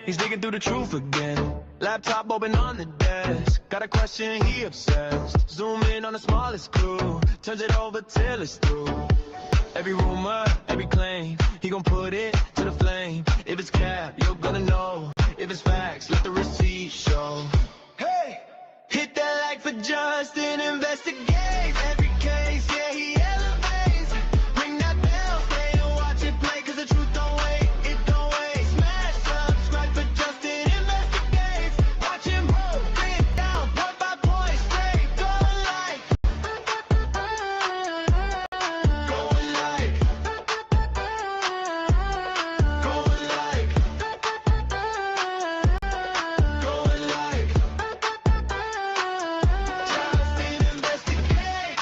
He's digging through the truth again. Laptop open on the desk. Got a question, he obsessed. Zoom in on the smallest clue. Turns it over till it's through. Every rumor, every claim, he gon' put it to the flame. If it's cap, you're gonna know. If it's facts, let the receipt show. Hey! Hit that like for Justin, investigate every case, yeah, he elevates. Ring that bell, stay and watch it play, cause the truth don't wait, it don't wait. Smash subscribe for Justin, investigates. Watch him roll, bring it down, point by point, straight, going like. Going like. Going like. Going like. Justin, investigate.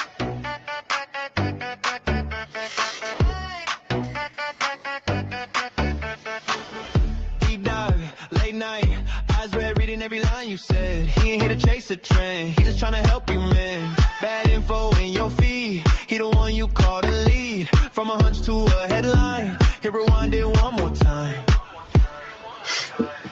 Deep dive, late night, eyes red, reading every line you said. He ain't here to chase a trend, he just tryna help you, man. Bad info in your feed, he the one you call to lead. From a hunch to a headline, hit rewind it one more time.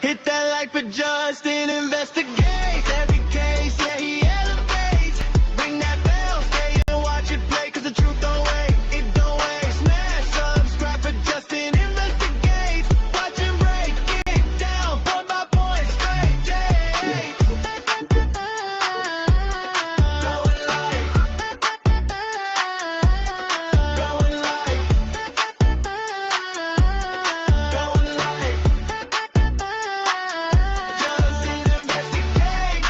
Hit that like for Justin, investigate every case, yeah, he elevates. Ring that bell, stay and watch it play, cause the truth don't wait, it don't wait. Smash subscribe for Justin, investigates. Watch him break it down, point by point, straight, yeah. Going like. Going like. Going like. Justin, investigate.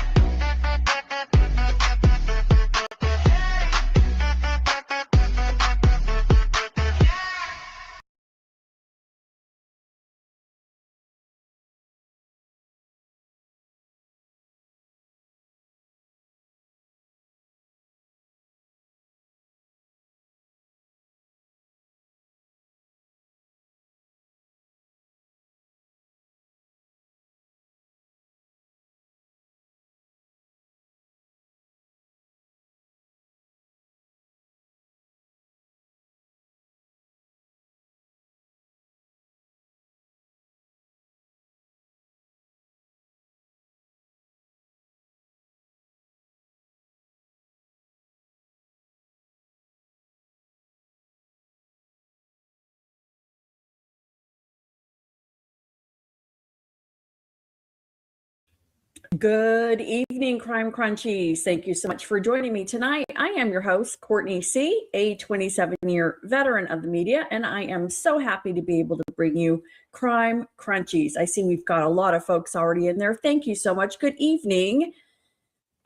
Good evening, Crime Crunchies. Thank you so much for joining me tonight. I am your host, Courtney C., a 27-year veteran of the media, and I am so happy to be able to bring you Crime Crunchies. I see we've got a lot of folks already in there. Thank you so much. Good evening.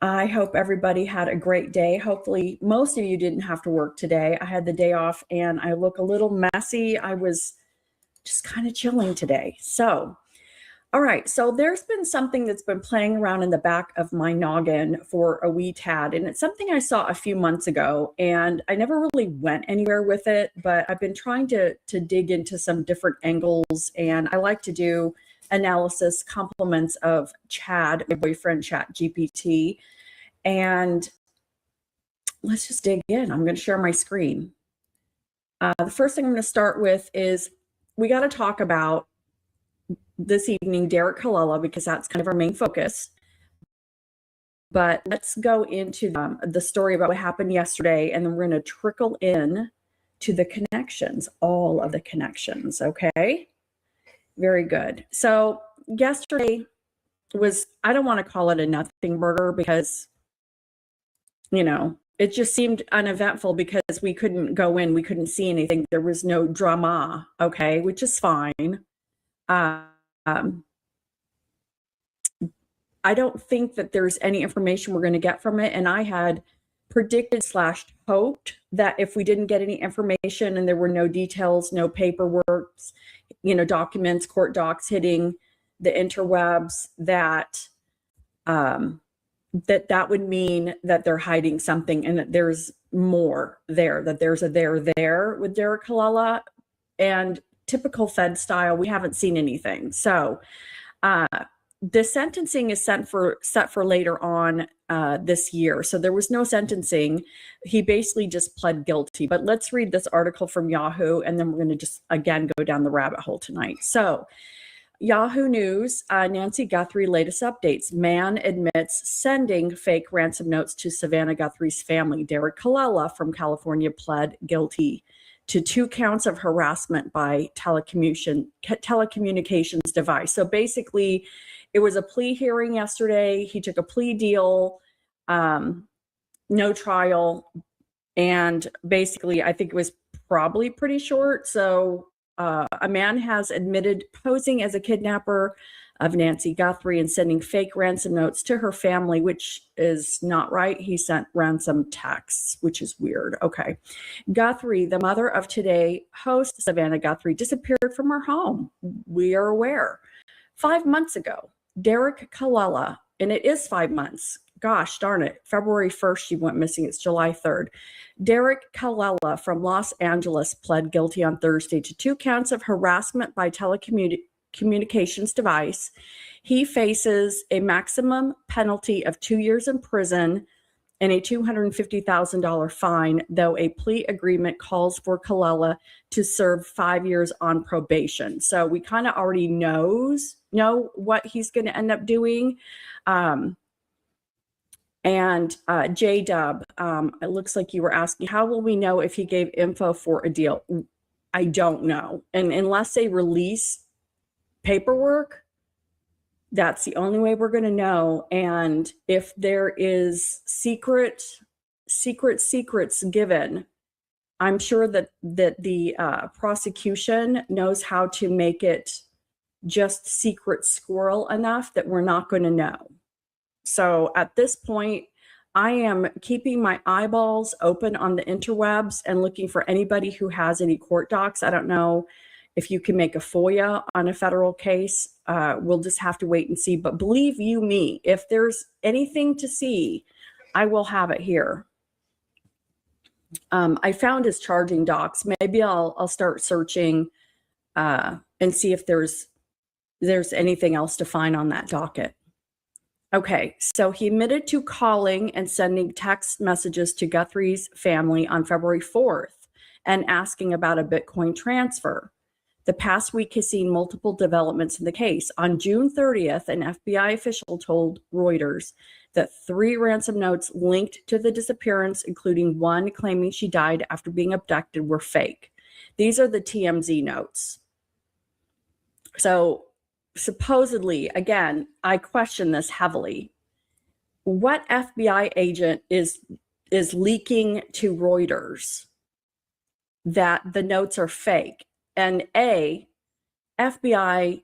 I hope everybody had a great day. Hopefully, most of you didn't have to work today. I had the day off, and I look a little messy. I was just kind of chilling today. All right, so there's been something that's been playing around in the back of my noggin for a wee tad, and it's something I saw a few months ago, and I never really went anywhere with it, but I've been trying to dig into some different angles, and I like to do analysis compliments of Chad, my boyfriend, ChatGPT, and let's just dig in. I'm going to share my screen. The first thing I'm going to start with is we got to talk about this evening, Derek Colella, because that's kind of our main focus. But let's go into the story about what happened yesterday, and then we're going to trickle in to the connections, all of the connections, okay? Very good. So yesterday was, I don't want to call it a nothing burger because, you know, it just seemed uneventful because we couldn't go in, we couldn't see anything. There was no drama, okay, which is fine. I don't think that there's any information we're going to get from it. And I had predicted / hoped that if we didn't get any information and there were no details, no paperwork, you know, documents, court docs hitting the interwebs, that that would mean that they're hiding something and that there's more there, that there's a there with Derek Colella. And typical Fed style, we haven't seen anything. So the sentencing is set for later on this year. So there was no sentencing. He basically just pled guilty. But let's read this article from Yahoo, and then we're going to just, again, go down the rabbit hole tonight. So Yahoo News, Nancy Guthrie, latest updates. Man admits sending fake ransom notes to Savannah Guthrie's family. Derek Kalala from California pled guilty to 2 counts of harassment by telecommunications device. So basically, it was a plea hearing yesterday. He took a plea deal, no trial, and basically, I think it was probably pretty short. So a man has admitted posing as a kidnapper of Nancy Guthrie and sending fake ransom notes to her family, which is not right. He sent ransom texts, which is weird. Okay. Guthrie, the mother of Today host Savannah Guthrie, disappeared from her home. We are aware. 5 months ago, Derek Kalala, and it is 5 months. Gosh darn it. February 1st, she went missing. It's July 3rd. Derek Kalala from Los Angeles pled guilty on Thursday to 2 counts of harassment by telecommunications device. He faces a maximum penalty of 2 years in prison and a $250,000 fine, though a plea agreement calls for Kalala to serve 5 years on probation. So we kind of already know what he's going to end up doing. And J-Dub, it looks like you were asking, how will we know if he gave info for a deal? I don't know. And unless they release paperwork, that's the only way we're going to know. And if there is secrets given, I'm sure that the prosecution knows how to make it just secret squirrel enough that we're not going to know. So at this point, I am keeping my eyeballs open on the interwebs and looking for anybody who has any court docs. I don't know if you can make a FOIA on a federal case. We'll just have to wait and see. But believe you me, if there's anything to see, I will have it here. I found his charging docs. Maybe I'll start searching and see if there's anything else to find on that docket. Okay, so he admitted to calling and sending text messages to Guthrie's family on February 4th and asking about a Bitcoin transfer. The past week has seen multiple developments in the case. On June 30th, an FBI official told Reuters that 3 ransom notes linked to the disappearance, including one claiming she died after being abducted, were fake. These are the TMZ notes. So supposedly, again, I question this heavily. What FBI agent is leaking to Reuters that the notes are fake? And FBI,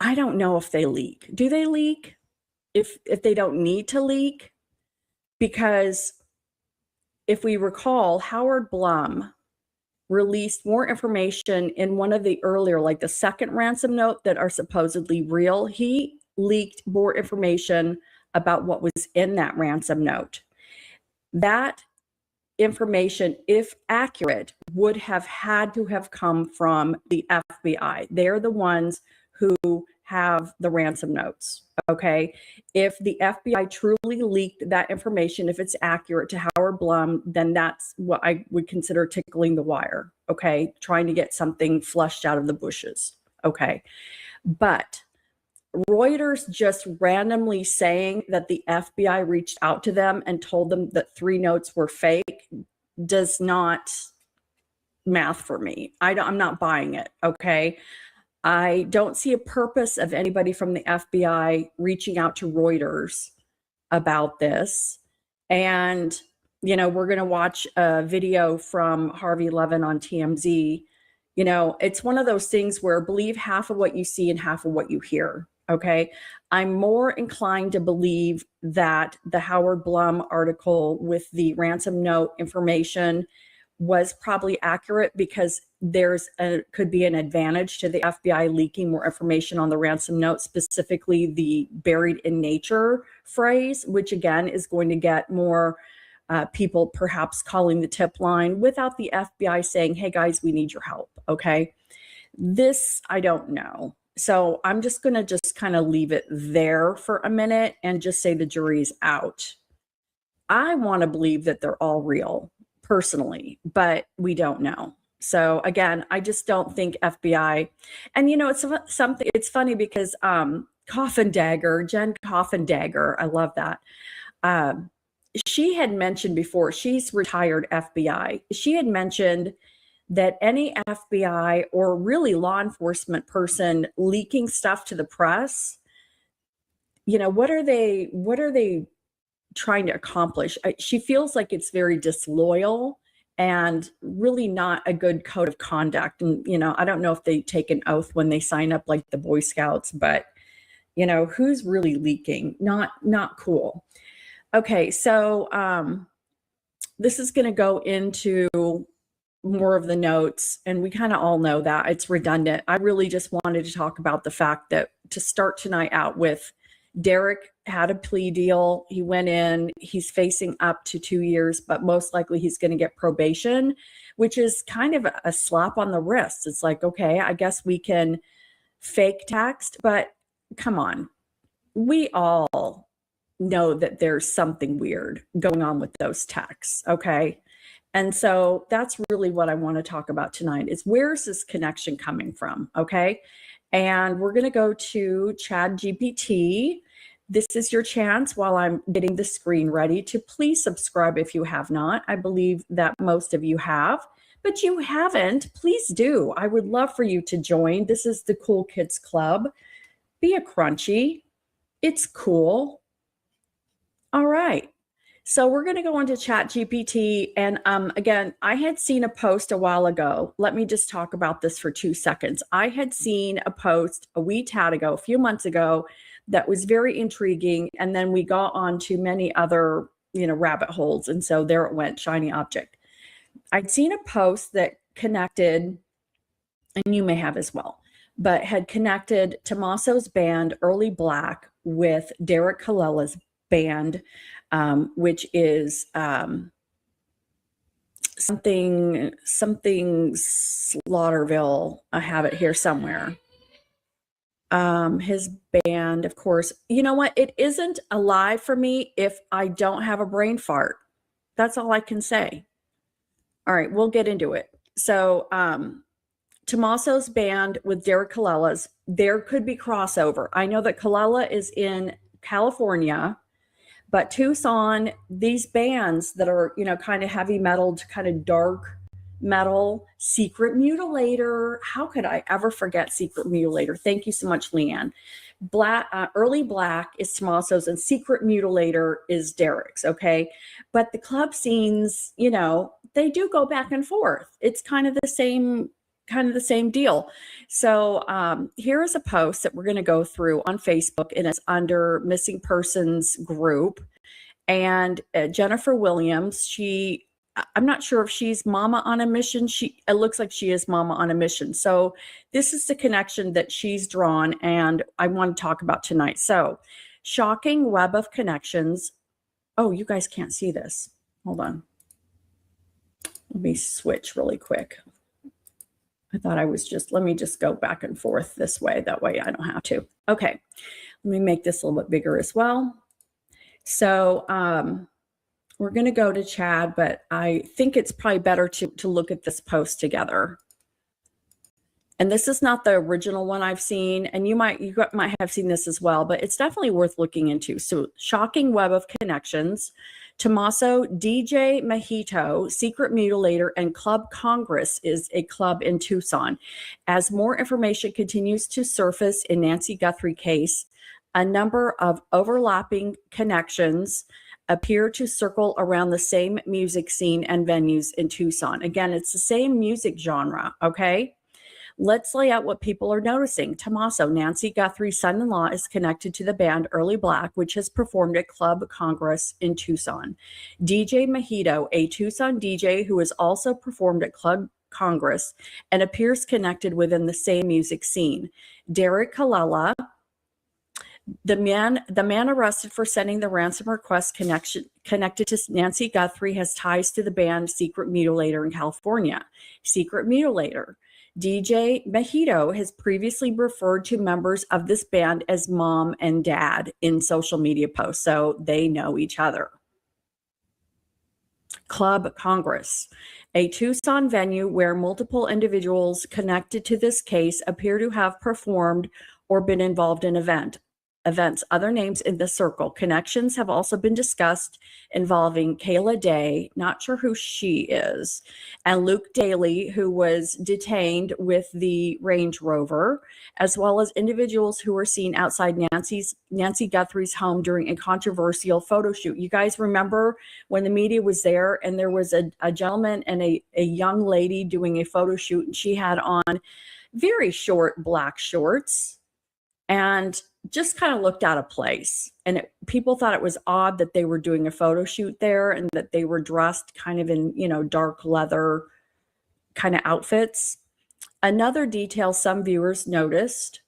I don't know if they leak. Do they leak? If they don't need to leak? Because if we recall, Howard Blum released more information in one of the earlier, like the second ransom note that are supposedly real. He leaked more information about what was in that ransom note. That information, if accurate, would have had to have come from the FBI. They're the ones who have the ransom notes. Okay. If the FBI truly leaked that information, if it's accurate to Howard Blum, then that's what I would consider tickling the wire. Okay. Trying to get something flushed out of the bushes. Okay. But Reuters just randomly saying that the FBI reached out to them and told them that 3 notes were fake does not math for me. I'm not buying it. Okay. I don't see a purpose of anybody from the FBI reaching out to Reuters about this. And, you know, we're going to watch a video from Harvey Levin on TMZ. You know, it's one of those things where believe half of what you see and half of what you hear. Okay. I'm more inclined to believe that the Howard Blum article with the ransom note information was probably accurate because could be an advantage to the FBI leaking more information on the ransom note, specifically the buried in nature phrase, which again is going to get more people perhaps calling the tip line without the FBI saying, hey guys, we need your help. Okay. This, I don't know. So I'm just going to just kind of leave it there for a minute and just say the jury's out. I want to believe that they're all real personally, but we don't know. So again, I just don't think FBI, and it's something, it's funny because Jen Coffin Dagger, I love that. She had mentioned before, she's retired FBI. She had mentioned that any FBI or really law enforcement person leaking stuff to the press, what are they trying to accomplish? She feels like it's very disloyal and really not a good code of conduct. And, I don't know if they take an oath when they sign up like the Boy Scouts, but, who's really leaking? Not cool. Okay, so this is going to go into more of the notes, and we kind of all know that it's redundant. I really just wanted to talk about the fact that to start tonight out with, Derek had a plea deal. He went in, he's facing up to 2 years, but most likely he's going to get probation, which is kind of a slap on the wrist. It's like, okay, I guess we can fake text, but come on. We all know that there's something weird going on with those texts, okay? And so that's really what I want to talk about tonight is where's this connection coming from, okay? And we're going to go to ChatGPT. This is your chance while I'm getting the screen ready to please subscribe if you have not. I believe that most of you have, but you haven't, please do. I would love for you to join. This is the Cool Kids Club. Be a crunchy. It's cool. All right. So we're going to go into ChatGPT. And again, I had seen a post a while ago. Let me just talk about this for 2 seconds. I had seen a post a few months ago, that was very intriguing. And then we got on to many other, rabbit holes. And so there it went, shiny object. I'd seen a post that connected, and you may have as well, but had connected Tommaso's band, Early Black, with Derek Kalela's band, which is something Slaughterville. I have it here somewhere. His band, of course. You know what? It isn't alive for me if I don't have a brain fart. That's all I can say. All right, we'll get into it. So Tommaso's band with Derek Kalela's, there could be crossover. I know that Kalela is in California, but Tucson, these bands that are, kind of heavy metal to kind of dark metal, Secret Mutilator. How could I ever forget Secret Mutilator? Thank you so much, Leanne. Early Black is Tommaso's and Secret Mutilator is Derek's, okay? But the club scenes, they do go back and forth. It's kind of the same deal. So here is a post that we're going to go through on Facebook, and it's under Missing Persons group. And Jennifer Williams, I'm not sure if she's Mama on a Mission. It looks like she is Mama on a Mission. So this is the connection that she's drawn, and I want to talk about tonight. So shocking web of connections. Oh, you guys can't see this. Hold on. Let me switch really quick. I thought let me just go back and forth this way. That way I don't have to. Okay. Let me make this a little bit bigger as well. So we're going to go to Chad, but I think it's probably better to look at this post together. And this is not the original one I've seen, and you might have seen this as well, but it's definitely worth looking into. So shocking web of connections. Tommaso, DJ Mojito, Secret Mutilator, and Club Congress is a club in Tucson. As more information continues to surface in Nancy Guthrie case, a number of overlapping connections appear to circle around the same music scene and venues in Tucson. Again, it's the same music genre, okay? Let's lay out what people are noticing. Tommaso, Nancy Guthrie's son-in-law, is connected to the band Early Black, which has performed at Club Congress in Tucson. DJ Mojito, a Tucson DJ who has also performed at Club Congress and appears connected within the same music scene. Derek Kalela, The man arrested for sending the ransom request connected to Nancy Guthrie has ties to the band Secret Mutilator in California. Secret Mutilator. DJ Mojito has previously referred to members of this band as mom and dad in social media posts, so they know each other. Club Congress, a Tucson venue where multiple individuals connected to this case appear to have performed or been involved in events. Other names in the circle. Connections have also been discussed involving Kayla Day, not sure who she is, and Luke Daly, who was detained with the Range Rover, as well as individuals who were seen outside Nancy Guthrie's home during a controversial photo shoot. You guys remember when the media was there and there was a gentleman and a young lady doing a photo shoot, and she had on very short black shorts and just kind of looked out of place. And people thought it was odd that they were doing a photo shoot there and that they were dressed kind of in, dark leather kind of outfits. Another detail some viewers noticed,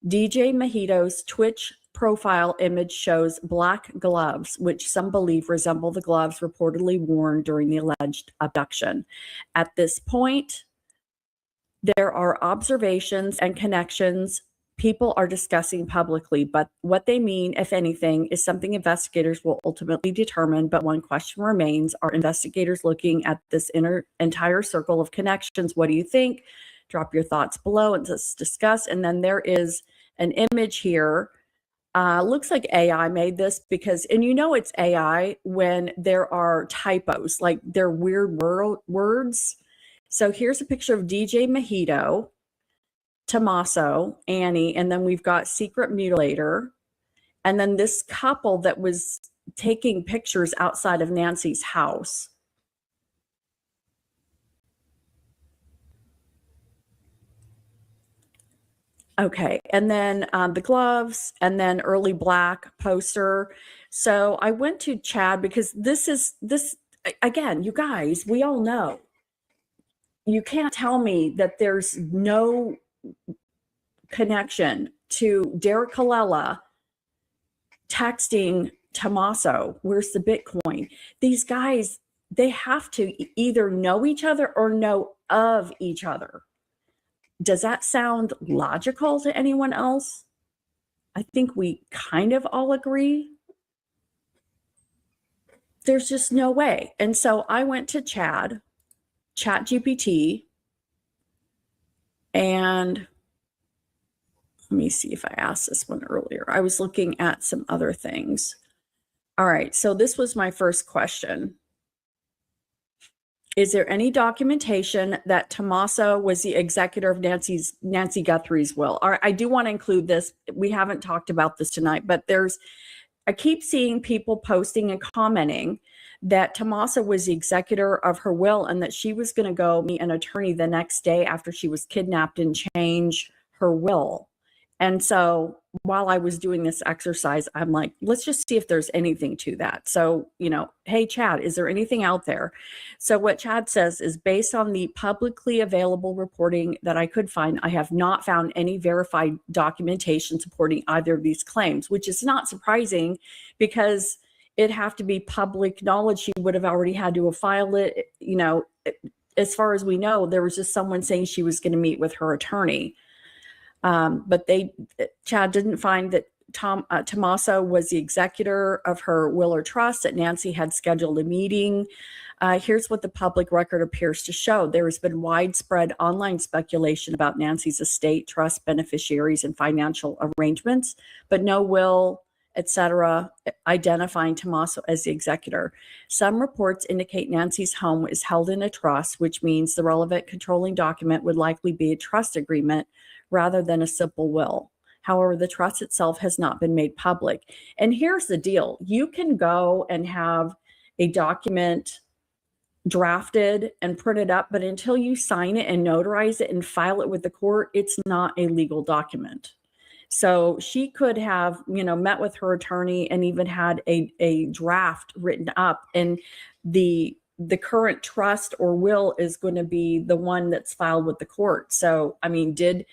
DJ Mojito's Twitch profile image shows black gloves, which some believe resemble the gloves reportedly worn during the alleged abduction. At this point, there are observations and connections people are discussing publicly, but what they mean, if anything, is something investigators will ultimately determine. But one question remains, are investigators looking at this entire circle of connections? What do you think? Drop your thoughts below and let's discuss. And then there is an image here. Looks like AI made this because, and it's AI when there are typos, like they're weird words. So here's a picture of DJ Mojito, Tommaso, Annie, and then we've got Secret Mutilator, and then this couple that was taking pictures outside of Nancy's house. Okay, and then the gloves, and then early black poster. So I went to Chad because this again, you guys, we all know. You can't tell me that there's no connection to Derek Colella texting Tommaso, where's the Bitcoin? These guys, they have to either know each other or know of each other. Does that sound logical to anyone else? I think we kind of all agree. There's just no way. And so I went to ChatGPT, and let me see if I asked this one earlier. I was looking at some other things. All right, so this was my first question. Is there any documentation that Tommaso was the executor of Nancy Guthrie's will? All right, I do want to include this. We haven't talked about this tonight, but I keep seeing people posting and commenting that Tommaso was the executor of her will and that she was going to go meet an attorney the next day after she was kidnapped and change her will. And so while I was doing this exercise, I'm like, let's just see if there's anything to that. So, hey, Chad, is there anything out there? So what Chad says is, based on the publicly available reporting that I could find, I have not found any verified documentation supporting either of these claims, which is not surprising because it'd have to be public knowledge. She would have already had to have filed it. As far as we know, there was just someone saying she was going to meet with her attorney. But Chad didn't find that Tommaso was the executor of her will or trust, that Nancy had scheduled a meeting. Here's what the public record appears to show. There has been widespread online speculation about Nancy's estate, trust, beneficiaries, and financial arrangements, but no will, etc., identifying Tommaso as the executor. Some reports indicate Nancy's home is held in a trust, which means the relevant controlling document would likely be a trust agreement rather than a simple will. However, the trust itself has not been made public. And here's the deal. You can go and have a document drafted and printed up, but until you sign it and notarize it and file it with the court, it's not a legal document. So she could have, met with her attorney and even had a draft written up, and the current trust or will is going to be the one that's filed with the court. So, I mean, did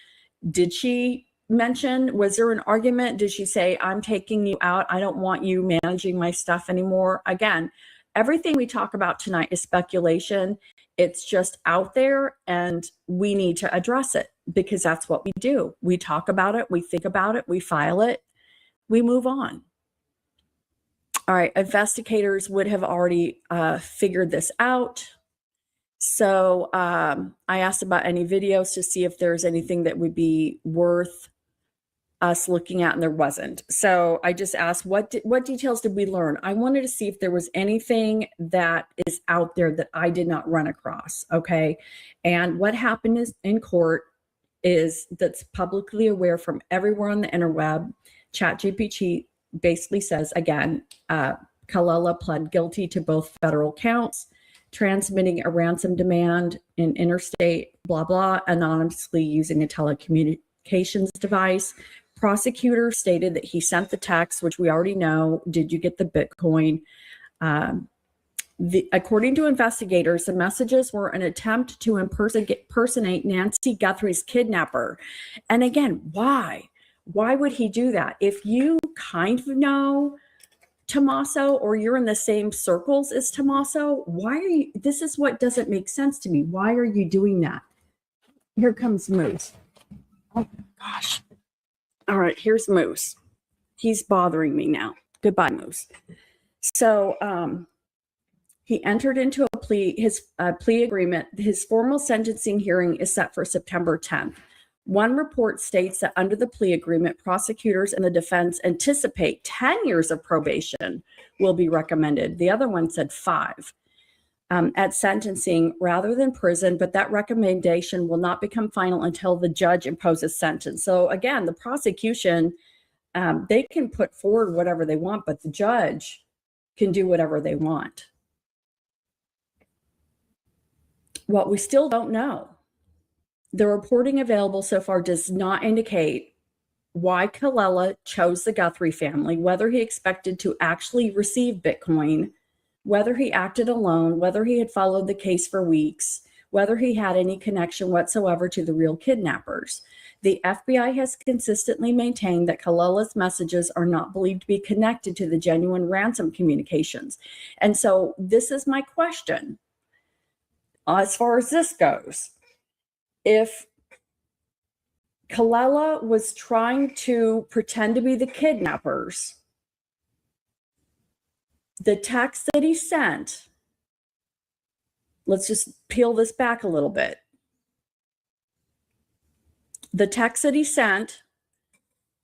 she mention? Was there an argument? Did she say, I'm taking you out, I don't want you managing my stuff anymore? Again, everything we talk about tonight is speculation. It's just out there, and we need to address it because that's what we do. We talk about it, we think about it, we file it, we move on. All right, investigators would have already figured this out. So I asked about any videos to see if there's anything that would be worth us looking at, and there wasn't. So I just asked, what details did we learn? I wanted to see if there was anything that is out there that I did not run across, okay? And what happened is in court is that's publicly aware from everywhere on the interweb. ChatGPT basically says, again, Kalela pled guilty to both federal counts, transmitting a ransom demand in interstate, blah, blah, anonymously using a telecommunications device. Prosecutor stated that he sent the text, which we already know. Did you get the Bitcoin? According to investigators, the messages were an attempt to impersonate Nancy Guthrie's kidnapper. And again, why? Why would he do that? If you kind of know Tommaso, or you're in the same circles as Tommaso, why are you, this is what doesn't make sense to me. Why are you doing that? Here comes Moose. Oh gosh. All right, here's Moose. He's bothering me now. Goodbye, Moose. So he entered into a plea agreement. His formal sentencing hearing is set for September 10th. One report states that under the plea agreement, prosecutors and the defense anticipate 10 years of probation will be recommended. The other one said 5 at sentencing rather than prison, but that recommendation will not become final until the judge imposes sentence. So again, the prosecution, they can put forward whatever they want, but the judge can do whatever they want. What we still don't know, the reporting available so far does not indicate why Kalela chose the Guthrie family, whether he expected to actually receive Bitcoin, whether he acted alone, whether he had followed the case for weeks, whether he had any connection whatsoever to the real kidnappers. The FBI has consistently maintained that Kalela's messages are not believed to be connected to the genuine ransom communications. And so this is my question as far as this goes. If Kalela was trying to pretend to be the kidnappers, the text that he sent, let's just peel this back a little bit. The text that he sent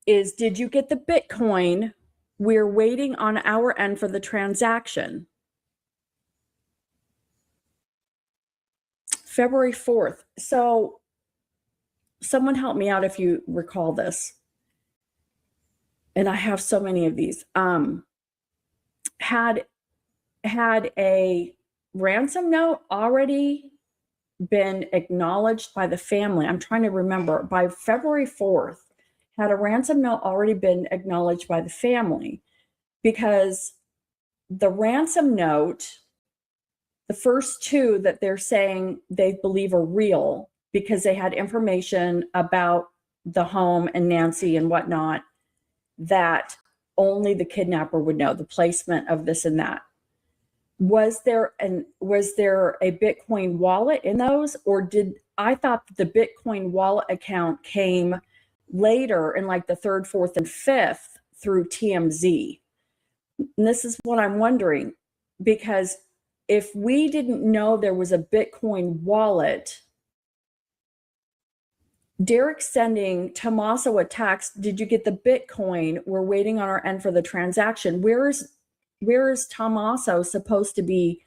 is, did you get the Bitcoin? We're waiting on our end for the transaction. February 4th. So someone help me out if you recall this. And I have so many of these. Had a ransom note already been acknowledged by the family? I'm trying to remember. By February 4th, had a ransom note already been acknowledged by the family? Because the ransom note, the first 2 that they're saying they believe are real because they had information about the home and Nancy and whatnot that only the kidnapper would know, the placement of this and that. Was there a Bitcoin wallet in those, or I thought the Bitcoin wallet account came later in like the 3rd, 4th, and 5th through TMZ? And this is what I'm wondering, because if we didn't know there was a Bitcoin wallet, Derek sending Tommaso a text, did you get the Bitcoin? We're waiting on our end for the transaction. Where is Tommaso supposed to be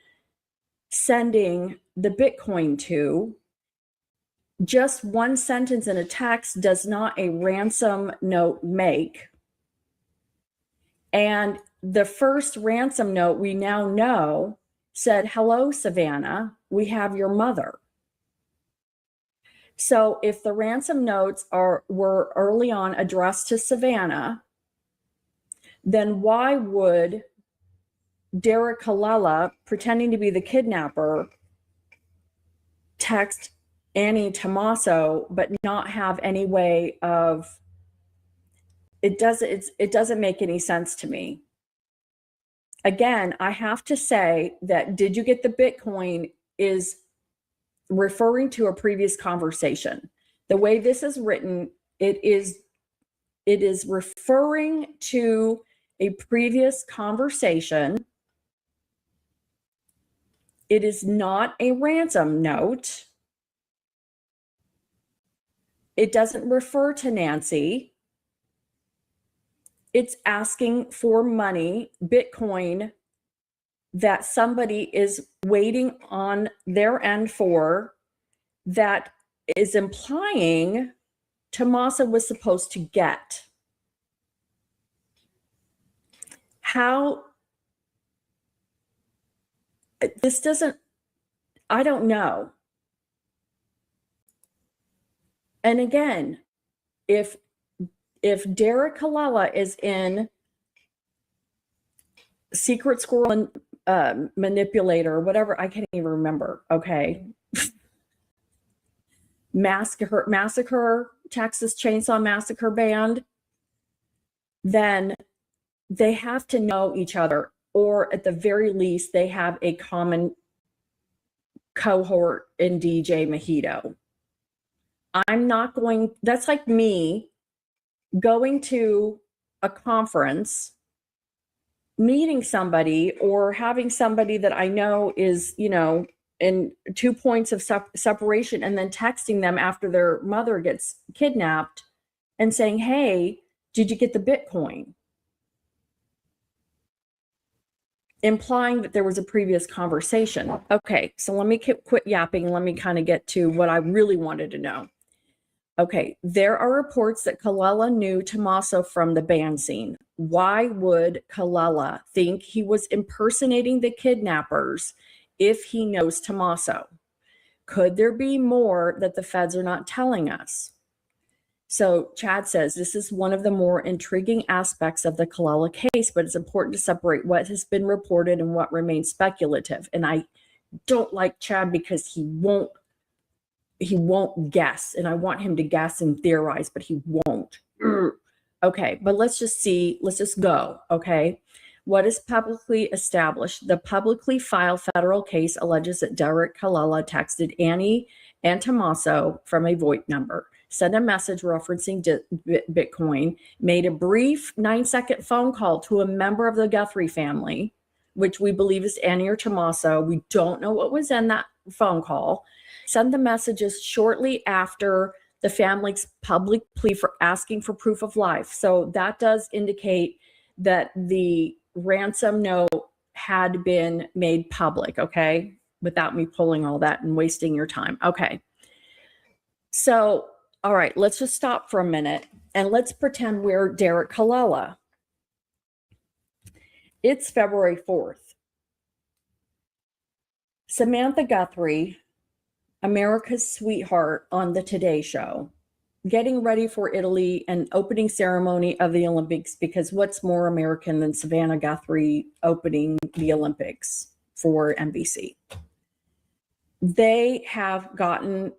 sending the Bitcoin to? Just one sentence in a text does not a ransom note make. And the first ransom note we now know said, hello, Savannah, we have your mother. So if the ransom notes were early on addressed to Savannah, then why would Derek Kalela, pretending to be the kidnapper, text Annie Tommaso, but not have any way of it doesn't make any sense to me. Again, I have to say that did you get the Bitcoin is referring to a previous conversation. The way this is written, it is referring to a previous conversation. It is not a ransom note. It doesn't refer to Nancy. It's asking for money, Bitcoin, that somebody is waiting on their end for, that is implying Tommaso was supposed to get. How this doesn't, I don't know. And again, if Derek Colella is in Secret Squirrel Manipulator or whatever, I can't even remember, okay? Massacre, Texas Chainsaw Massacre Band, then they have to know each other, or at the very least, they have a common cohort in DJ Mojito. I'm not going, that's like me going to a conference, meeting somebody or having somebody that I know is, you know, in 2 points of separation, and then texting them after their mother gets kidnapped and saying, hey, did you get the Bitcoin? Implying that there was a previous conversation. Okay, so let me quit yapping. Let me kind of get to what I really wanted to know. Okay, there are reports that Colella knew Tommaso from the band scene. Why would Colella think he was impersonating the kidnappers if he knows Tommaso? Could there be more that the feds are not telling us? So Chad says, this is one of the more intriguing aspects of the Colella case, but it's important to separate what has been reported and what remains speculative. And I don't like Chad because he won't guess, and I want him to guess and theorize, but he won't. Okay, but let's just go, okay? What is publicly established? The publicly filed federal case alleges that Derek Colella texted Annie and Tommaso from a VoIP number, sent a message referencing Bitcoin, made a brief 9-second phone call to a member of the Guthrie family, which we believe is Annie or Tommaso. We don't know what was in that phone call. Send the messages shortly after the family's public plea for asking for proof of life. So that does indicate that the ransom note had been made public, okay? Without me pulling all that and wasting your time. Okay. So, all right, let's just stop for a minute and let's pretend we're Derek Colella. It's February 4th. Samantha Guthrie, America's sweetheart on the Today Show, getting ready for Italy and opening ceremony of the Olympics, because what's more American than Savannah Guthrie opening the Olympics for NBC? They have gotten,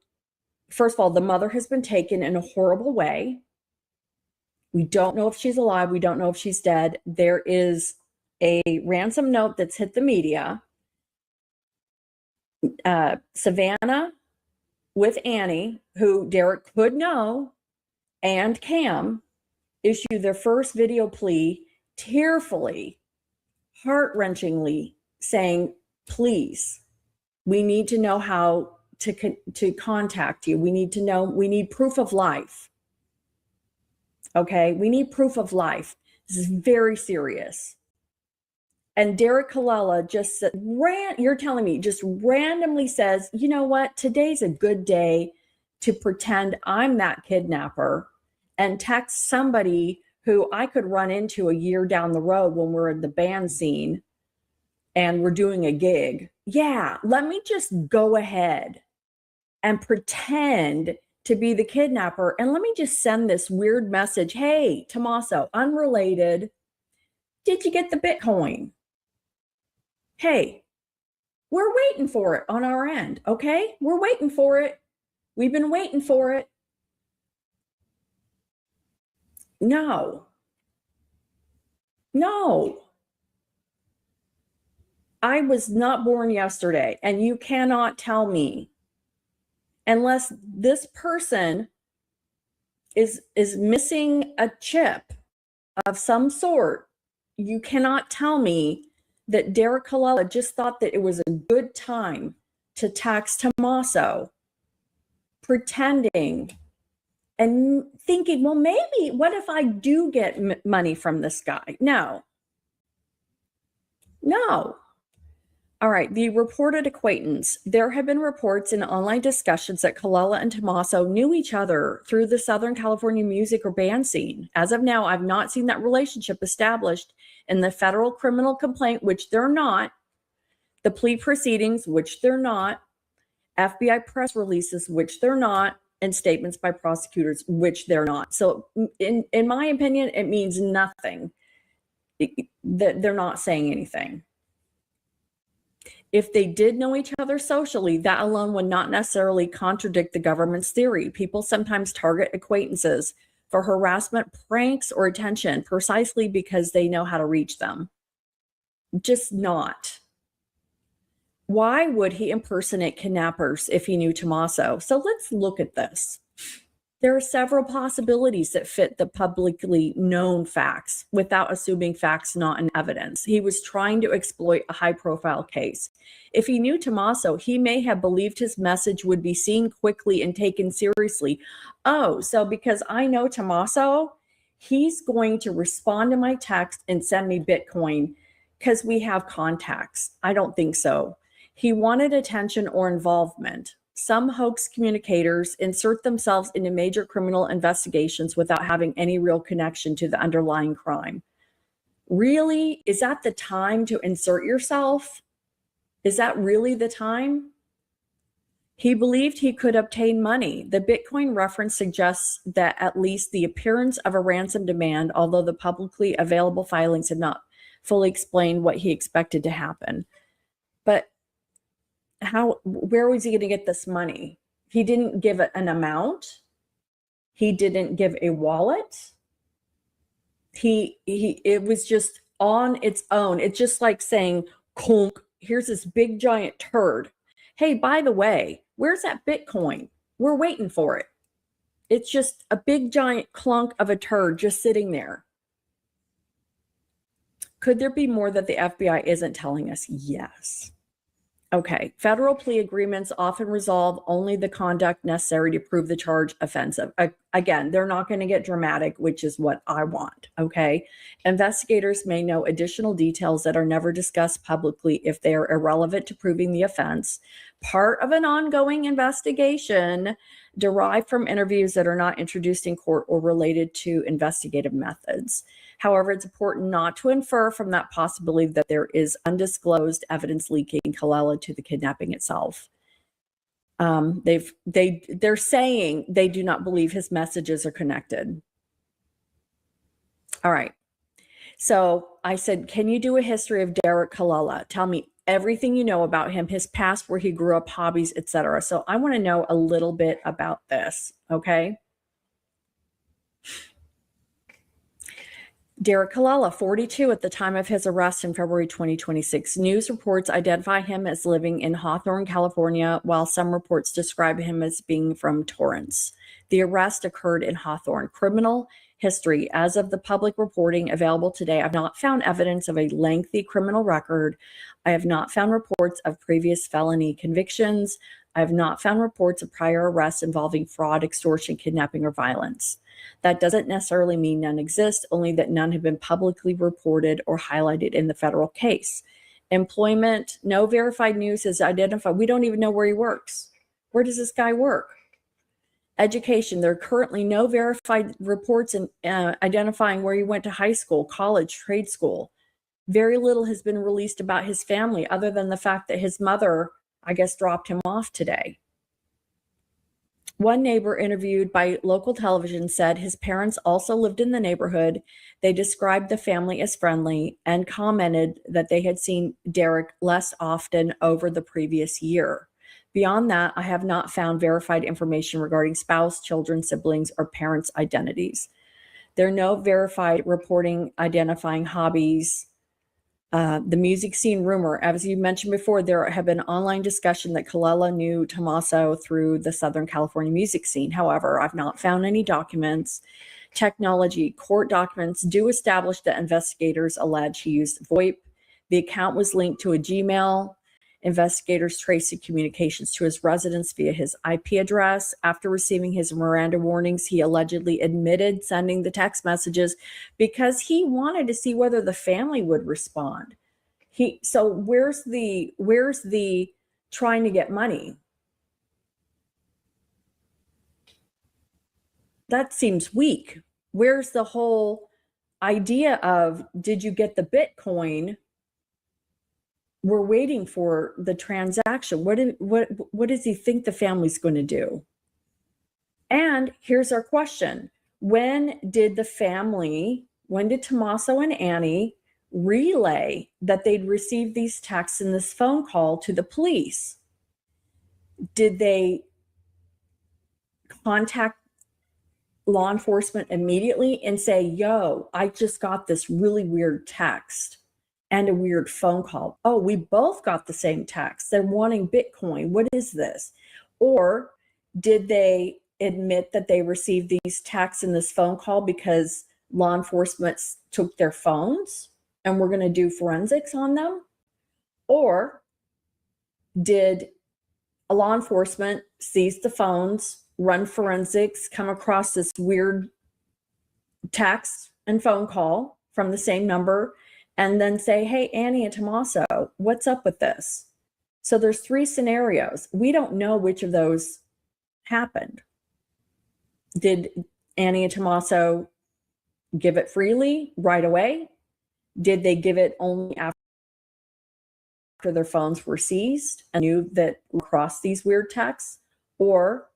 first of all, the mother has been taken in a horrible way. We don't know if she's alive. We don't know if she's dead. There is a ransom note that's hit the media. Savannah with Annie, who Derek could know, and Cam issue their first video plea, tearfully, heart-wrenchingly saying, please, we need to know how to contact you. We need to know, we need proof of life. Okay, we need proof of life. This is very serious. And Derek Colella just you're telling me, just randomly says, you know what, today's a good day to pretend I'm that kidnapper and text somebody who I could run into a year down the road when we're in the band scene and we're doing a gig. Yeah, let me just go ahead and pretend to be the kidnapper. And let me just send this weird message. Hey, Tommaso, unrelated. Did you get the Bitcoin? Hey, we're waiting for it on our end, okay? We're waiting for it. We've been waiting for it. No, No. I was not born yesterday, and you cannot tell me, unless this person is missing a chip of some sort, you cannot tell me that Derek Colella just thought that it was a good time to tax Tommaso, pretending and thinking, well, maybe, what if I do get money from this guy? No. All right, the reported acquaintance. There have been reports in online discussions that Colella and Tommaso knew each other through the Southern California music or band scene. As of now, I've not seen that relationship established in the federal criminal complaint, which they're not, the plea proceedings, which they're not, FBI press releases, which they're not, and statements by prosecutors, which they're not. So in my opinion, it means nothing that they're not saying anything. If they did know each other socially, that alone would not necessarily contradict the government's theory. People sometimes target acquaintances for harassment, pranks, or attention precisely because they know how to reach them. Just not. Why would he impersonate kidnappers if he knew Tommaso? So let's look at this. There are several possibilities that fit the publicly known facts without assuming facts not in evidence. He was trying to exploit a high-profile case. If he knew Tommaso, he may have believed his message would be seen quickly and taken seriously. Oh, so because I know Tommaso, he's going to respond to my text and send me Bitcoin because we have contacts. I don't think so. He wanted attention or involvement. Some hoax communicators insert themselves into major criminal investigations without having any real connection to the underlying crime. Really? Is that the time to insert yourself? Is that really the time? He believed he could obtain money. The Bitcoin reference suggests that at least the appearance of a ransom demand, although the publicly available filings had not fully explained what he expected to happen. But where was he going to get this money? He didn't give it an amount. He didn't give a wallet. It was just on its own. It's just like saying, conk, here's this big giant turd. Hey, by the way, where's that Bitcoin? We're waiting for it. It's just a big giant clunk of a turd just sitting there. Could there be more that the FBI isn't telling us? Yes. Okay, federal plea agreements often resolve only the conduct necessary to prove the charge offensive. Again, they're not going to get dramatic, which is what I want, okay? Investigators may know additional details that are never discussed publicly if they are irrelevant to proving the offense. Part of an ongoing investigation derived from interviews that are not introduced in court or related to investigative methods. However, it's important not to infer from that possibility that there is undisclosed evidence leaking Colella to the kidnapping itself. They're saying they do not believe his messages are connected. All right. So I said, can you do a history of Derek Colella? Tell me everything you know about him, his past, where he grew up, hobbies, etc. So I want to know a little bit about this, okay? Derek Colella, 42 at the time of his arrest in February 2026. News reports identify him as living in Hawthorne, California, while some reports describe him as being from Torrance. The arrest occurred in Hawthorne. Criminal history. As of the public reporting available today, I've not found evidence of a lengthy criminal record. I have not found reports of previous felony convictions. I have not found reports of prior arrests involving fraud, extortion, kidnapping, or violence. That doesn't necessarily mean none exist, only that none have been publicly reported or highlighted in the federal case. Employment, no verified news is identified. We don't even know where he works. Where does this guy work? Education, there are currently no verified reports identifying where he went to high school, college, trade school. Very little has been released about his family other than the fact that his mother, I guess, dropped him off today. One neighbor interviewed by local television said his parents also lived in the neighborhood. They described the family as friendly and commented that they had seen Derek less often over the previous year. Beyond that, I have not found verified information regarding spouse, children, siblings, or parents' identities. There are no verified reporting identifying hobbies. The music scene rumor, as you mentioned before, there have been online discussion that Colella knew Tommaso through the Southern California music scene. However, I've not found any documents. Technology, court documents do establish that investigators allege he used VoIP. The account was linked to a Gmail. Investigators traced the communications to his residence via his IP address. After receiving his Miranda warnings, he allegedly admitted sending the text messages because he wanted to see whether the family would respond. So where's the trying to get money? That seems weak. Where's the whole idea of, did you get the Bitcoin? We're waiting for the transaction. What does he think the family's going to do? And here's our question. When did Tommaso and Annie relay that they'd received these texts and this phone call to the police? Did they contact law enforcement immediately and say, yo, I just got this really weird text and a weird phone call? Oh, we both got the same text. They're wanting Bitcoin. What is this? Or did they admit that they received these texts and this phone call because law enforcement took their phones and we're going to do forensics on them? Or did a law enforcement seize the phones, run forensics, come across this weird text and phone call from the same number, and then say, hey, Annie and Tommaso, what's up with this? So there's 3 scenarios. We don't know which of those happened. Did Annie and Tommaso give it freely right away? Did they give it only after their phones were seized and knew that across these weird texts? Or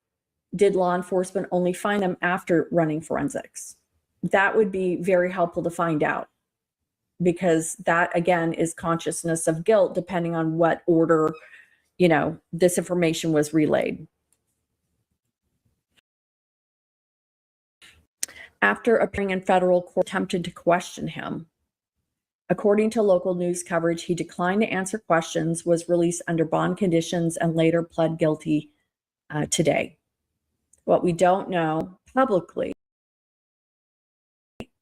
did law enforcement only find them after running forensics? That would be very helpful to find out, because that, again, is consciousness of guilt, depending on what order, this information was relayed. After appearing in federal court, attempted to question him. According to local news coverage, he declined to answer questions, was released under bond conditions, and later pled guilty today. What we don't know publicly,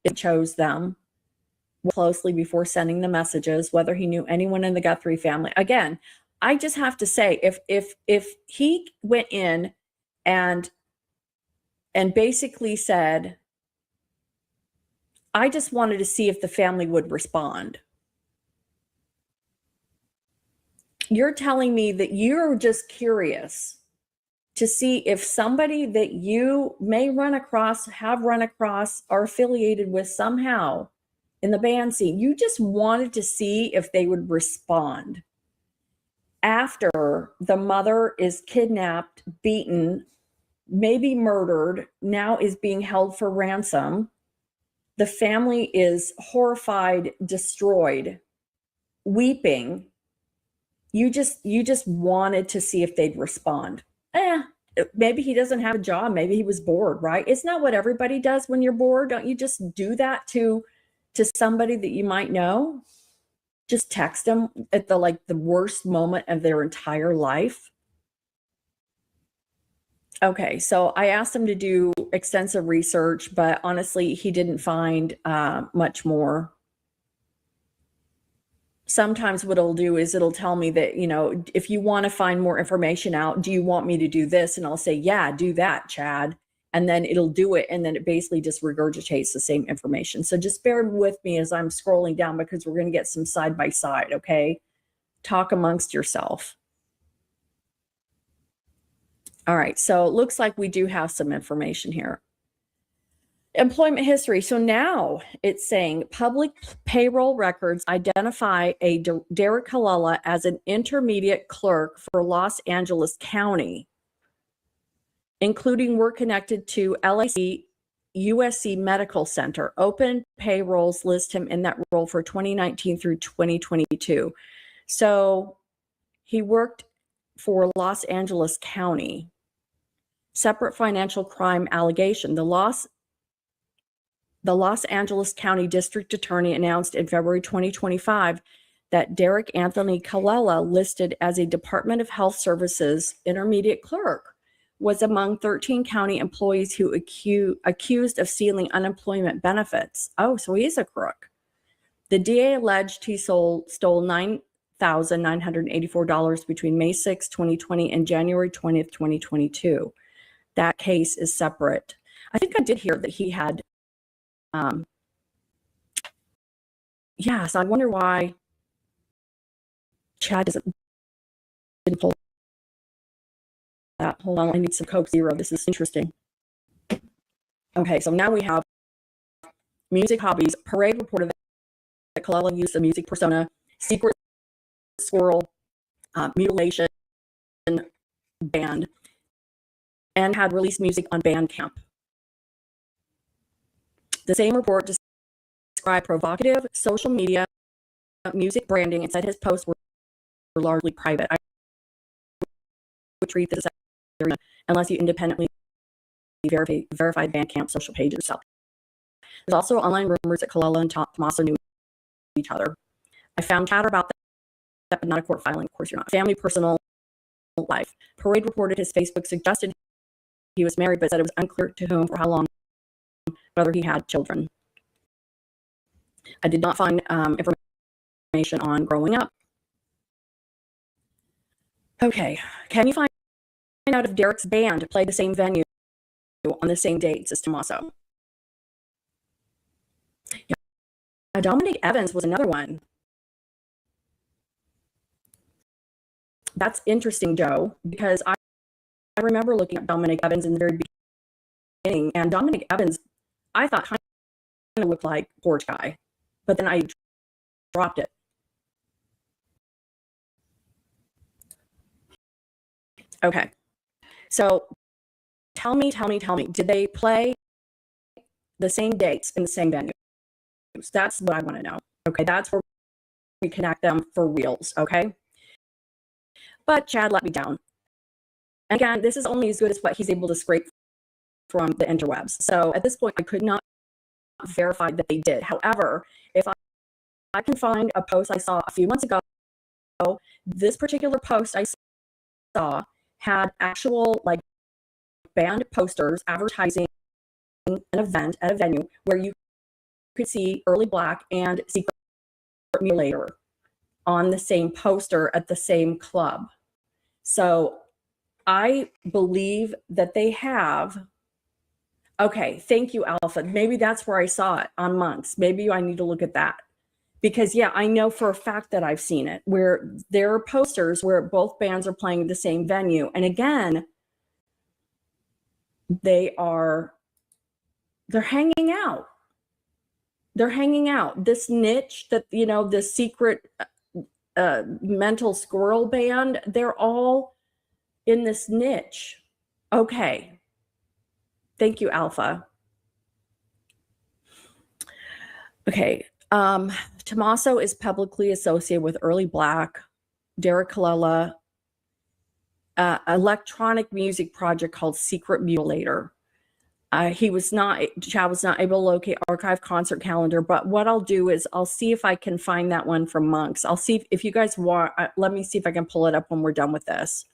it chose them closely before sending the messages, whether he knew anyone in the Guthrie family. Again, I just have to say, if he went in and basically said, I just wanted to see if the family would respond. You're telling me that you're just curious to see if somebody that you may have run across, are affiliated with somehow in the band scene. You just wanted to see if they would respond. After the mother is kidnapped, beaten, maybe murdered, now is being held for ransom. The family is horrified, destroyed, weeping. You just wanted to see if they'd respond. Maybe he doesn't have a job. Maybe he was bored, right? It's not what everybody does when you're bored. Don't you just do that to somebody that you might know? Just text them at the worst moment of their entire life. Okay, so I asked him to do extensive research, but honestly, he didn't find much more. Sometimes what it'll do is it'll tell me that, if you want to find more information out, do you want me to do this? And I'll say, yeah, do that, Chad. And then it'll do it. And then it basically just regurgitates the same information. So just bear with me as I'm scrolling down, because we're going to get some side by side. Okay. Talk amongst yourself. All right. So it looks like we do have some information here. Employment history. So now it's saying public payroll records identify a Derek Colella as an intermediate clerk for Los Angeles County, including work connected to LAC USC Medical Center. Open payrolls list him in that role for 2019 through 2022. So he worked for Los Angeles County. Separate financial crime allegation. The Los The Los Angeles County District Attorney announced in February 2025 that Derek Anthony Colella, listed as a Department of Health Services intermediate clerk, was among 13 county employees who accused of stealing unemployment benefits. Oh, so he is a crook. The DA alleged he stole $9,984 between May 6, 2020 and January 20th, 2022. That case is separate. I think I did hear that he had, so I wonder why Chad didn't pull that. Hold on, I need some Coke Zero. This is interesting. Okay, so now we have music hobbies. Parade reported that Colella used the music persona, secret squirrel, mutilation band, and had released music on Bandcamp. The same report described provocative social media music branding and said his posts were largely private. I would treat this as unless you independently verified Bandcamp social page yourself. There's also online rumors that Colella and Tommaso knew each other. I found chatter about that, but not a court filing. Of course, you're not. Family, personal life. Parade reported his Facebook suggested he was married, but said it was unclear to whom or how long, whether he had children. I did not find information on growing up. Okay, can you find out if Derek's band played the same venue on the same dates as Tommaso? Yeah. Dominic Evans was another one. That's interesting, Joe, because I remember looking at Dominic Evans in the very beginning, and Dominic Evans, I thought kind of looked like Porch Guy, but then I dropped it. Okay, so tell me, did they play the same dates in the same venues? That's what I want to know. Okay, that's where we connect them for reals, okay? But Chad let me down. And again, this is only as good as what he's able to scrape from the interwebs. So at this point, I could not verify that they did. However, if I can find a post I saw a few months ago, this particular post I saw had actual like band posters advertising an event at a venue where you could see Early Black and Secret Mutilator on the same poster at the same club. So I believe that they have. Okay, thank you, Alpha. Maybe that's where I saw it on Monks. Maybe I need to look at that. Because, yeah, I know for a fact that I've seen it, where there are posters where both bands are playing the same venue. And again, they're hanging out. They're hanging out. This niche that, you know, this secret mental squirrel band, they're all in this niche. Okay. Thank you, Alpha. Okay. Tommaso is publicly associated with Early Black, Derek Colella, electronic music project called Secret Mutilator. Chad was not able to locate archive concert calendar, but what I'll do is I'll see if I can find that one from Monks. I'll see if you guys want, let me see if I can pull it up when we're done with this.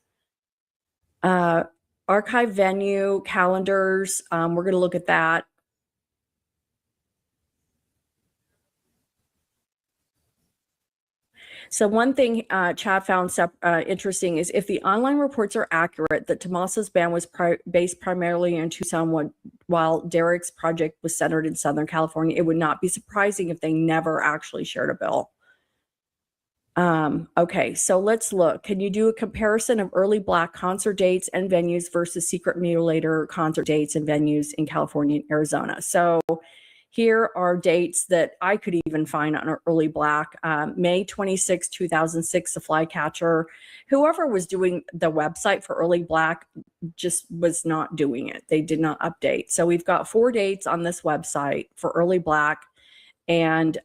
Archive venue calendars, we're going to look at that. So one thing Chad found interesting is if the online reports are accurate, that Tommaso's band was based primarily in Tucson while Derek's project was centered in Southern California, it would not be surprising if they never actually shared a bill. Okay, so let's look. Can you do a comparison of Early Black concert dates and venues versus Secret Mutilator concert dates and venues in California and Arizona? So here are dates that I could even find on Early Black. May 26, 2006, the Flycatcher. Whoever was doing the website for Early Black just was not doing it. They did not update. So we've got 4 dates on this website for Early Black. And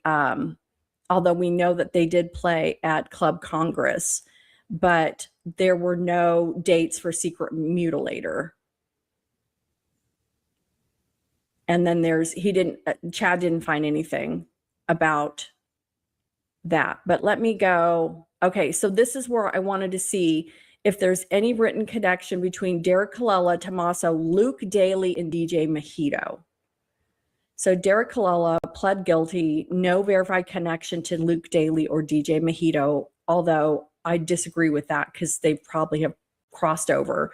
although we know that they did play at Club Congress, but there were no dates for Secret Mutilator. And then Chad didn't find anything about that. But let me go. Okay, so this is where I wanted to see if there's any written connection between Derek Colella, Tommaso, Luke Daly, and DJ Mojito. So Derek Colella pled guilty, no verified connection to Luke Daly or DJ Mojito, although I disagree with that because they probably have crossed over.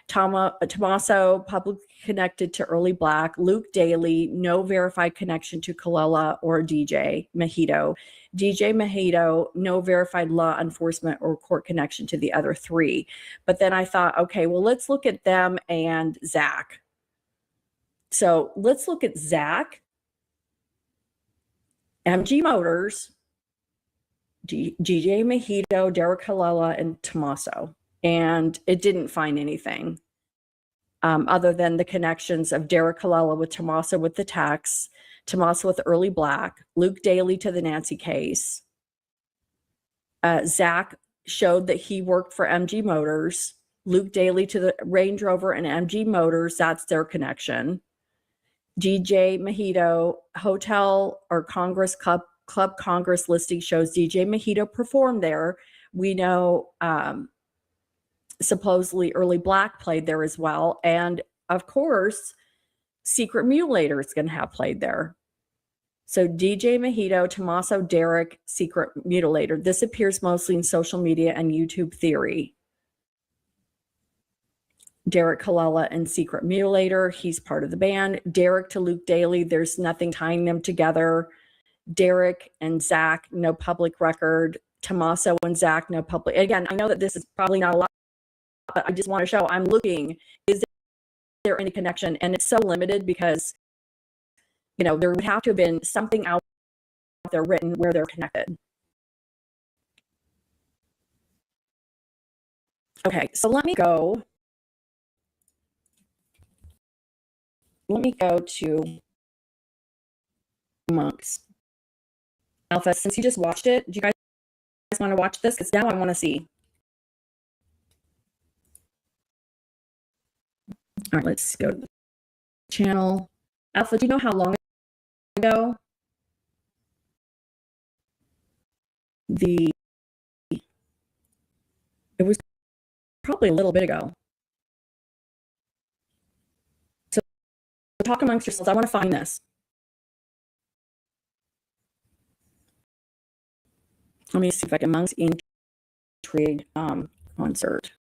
Tommaso, publicly connected to Early Black. Luke Daly, no verified connection to Colella or DJ Mojito. DJ Mojito, no verified law enforcement or court connection to the other three. But then I thought, okay, well, let's look at them and Zach. So let's look at Zach, MG Motors, DJ Mojito, Derek Colella, and Tommaso. And it didn't find anything other than the connections of Derek Colella with Tommaso with the tax, Tommaso with Early Black, Luke Daly to the Nancy case. Zach showed that he worked for MG Motors, Luke Daly to the Range Rover and MG Motors. That's their connection. DJ Mojito, hotel or Congress Club Congress listing shows DJ Mojito performed there. We know supposedly Early Black played there as well. And of course, Secret Mutilator is going to have played there. So DJ Mojito, Tommaso, Derek, Secret Mutilator. This appears mostly in social media and YouTube theory. Derek Colella and Secret Mutilator, he's part of the band. Derek to Luke Daly, there's nothing tying them together. Derek and Zach, no public record. Tommaso and Zach, no public. Again, I know that this is probably not a lot, but I just want to show I'm looking, is there any connection? And it's so limited because, you know, there would have to have been something out there written where they're connected. Okay, so let me go to Monks. Alpha, since you just watched it, do you guys want to watch this? Because now I want to see. All right, let's go to the channel. Alpha, do you know how long ago it was probably a little bit ago. So talk amongst yourselves. I want to find this. Let me see if I can Monks Intrigue concert.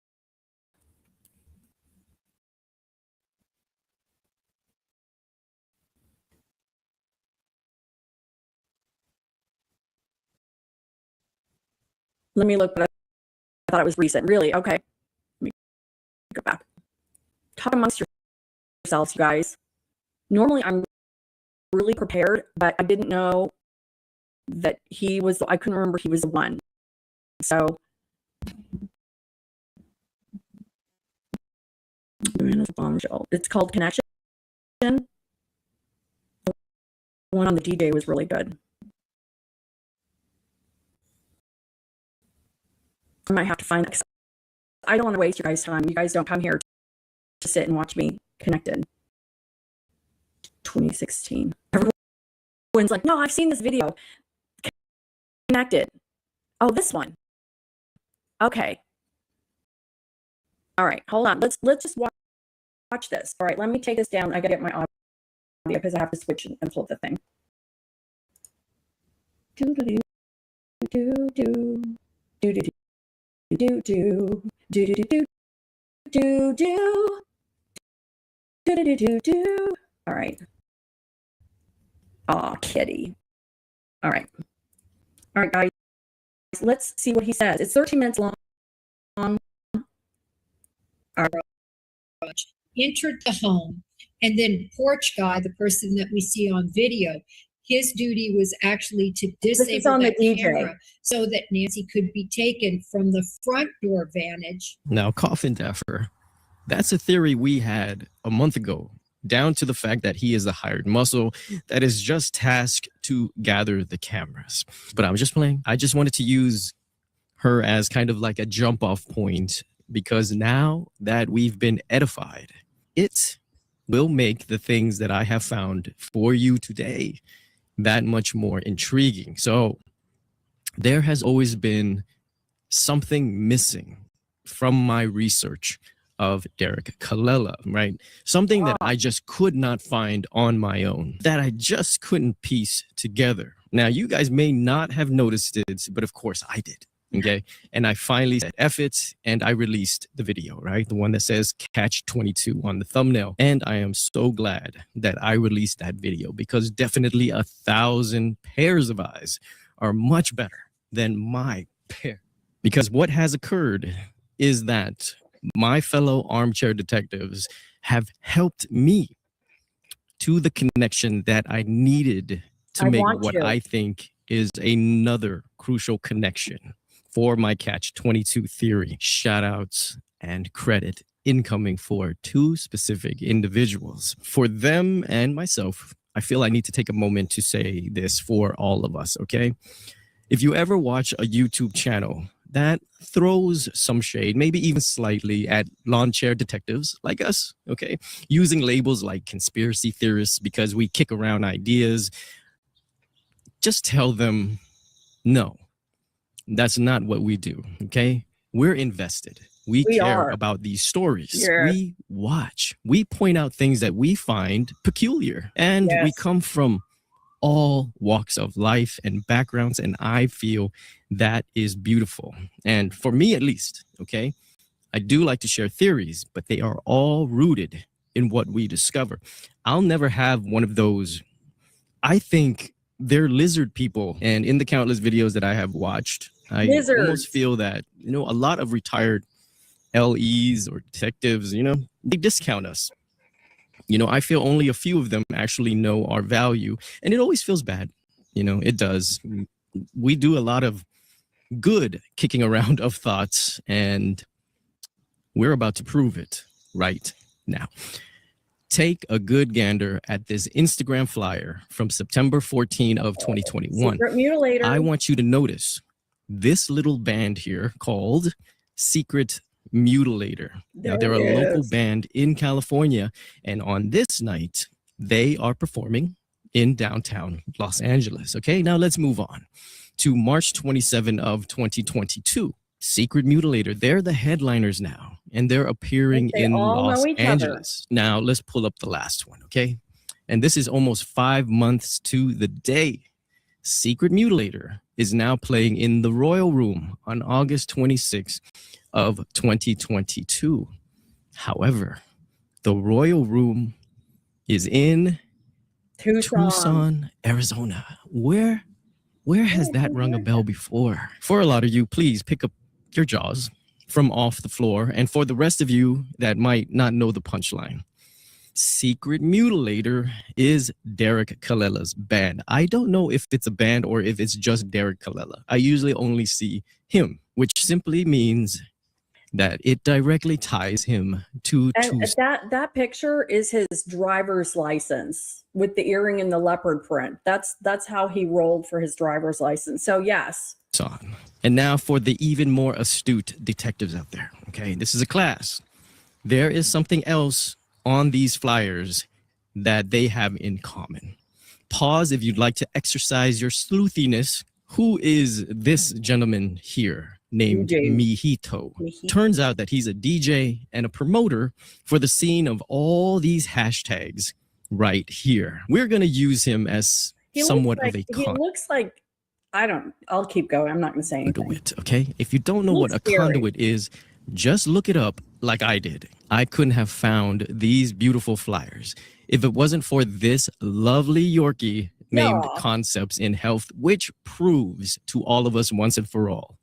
Let me look, but I thought it was recent. Really? Okay. Let me go back. Talk amongst yourselves, you guys. Normally, I'm really prepared, but I didn't know that he was, I couldn't remember he was the one. So, bombshell. It's called Connection. The one on the DJ was really good. I might have to find it. I don't want to waste your guys' time. You guys don't come here to sit and watch me Connected. 2016. Everyone's like, no, I've seen this video. Connected. Oh, this one. Okay. All right, hold on. Let's just watch this. All right, let me take this down. I gotta get my audio because I have to switch and flip the thing. Do do do do do do do do do do do do do do do. All right. Aw, kitty. All right. All right, guys. Let's see what he says. It's 13 minutes long. All right. Entered the home, and then porch guy, the person that we see on video, his duty was actually to disable the camera so that Nancy could be taken from the front door vantage. Now, Coffin Daffer, that's a theory we had a month ago, down to the fact that he is a hired muscle that is just tasked to gather the cameras. But I'm just playing. I just wanted to use her as kind of like a jump off point, because now that we've been edified, it will make the things that I have found for you today that much more intriguing. So there has always been something missing from my research of Derek Kallela, right? Something that I just could not find on my own, that I just couldn't piece together. Now, you guys may not have noticed it, but of course I did. Okay. And I finally said F it, and I released the video, right? The one that says Catch 22 on the thumbnail. And I am so glad that I released that video, because definitely 1,000 pairs of eyes are much better than my pair. Because what has occurred is that my fellow armchair detectives have helped me to the connection that I needed to make what I think is another crucial connection for my Catch 22 theory. Shout outs and credit incoming for two specific individuals. For them and myself, I feel I need to take a moment to say this for all of us, okay? If you ever watch a YouTube channel that throws some shade, maybe even slightly, at lawn chair detectives like us, okay? Using labels like conspiracy theorists because we kick around ideas, just tell them, no, that's not what we do, okay? We're invested. We care about these stories. Yeah. We watch. We point out things that we find peculiar. And we come from all walks of life and backgrounds, and I feel that is beautiful. And for me, at least, okay, I do like to share theories, but they are all rooted in what we discover. I'll never have one of those, I think they're lizard people, and in the countless videos that I have watched, I almost feel that, you know, a lot of retired LEs or detectives, you know, they discount us. You know, I feel only a few of them actually know our value, and it always feels bad. You know, it does. We do a lot of good kicking around of thoughts, and we're about to prove it right now. Take a good gander at this Instagram flyer from September 14 of 2021. Secret Mutilator. I want you to notice this little band here called Secret Mutilator. Now, they're a local band in California, and on this night, they are performing in downtown Los Angeles. Okay, now let's move on to March 27 of 2022. Secret Mutilator, they're the headliners now, and they're appearing in Los Angeles. Now, let's pull up the last one, okay? And this is almost 5 months to the day. Secret Mutilator is now playing in the Royal Room on August 26th of 2022. However, the Royal Room is in Tucson, Arizona. Where has that rung a bell before? For a lot of you, please pick up your jaws from off the floor. And for the rest of you that might not know the punchline, Secret Mutilator is Derek Kalella's band. I don't know if it's a band or if it's just Derek Kalella. I usually only see him, which simply means that it directly ties him to that picture is his driver's license with the earring and the leopard print. That's how he rolled for his driver's license. So yes. And now for the even more astute detectives out there. Okay, this is a class. There is something else on these flyers that they have in common. Pause if you'd like to exercise your sleuthiness. Who is this gentleman here named Mijito? Turns out that he's a DJ and a promoter for the scene of all these hashtags right here. We're going to use him as somewhat of a He looks like, I'll keep going. I'm not going to say anything. Conduit, okay? If you don't know what a conduit is, just look it up like I did. I couldn't have found these beautiful flyers if it wasn't for this lovely Yorkie named Concepts in Health, which proves to all of us once and for all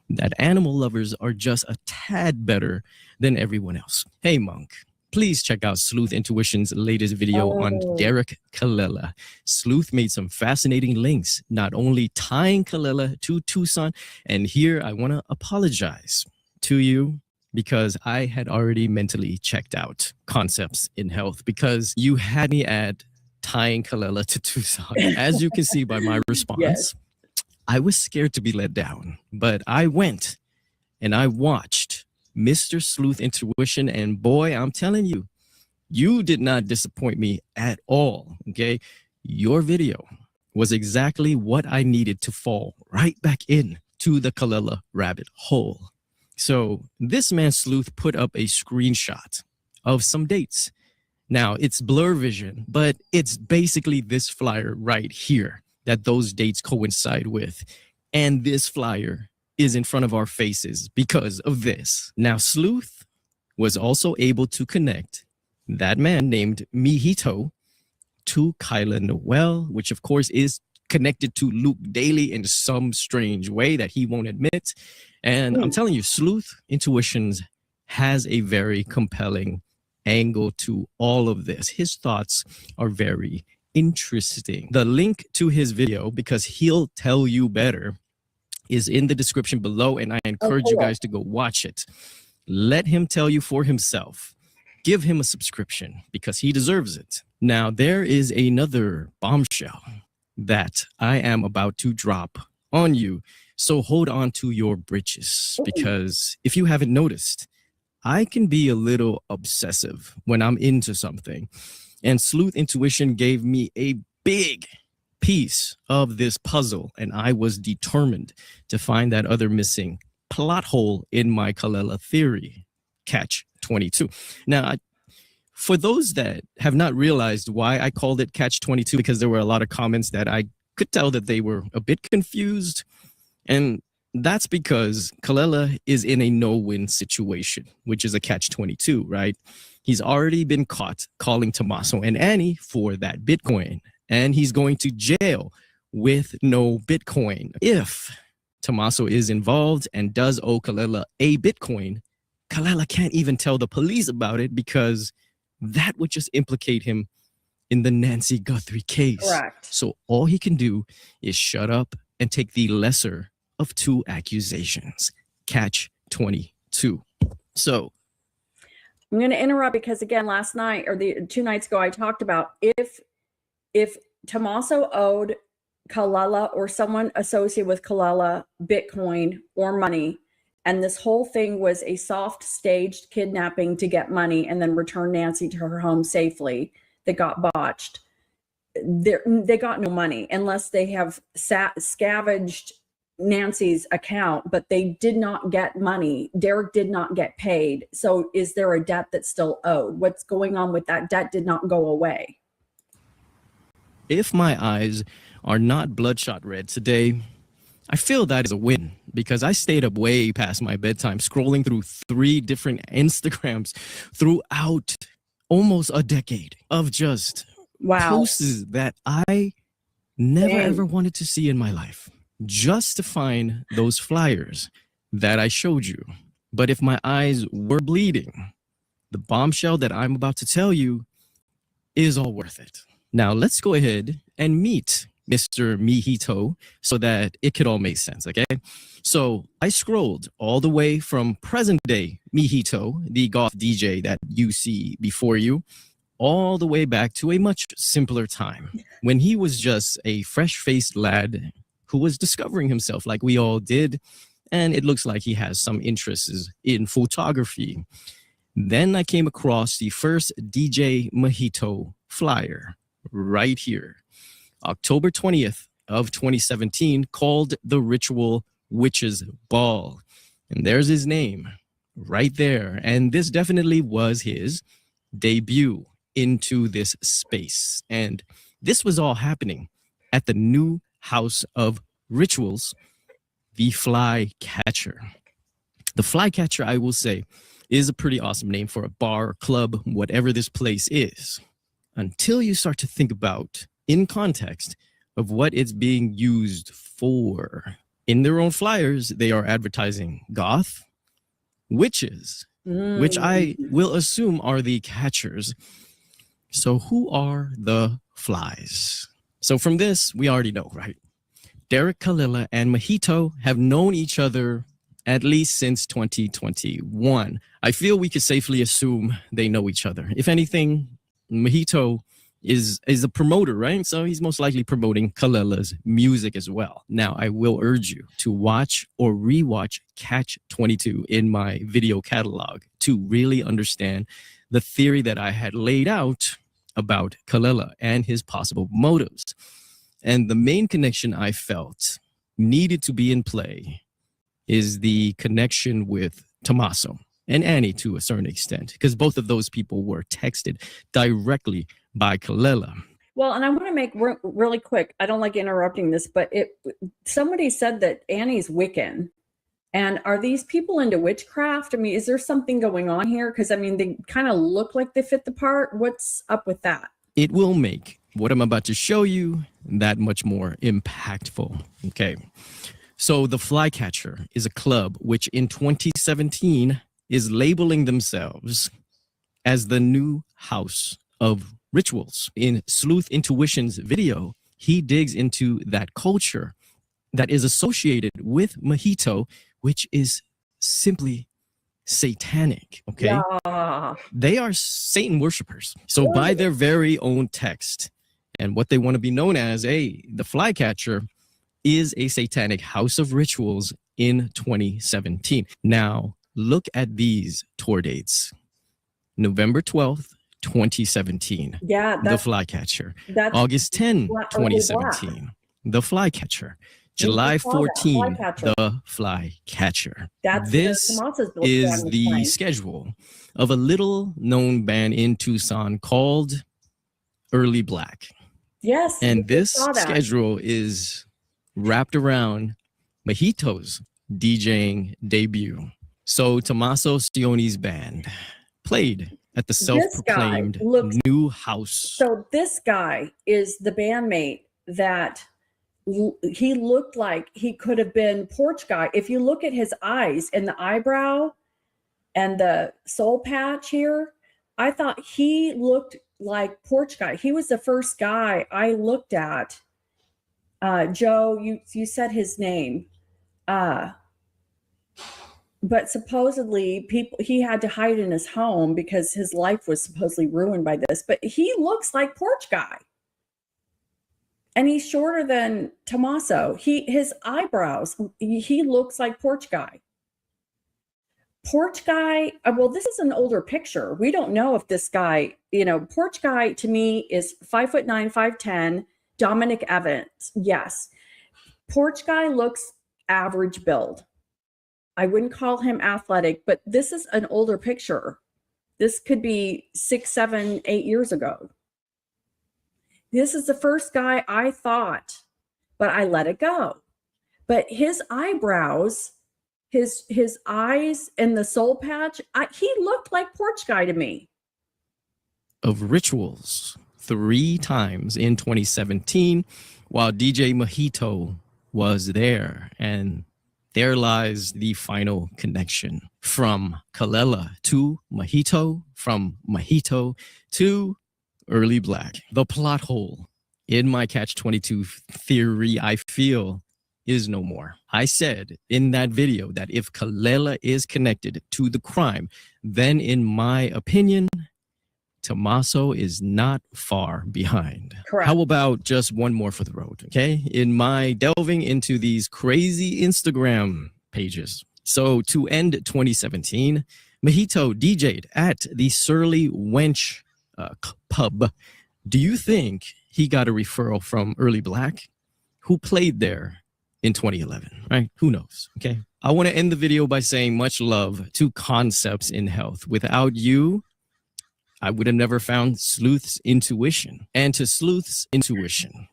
that animal lovers are just a tad better than everyone else. Hey, Monk, please check out Sleuth Intuition's latest video on Derek Kalella. Sleuth made some fascinating links, not only tying Kalella to Tucson, and here I want to apologize to you because I had already mentally checked out Concepts in Health because you had me at tying Kalella to Tucson. As you can see by my response, I was scared to be let down, but I went and I watched Mr. Sleuth Intuition, and boy, I'm telling you, You did not disappoint me at all, okay? Your video was exactly what I needed to fall right back in to the Kalela rabbit hole. So this man Sleuth put up a screenshot of some dates. Now, it's blur vision, but it's basically this flyer right here that those dates coincide with. And this flyer is in front of our faces because of this. Now, Sleuth was also able to connect that man named Mijito to Kyla Noel, which of course is connected to Luke Daly in some strange way that he won't admit. And I'm telling you, Sleuth Intuitions has a very compelling angle to all of this. His thoughts are very interesting. The link to his video, because he'll tell you better, is in the description below, and I encourage you guys to go watch it. Let him tell you for himself. Give him a subscription because he deserves it. Now, there is another bombshell that I am about to drop on you. So hold on to your britches, because if you haven't noticed, I can be a little obsessive when I'm into something. And Sleuth Intuition gave me a big piece of this puzzle, and I was determined to find that other missing plot hole in my Kalela theory, catch 22. Now, for those that have not realized why I called it catch 22, because there were a lot of comments that I could tell that they were a bit confused. And that's because Kalela is in a no-win situation, which is a catch 22, right? He's already been caught calling Tommaso and Annie for that Bitcoin, and he's going to jail with no Bitcoin. If Tommaso is involved and does owe Kalela a Bitcoin, Kalela can't even tell the police about it because that would just implicate him in the Nancy Guthrie case. Correct. So all he can do is shut up and take the lesser of two accusations. Catch 22. So I'm going to interrupt because, again, last night or the 2 nights ago, I talked about if Tommaso owed Kalela or someone associated with Kalela Bitcoin or money, and this whole thing was a soft staged kidnapping to get money and then return Nancy to her home safely that got botched, they got no money unless they have scavenged Nancy's account, but they did not get money. Derek did not get paid. So is there a debt that's still owed? What's going on with that debt did not go away? If my eyes are not bloodshot red today, I feel that is a win, because I stayed up way past my bedtime scrolling through 3 different Instagrams throughout almost a decade of just posts that I never ever wanted to see in my life, just to find those flyers that I showed you. But if my eyes were bleeding, the bombshell that I'm about to tell you is all worth it. Now let's go ahead and meet Mr. Mijito so that it could all make sense, okay? So I scrolled all the way from present day Mijito, the goth DJ that you see before you, all the way back to a much simpler time when he was just a fresh-faced lad who was discovering himself like we all did, and it looks like he has some interests in photography. Then I came across the first DJ Mijito flyer right here. October 20th of 2017, called the Ritual Witches Ball. And there's his name right there. And this definitely was his debut into this space. And this was all happening at the new House of Rituals, the Flycatcher. The Flycatcher, I will say, is a pretty awesome name for a bar, club, whatever this place is, until you start to think about in context of what it's being used for. In their own flyers, they are advertising goth, witches, which I will assume are the catchers. So who are the flies? So from this, we already know, right? Derek, Kalela, and Mijito have known each other at least since 2021. I feel we could safely assume they know each other. If anything, Mijito is a promoter, right? So he's most likely promoting Kalela's music as well. Now, I will urge you to watch or rewatch Catch 22 in my video catalog to really understand the theory that I had laid out about Kalela and his possible motives. And the main connection I felt needed to be in play is the connection with Tommaso and Annie to a certain extent, because both of those people were texted directly by Kalela. Well, and I want to make really quick, I don't like interrupting this, but somebody said that Annie's Wiccan. And are these people into witchcraft? I mean, is there something going on here? Because, I mean, they kind of look like they fit the part. What's up with that? It will make what I'm about to show you that much more impactful. Okay. So the Flycatcher is a club which in 2017 is labeling themselves as the new house of rituals. In Sleuth Intuition's video, he digs into that culture that is associated with mojito, which is simply satanic. Okay. Yeah. They are Satan worshipers. So by their very own text and what they want to be known as, the Flycatcher is a satanic house of rituals in 2017. Now, look at these tour dates. November 12th, 2017. Yeah. The Flycatcher. August 10, 2017. The Flycatcher. July 14, the Flycatcher. This is the schedule of a little known band in Tucson called Early Black. Yes. And this schedule is wrapped around Mojito's DJing debut. So Tommaso Sione's band played at the self-proclaimed new house. So this guy is the bandmate that he looked like he could have been Porch Guy. If you look at his eyes and the eyebrow and the soul patch here, I thought he looked like Porch Guy. He was the first guy I looked at. Joe, you said his name. But supposedly he had to hide in his home because his life was supposedly ruined by this. But he looks like Porch Guy. And he's shorter than Tommaso. His eyebrows, he looks like Porch Guy. Porch Guy, well, this is an older picture. We don't know if this guy, Porch Guy to me is 5'9", 5'10", Dominic Evans. Yes. Porch Guy looks average build. I wouldn't call him athletic, but this is an older picture. This could be 6, 7, 8 years ago. This is the first guy I thought, but I let it go. But his eyebrows, his eyes and the soul patch, he looked like Porch Guy to me. Of rituals 3 times in 2017 while DJ Mojito was there. And there lies the final connection from Kalela to Mojito, from Mojito to Early Black. The plot hole in my Catch-22 theory, I feel, is no more. I said in that video that if Kalela is connected to the crime, then in my opinion, Tommaso is not far behind. Correct. How about just one more for the road, okay? In my delving into these crazy Instagram pages. So to end 2017, Mojito DJ'd at the Surly Wench pub. Do you think he got a referral from Early Black, who played there in 2011, right? Who knows, okay? I want to end the video by saying much love to Concepts in Health. Without you, I would have never found Sleuth's Intuition. And to Sleuth's Intuition,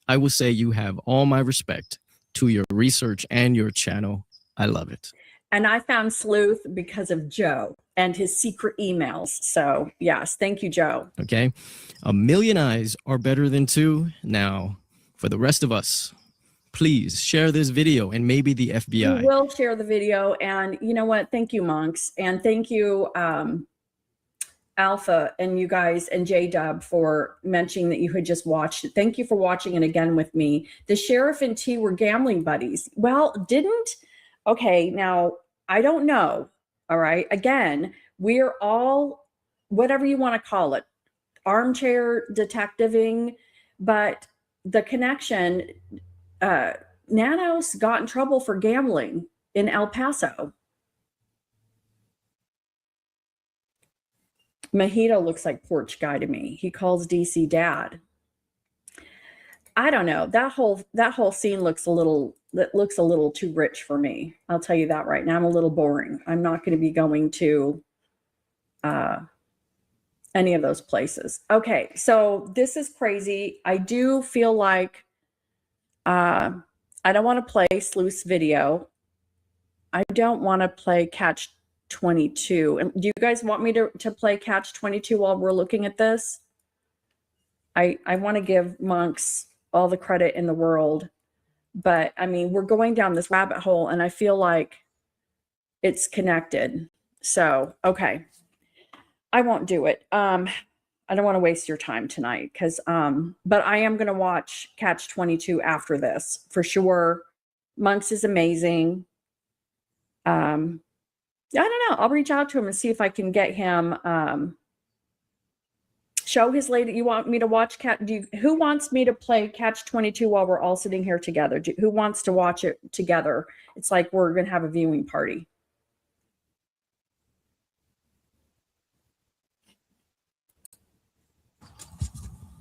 I will say you have all my respect to your research and your channel. I love it. And I found Sleuth because of Joe and his secret emails. So yes, thank you, Joe. Okay. 1,000,000 eyes are better than 2. Now, for the rest of us, please share this video and maybe the FBI. We will share the video. And you know what? Thank you, Monks. And thank you, Alpha and you guys and J-Dub for mentioning that you had just watched it. Thank you for watching it again with me. The sheriff and T were gambling buddies. Well, okay, now I don't know. All right. Again, we're all, whatever you want to call it, armchair detectiving, but the connection, Nanos got in trouble for gambling in El Paso. Mojito looks like porch guy to me. He calls DC dad. I don't know. That whole scene looks a little too rich for me. I'll tell you that right now. I'm a little boring. I'm not going to be going to any of those places. Okay, so this is crazy. I do feel like I don't want to play Sleuth's video. I don't want to play Catch 22. And do you guys want me to play Catch 22 while we're looking at this? I want to give Monks all the credit in the world, but I mean, we're going down this rabbit hole and I feel like it's connected. So, okay. I won't do it. I don't want to waste your time tonight because, but I am going to watch Catch 22 after this for sure. Monks is amazing. I don't know. I'll reach out to him and see if I can get him, show his lady. You want me to watch who wants me to play Catch 22 while we're all sitting here together? Who wants to watch it together? It's like we're going to have a viewing party.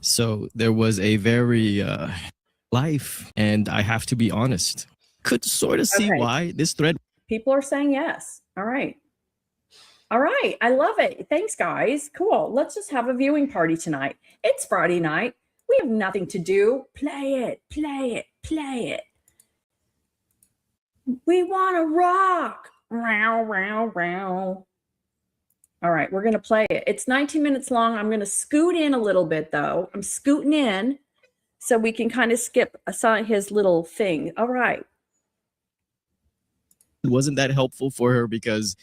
So there was a very life, and I have to be honest, could sort of see why this thread. People are saying yes. All right. All right. I love it. Thanks, guys. Cool. Let's just have a viewing party tonight. It's Friday night. We have nothing to do. Play it, play it, play it. We want to rock. Row, row, row. All right. We're going to play it. It's 19 minutes long. I'm going to scoot in a little bit, though. I'm scooting in so we can kind of skip his little thing. All right. Wasn't that helpful for her because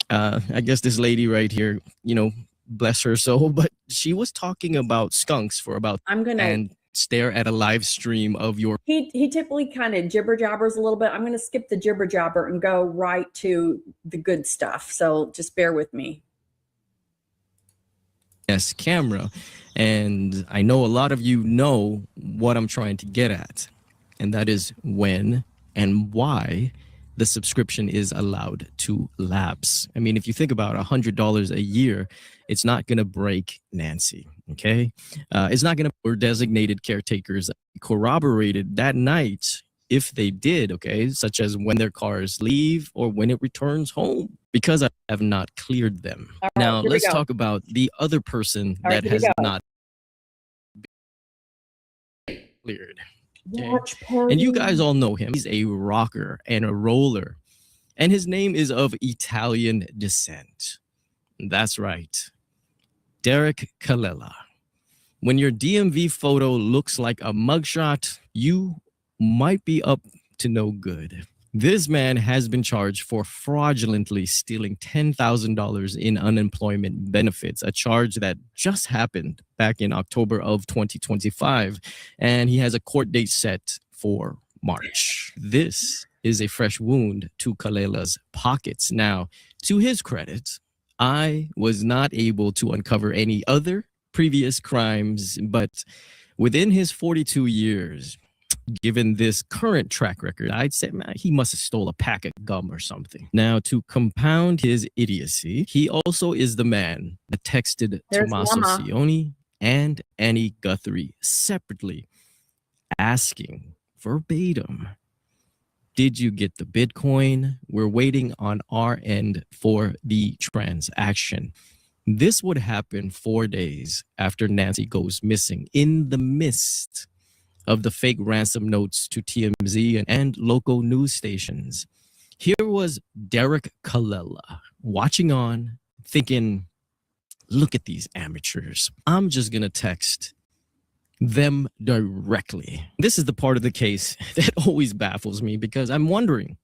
I guess this lady right here, you know, bless her soul, but she was talking about skunks for about and stare at a live stream of your. He typically kind of jibber jabbers a little bit. I'm going to skip the jibber jabber and go right to the good stuff. So just bear with me. Yes, camera. And I know a lot of you know what I'm trying to get at, and that is when and why the subscription is allowed to lapse. I mean, if you think about $100 a year, it's not going to break Nancy, okay? It's not going to, or designated caretakers corroborated that night if they did, okay, such as when their cars leave or when it returns home, because I have not cleared them. Right, now, let's talk about the other person that has not been cleared. Okay. And you guys all know him. He's a rocker and a roller, and his name is of Italian descent. That's right, Derek Calella. When your DMV photo looks like a mugshot, you might be up to no good. This man has been charged for fraudulently stealing $10,000 in unemployment benefits, a charge that just happened back in October of 2025, and he has a court date set for March. This is a fresh wound to Kalella's pockets. Now, to his credit, I was not able to uncover any other previous crimes, but within his 42 years, given this current track record, I'd say, man, he must have stole a pack of gum or something. Now, to compound his idiocy, he also is the man that texted Tommaso Cioni and Annie Guthrie separately, asking verbatim, did you get the Bitcoin? We're waiting on our end for the transaction. This would happen 4 days after Nancy goes missing, in the midst of the fake ransom notes to TMZ and local news stations. Here was Derek Calella watching on, thinking, look at these amateurs. I'm just going to text them directly. This is the part of the case that always baffles me, because I'm wondering,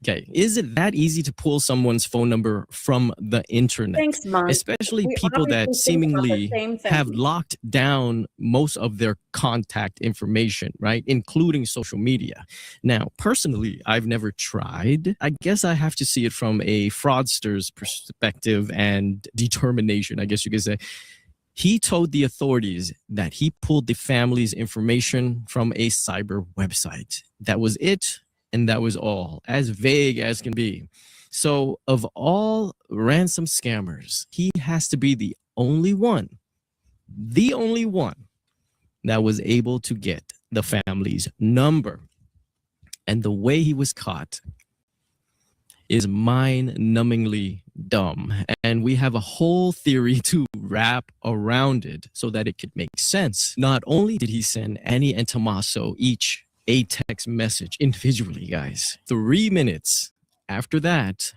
okay, is it that easy to pull someone's phone number from the internet? Thanks, Mom. Especially people that seemingly have locked down most of their contact information, right? Including social media. Now, personally, I've never tried. I guess I have to see it from a fraudster's perspective and determination, I guess you could say. He told the authorities that he pulled the family's information from a cyber website. That was it. And that was all, as vague as can be. So of all ransom scammers, he has to be the only one that was able to get the family's number. And the way he was caught is mind-numbingly dumb. And we have a whole theory to wrap around it so that it could make sense. Not only did he send Annie and Tommaso each a text message individually, guys, 3 minutes after that,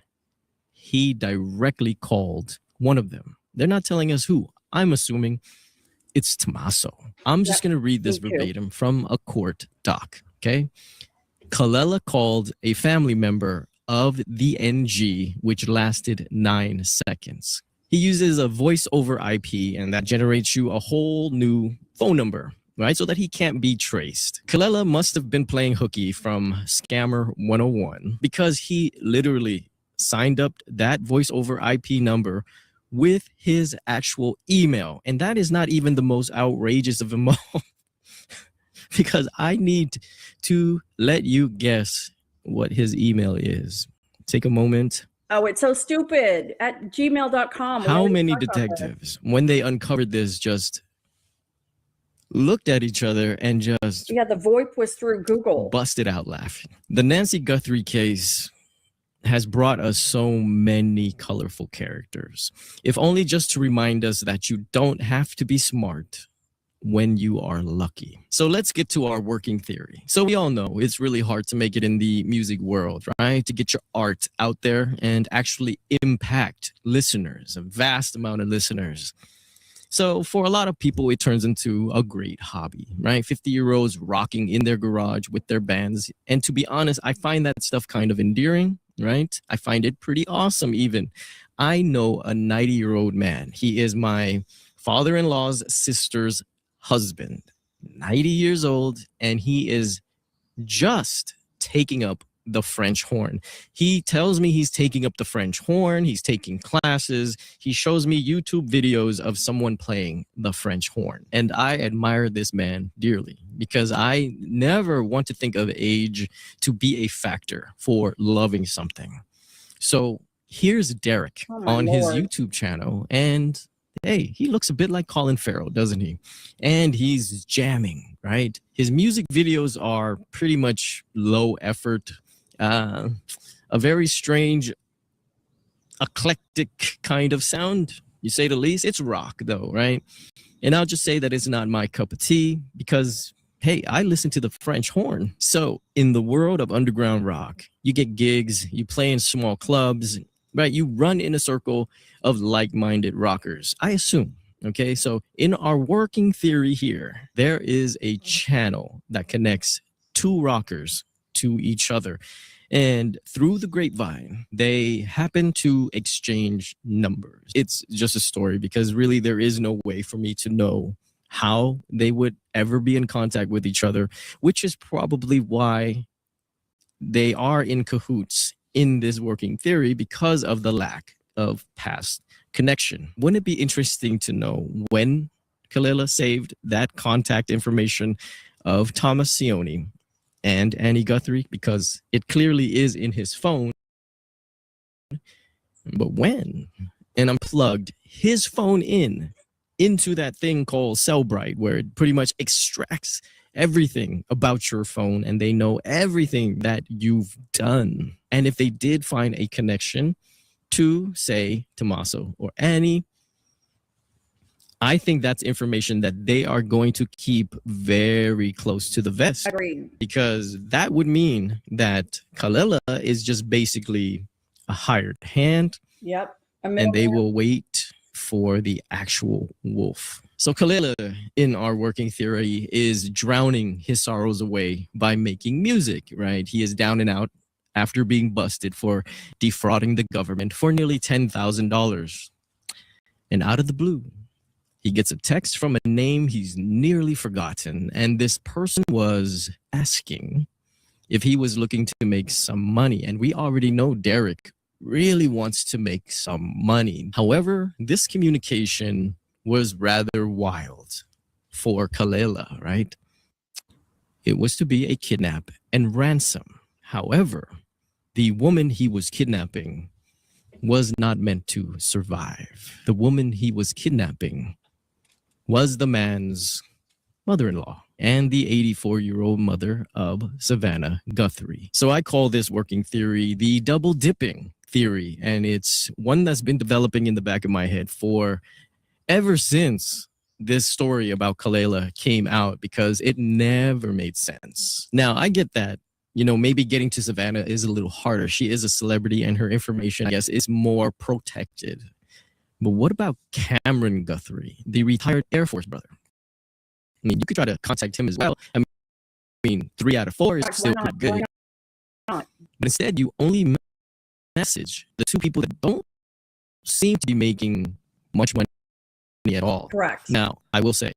he directly called one of them. They're not telling us who. I'm assuming it's Tommaso. I'm just going to read this verbatim from a court doc, okay? Kalela called a family member of the NG, which lasted 9 seconds. He uses a voice over IP, and that generates you a whole new phone number, right? So that he can't be traced. Kalela must have been playing hooky from Scammer 101 because he literally signed up that voice over IP number with his actual email. And that is not even the most outrageous of them all. Because I need to let you guess what his email is. Take a moment. Oh, it's so stupid. At gmail.com. How many detectives, when they uncovered this, just looked at each other and just... Yeah, the VoIP was through Google. Busted out laughing. The Nancy Guthrie case has brought us so many colorful characters. If only just to remind us that you don't have to be smart when you are lucky. So let's get to our working theory. So we all know it's really hard to make it in the music world, right? To get your art out there and actually impact listeners, a vast amount of listeners. So for a lot of people, it turns into a great hobby, right? 50-year-olds rocking in their garage with their bands. And to be honest, I find that stuff kind of endearing, right? I find it pretty awesome even. I know a 90-year-old man. He is my father-in-law's sister's husband, 90 years old, and he is just taking up the French horn. He tells me he's taking up the French horn. He's taking classes. He shows me YouTube videos of someone playing the French horn. And I admire this man dearly because I never want to think of age to be a factor for loving something. So here's Derek on his YouTube channel, and hey, he looks a bit like Colin Farrell, doesn't he? And he's jamming, right? His music videos are pretty much low effort, a very strange, eclectic kind of sound, you say the least. It's rock though, right? And I'll just say that it's not my cup of tea because, hey, I listen to the French horn. So in the world of underground rock, you get gigs, you play in small clubs, right? You run in a circle of like-minded rockers, I assume. Okay, so in our working theory here, there is a channel that connects two rockers to each other. And through the grapevine, they happen to exchange numbers. It's just a story because really there is no way for me to know how they would ever be in contact with each other, which is probably why they are in cahoots in this working theory because of the lack of past connection. Wouldn't it be interesting to know when Kalela saved that contact information of Thomas Sioni and Annie Guthrie? Because it clearly is in his phone. But when? And unplugged his phone into that thing called Cellbrite, where it pretty much extracts everything about your phone and they know everything that you've done. And if they did find a connection to, say, Tommaso or Annie, I think that's information that they are going to keep very close to the vest. Agreed. Because that would mean that Kalela is just basically a hired hand. Yep. And they will wait for the actual wolf. So Kalela, in our working theory, is drowning his sorrows away by making music, right? He is down and out after being busted for defrauding the government for nearly $10,000. And out of the blue, he gets a text from a name he's nearly forgotten. And this person was asking if he was looking to make some money. And we already know Derek really wants to make some money. However, this communication was rather wild for Kalela, right? It was to be a kidnap and ransom. However, the woman he was kidnapping was not meant to survive. The woman he was kidnapping was the man's mother-in-law and the 84-year-old mother of Savannah Guthrie. So I call this working theory the double dipping theory, and it's one that's been developing in the back of my head for ever since this story about Kalela came out, because it never made sense. Now, I get that, you know, maybe getting to Savannah is a little harder. She is a celebrity and her information, I guess, is more protected. But what about Cameron Guthrie, the retired Air Force brother? I mean, you could try to contact him as well. I mean, 3 out of 4 is still pretty good. But instead, you only message the 2 people that don't seem to be making much money at all. Correct. Now, I will say,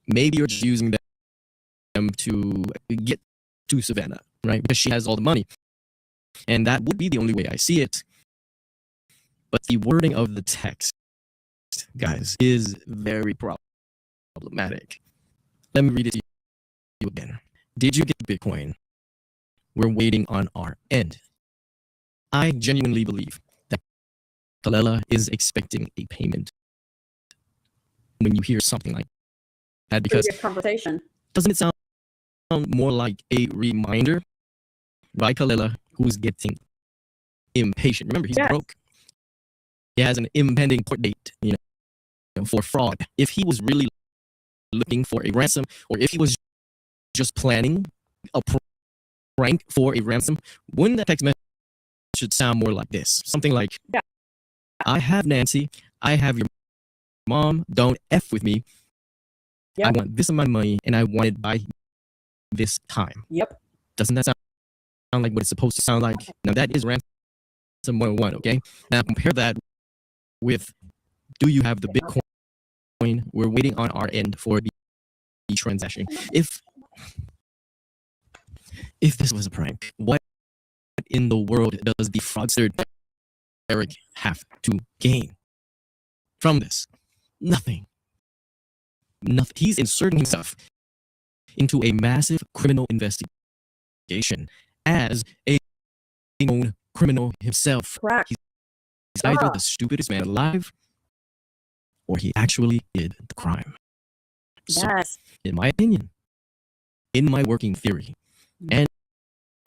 maybe you're just using them to get to Savannah, right? Because she has all the money. And that would be the only way I see it. But the wording of the text, guys, is very problematic. Let me read it to you again. Did you get Bitcoin? We're waiting on our end. I genuinely believe that Kalela is expecting a payment when you hear something like that, because conversation. Doesn't it sound more like a reminder by Kalela, who's getting impatient? Remember, he's broke. He has an impending court date, you know, for fraud. If he was really looking for a ransom, or if he was just planning a prank for a ransom, wouldn't that text message should sound more like this? Something like, I have Nancy, I have your mom, don't F with me. I want this amount of money, and I want it by this time. Doesn't that sound like what it's supposed to sound like? Now, that is ransom 101, okay? Now, compare that with, do you have the Bitcoin? We're waiting on our end for the transaction. If this was a prank, what in the world does the fraudster Eric have to gain from this? Nothing. He's inserting himself into a massive criminal investigation as a known criminal himself. Correct. He's either the stupidest man alive, or he actually did the crime. So, in my opinion, in my working theory, Annie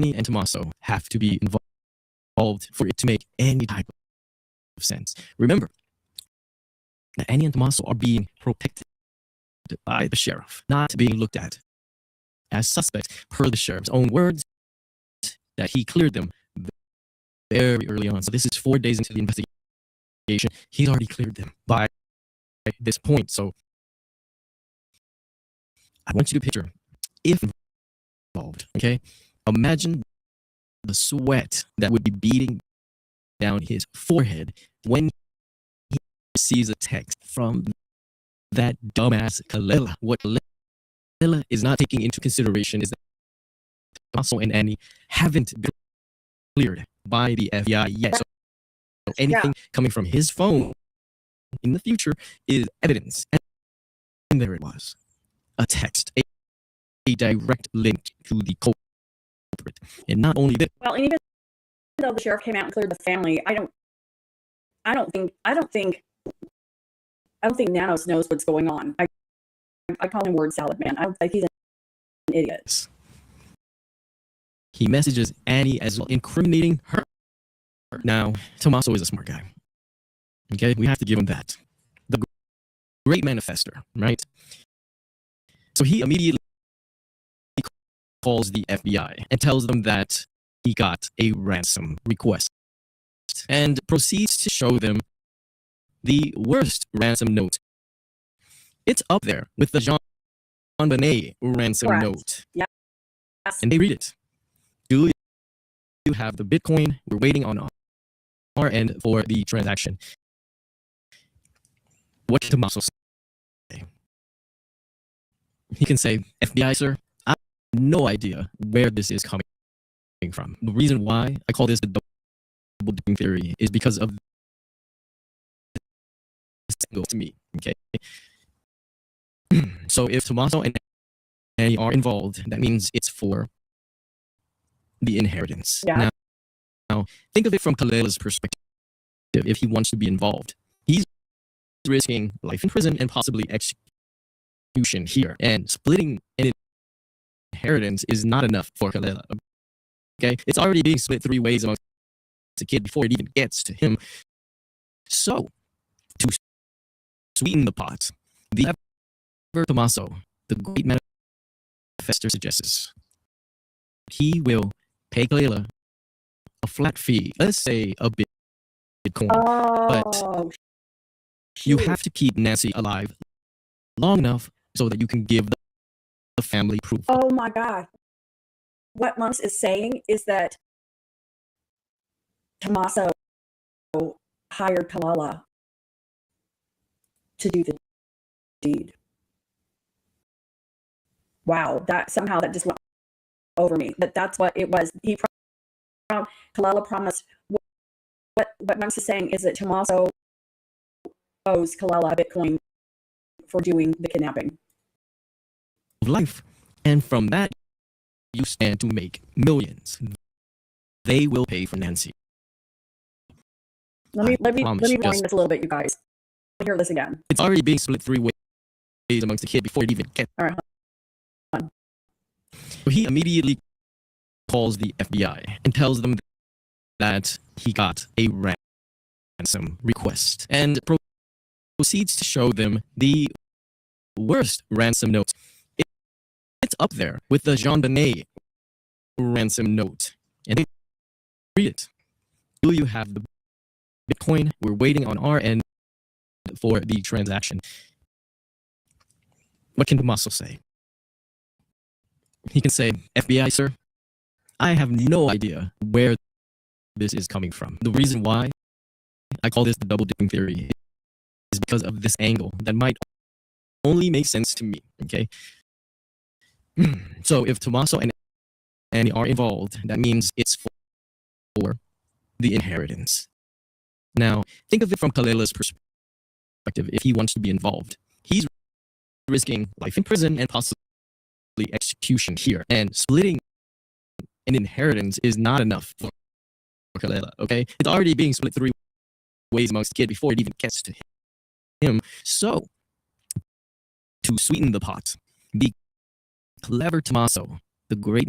and Tommaso have to be involved for it to make any type of sense. Remember that Annie and Tommaso are being protected by the sheriff, not being looked at as suspects per the sheriff's own words, that he cleared them very early on. So this is 4 days into the investigation. He's already cleared them by this point. So I want you to picture, if involved, okay? Imagine the sweat that would be beating down his forehead when he receives a text from that dumbass Kalela. What Kalela is not taking into consideration is that Tommaso and Annie haven't been cleared by the FBI yet. So anything coming from his phone in the future is evidence. And there it was. A text, a direct link to the culprit. And not only that. Well, and even though the sheriff came out and cleared the family, I don't think Nanos knows what's going on. I call him word salad man. I don't think he's an idiot. He messages Annie as well, incriminating her. Now, Tommaso is a smart guy. Okay, we have to give him that. The great manifester, right? So he immediately calls the FBI and tells them that he got a ransom request and proceeds to show them the worst ransom note. It's up there with the Jean Bonnet ransom note. Yes. And they read it. Do you have the Bitcoin? We're waiting on our end for the transaction. What can Tommaso say? He can say, FBI, sir, I have no idea where this is coming from. The reason why I call this the double dipping theory is because of this to me, okay? So if Tommaso and Annie are involved, that means it's for the inheritance. Now, think of it from Kalela's perspective. if he wants to be involved. He's risking life in prison and possibly execution here. And splitting an inheritance is not enough for Kalela. Okay? It's already being split 3 ways amongst the kid before it even gets to him. So, to sweeten the pot, the clever Tommaso, the great manifestor, suggests he will pay Kalela a flat fee, let's say a Bitcoin, but you have to keep Nancy alive long enough so that you can give the family proof. Oh my God. What Monks is saying is that Tommaso hired Kalela to do the deed. Wow, that just went over me. That's what it was. Kalela promised. What Monks is saying is that Tommaso owes Kalela Bitcoin for doing the kidnapping. Life, and from that you stand to make millions. They will pay for Nancy. Let me rewind this a little bit, you guys. Hear this again. It's already being split 3 ways amongst the kid before it even gets. All right. Hold on. So he immediately calls the FBI and tells them that he got a ransom request and proceeds to show them the worst ransom notes. It's up there with the Jean Benet ransom note. And they read it. Do you have the Bitcoin? We're waiting on our end for the transaction. What can Tommaso say? He can say, FBI, sir, I have no idea where this is coming from. The reason why I call this the double dipping theory is because of this angle that might only make sense to me, okay? So if Tommaso and Annie are involved, that means it's for the inheritance. Now, think of it from Kalela's perspective. If he wants to be involved, he's risking life in prison and possibly execution here. And splitting an inheritance is not enough for Kalela, okay? It's already being split 3 ways amongst the kid before it even gets to him. So, to sweeten the pot, the clever Tommaso, the great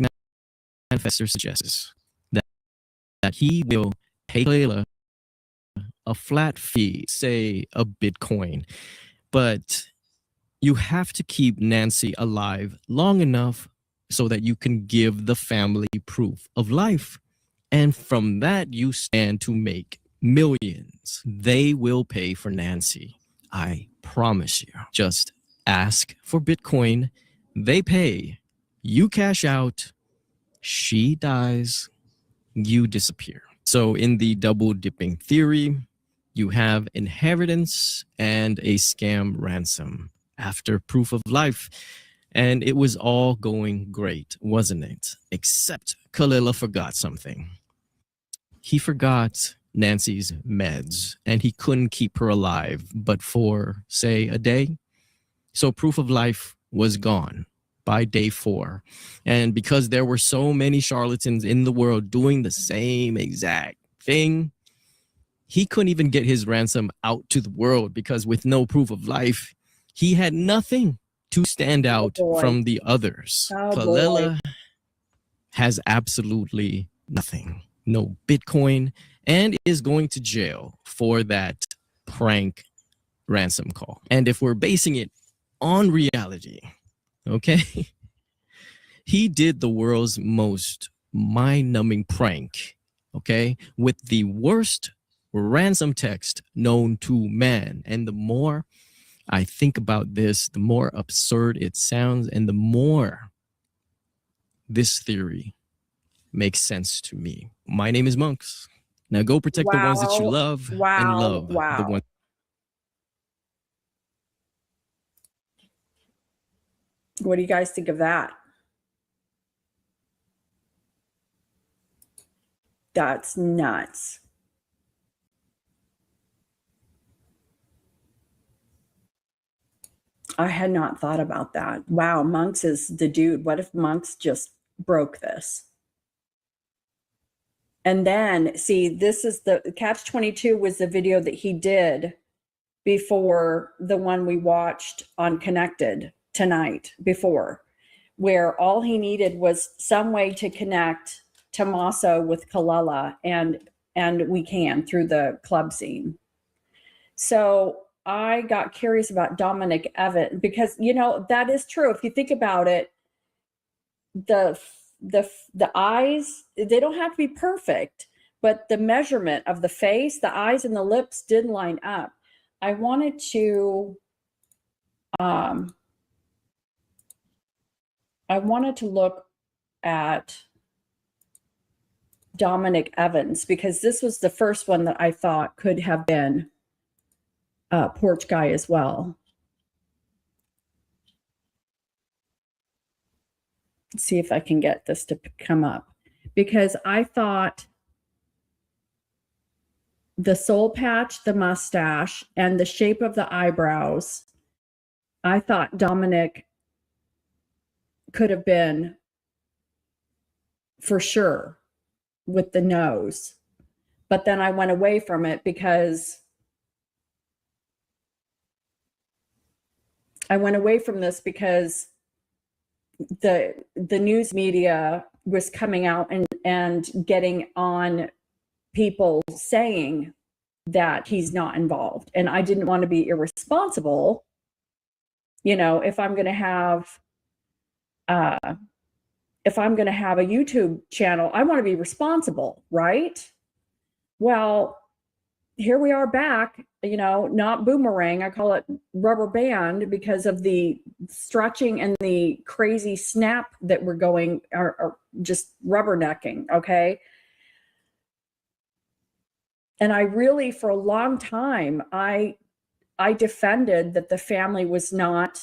manifestor, suggests that he will pay Kalela a flat fee, say a Bitcoin, but you have to keep Nancy alive long enough so that you can give the family proof of life. And from that, you stand to make millions. They will pay for Nancy. I promise you. Just ask for Bitcoin. They pay. You cash out. She dies. You disappear. So in the double dipping theory, you have inheritance and a scam ransom after proof of life. And it was all going great, wasn't it? Except Kalela forgot something. He forgot Nancy's meds, and he couldn't keep her alive but for, say, a day. So proof of life was gone by day 4. And because there were so many charlatans in the world doing the same exact thing, he couldn't even get his ransom out to the world, because with no proof of life, he had nothing to stand out from the others. Kalela has absolutely nothing. No Bitcoin, and is going to jail for that prank ransom call. And if we're basing it on reality, okay, he did the world's most mind-numbing prank, okay, with the worst ransom text known to man. And the more I think about this, the more absurd it sounds, and the more this theory makes sense to me. My name is Monks. Now go protect the ones that you love and love the ones. What do you guys think of that? That's nuts. I had not thought about that. Wow, Monks is the dude. What if Monks just broke this And then see, this is the catch-22 was the video that he did before the one we watched on Connected tonight before, where all he needed was some way to connect Tommaso with Kalila, and we can through the club scene. So I got curious about Dominic Evans because, you know, that is true. If you think about it, the eyes, they don't have to be perfect, but the measurement of the face, the eyes and the lips did line up. I wanted to look at Dominic Evans because this was the first one that I thought could have been Porch Guy as well. Let's see if I can get this to come up, because I thought the soul patch, the mustache, and the shape of the eyebrows, I thought Dominic could have been for sure with the nose. But then I went away from it because the news media was coming out and getting on people saying that he's not involved. And I didn't want to be irresponsible. You know, if I'm going to have a YouTube channel, I want to be responsible, right? Well, here we are back, you know, not boomerang. I call it rubber band because of the stretching and the crazy snap that we're going, or just rubbernecking, okay? And I really, for a long time, I defended that the family was not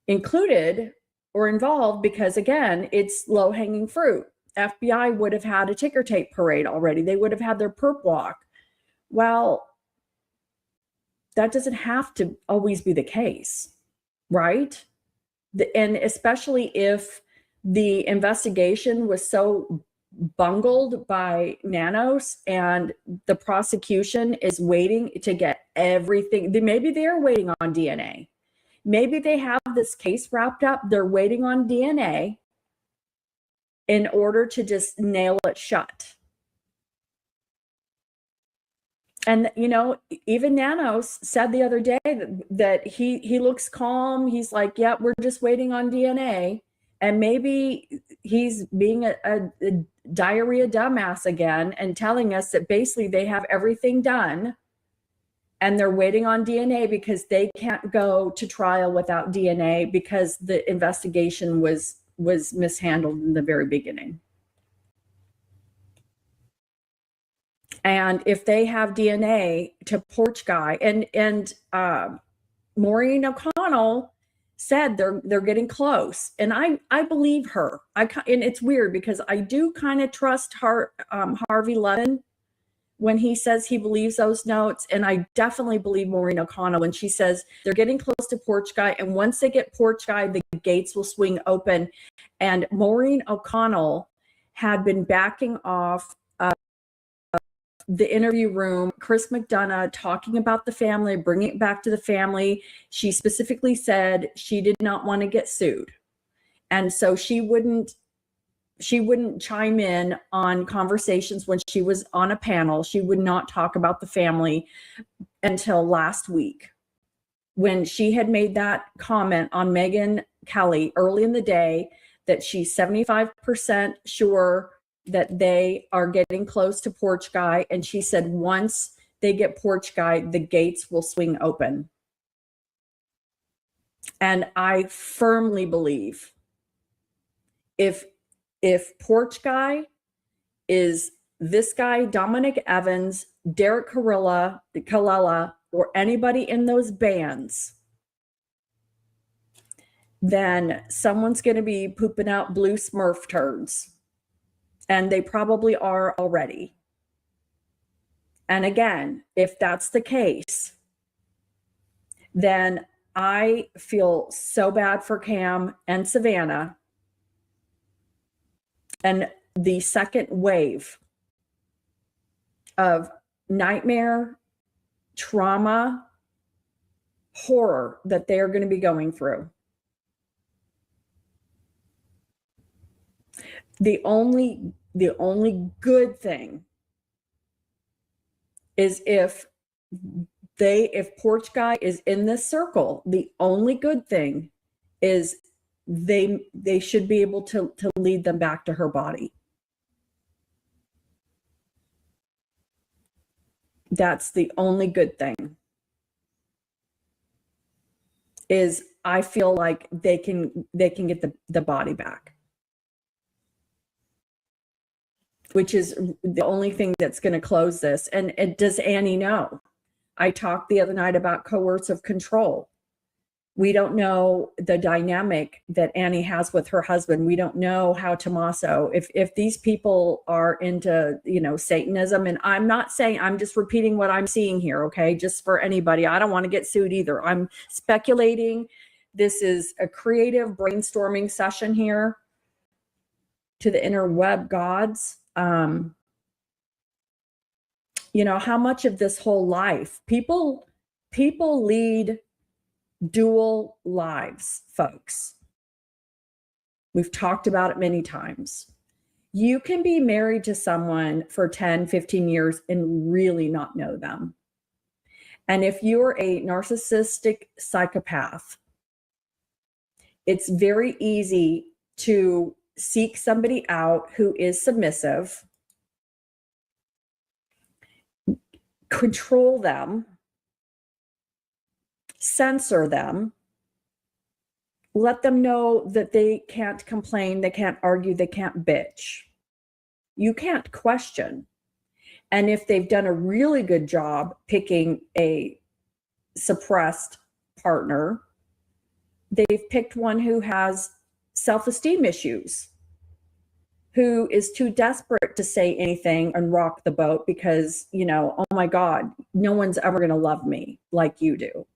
included or involved because, again, it's low-hanging fruit. FBI would have had a ticker tape parade already. They would have had their perp walk. Well, that doesn't have to always be the case, right? And especially if the investigation was so bungled by Nanos and the prosecution is waiting to get everything. Maybe they're waiting on DNA. Maybe they have this case wrapped up. They're waiting on DNA in order to just nail it shut. And, you know, even Nanos said the other day that he looks calm. He's like, yeah, we're just waiting on DNA. And maybe he's being a diarrhea dumbass again and telling us that basically they have everything done and they're waiting on DNA because they can't go to trial without DNA because the investigation was mishandled in the very beginning. And if they have DNA to Porch Guy, and Maureen O'Connell said they're getting close, and I believe her. And it's weird because I do kind of trust Harvey Levin when he says he believes those notes, and I definitely believe Maureen O'Connell when she says they're getting close to Porch Guy, and once they get Porch Guy, the gates will swing open. And Maureen O'Connell had been backing off the interview room, Chris McDonough talking about the family, bringing it back to the family. She specifically said she did not want to get sued. And so she wouldn't chime in on conversations when she was on a panel. She would not talk about the family until last week when she had made that comment on Megyn Kelly early in the day that she's 75% sure that they are getting close to Porch Guy. And she said, once they get Porch Guy, the gates will swing open. And I firmly believe if Porch Guy is this guy, Dominic Evans, Derek Kalila, or anybody in those bands, then someone's going to be pooping out blue Smurf turds. And they probably are already. And again, if that's the case, then I feel so bad for Cam and Savannah. And the second wave of nightmare, trauma, horror that they're going to be going through. The only good thing is if Porch Guy is in this circle, the only good thing is they should be able to lead them back to her body. That's the only good thing. Is I feel like they can get the body back. Which is the only thing that's going to close this. And does Annie know? I talked the other night about coercive control. We don't know the dynamic that Annie has with her husband. We don't know how Tommaso, if these people are into, Satanism, and I'm not saying, I'm just repeating what I'm seeing here, okay? Just for anybody. I don't want to get sued either. I'm speculating. This is a creative brainstorming session here to the interweb gods. How much of this whole life, people lead dual lives, folks. We've talked about it many times. You can be married to someone for 10, 15 years and really not know them. And if you're a narcissistic psychopath, it's very easy to seek somebody out who is submissive, control them, censor them, let them know that they can't complain, they can't argue, they can't bitch. You can't question. And if they've done a really good job picking a suppressed partner, they've picked one who has self-esteem issues, who is too desperate to say anything and rock the boat because, oh my God, no one's ever going to love me like you do.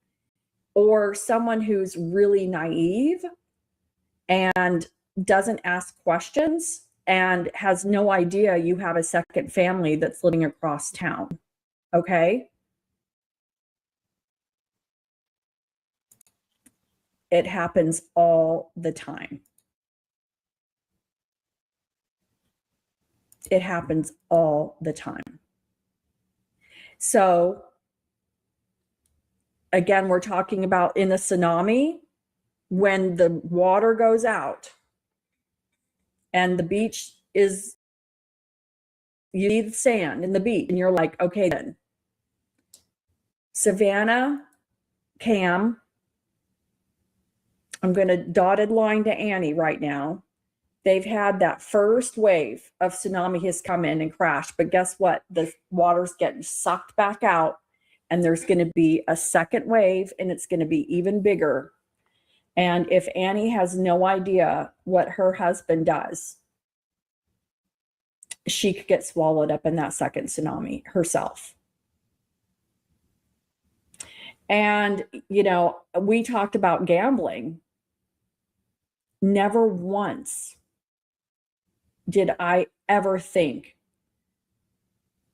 Or someone who's really naive and doesn't ask questions and has no idea you have a second family that's living across town. Okay? It happens all the time. It happens all the time. So, again, we're talking about in a tsunami, when the water goes out and the beach is, you see the sand in the beach and you're like, okay then. Savannah, Cam, I'm going to dotted line to Annie right now. They've had that first wave of tsunami has come in and crashed, but guess what? The water's getting sucked back out, and there's going to be a second wave, and it's going to be even bigger. And if Annie has no idea what her husband does, she could get swallowed up in that second tsunami herself. And, we talked about gambling. Never once did I ever think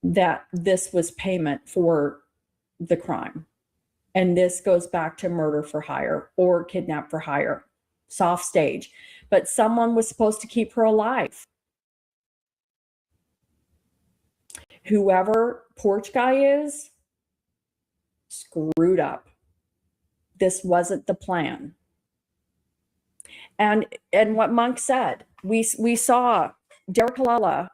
that this was payment for the crime. And this goes back to murder for hire or kidnap for hire, soft stage. But someone was supposed to keep her alive. Whoever Porch Guy is, screwed up. This wasn't the plan. And what Monk said, we saw Derek Halala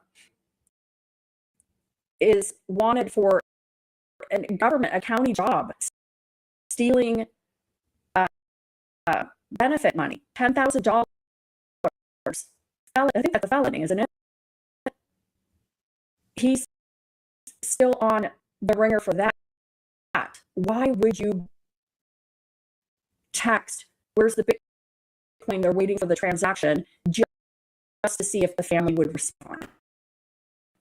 is wanted for a county job, stealing benefit money, $10,000. I think that's a felony, isn't it? He's still on the ringer for that. Why would you text, where's the Bitcoin? They're waiting for the transaction just to see if the family would respond.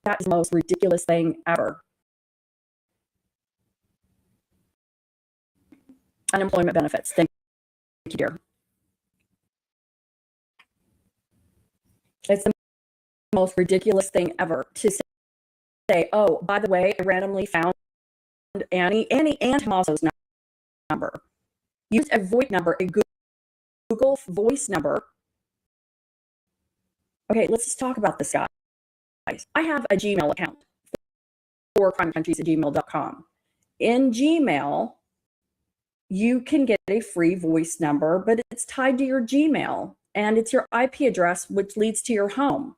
That is the most ridiculous thing ever. Unemployment benefits. Thank you, dear. It's the most ridiculous thing ever to say, oh, by the way, I randomly found Annie and Tommaso's number. Use a VoIP number, a Google voice number. Okay, let's just talk about this, guys. I have a Gmail account for crimecountries@gmail.com. In Gmail, you can get a free voice number, but it's tied to your Gmail, and it's your IP address, which leads to your home.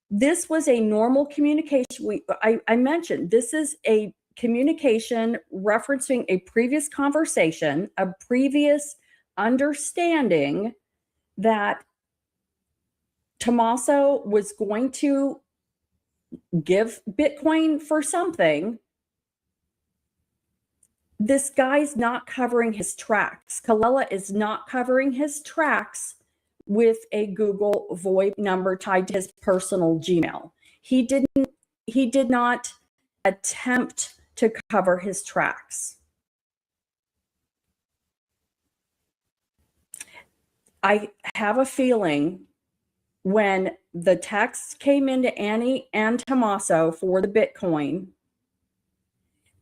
This was a normal communication. I mentioned this is a communication referencing a previous conversation, a previous understanding that Tommaso was going to give Bitcoin for something. This guy's not covering his tracks. Kallela is not covering his tracks with a Google VoIP number tied to his personal Gmail. He did not attempt to cover his tracks. I have a feeling when the text came into Annie and Tommaso for the Bitcoin,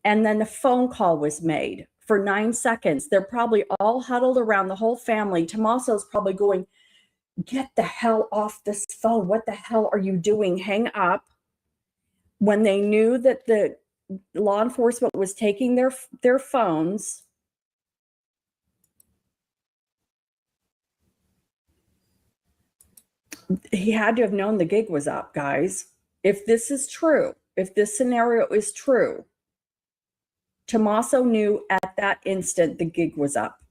and then the phone call was made for 9 seconds, they're probably all huddled around, the whole family. Tommaso's probably going, get the hell off this phone. What the hell are you doing? Hang up. When they knew that the law enforcement was taking their phones, he had to have known the gig was up, guys. If this is true, if this scenario is true, Tommaso knew at that instant the gig was up.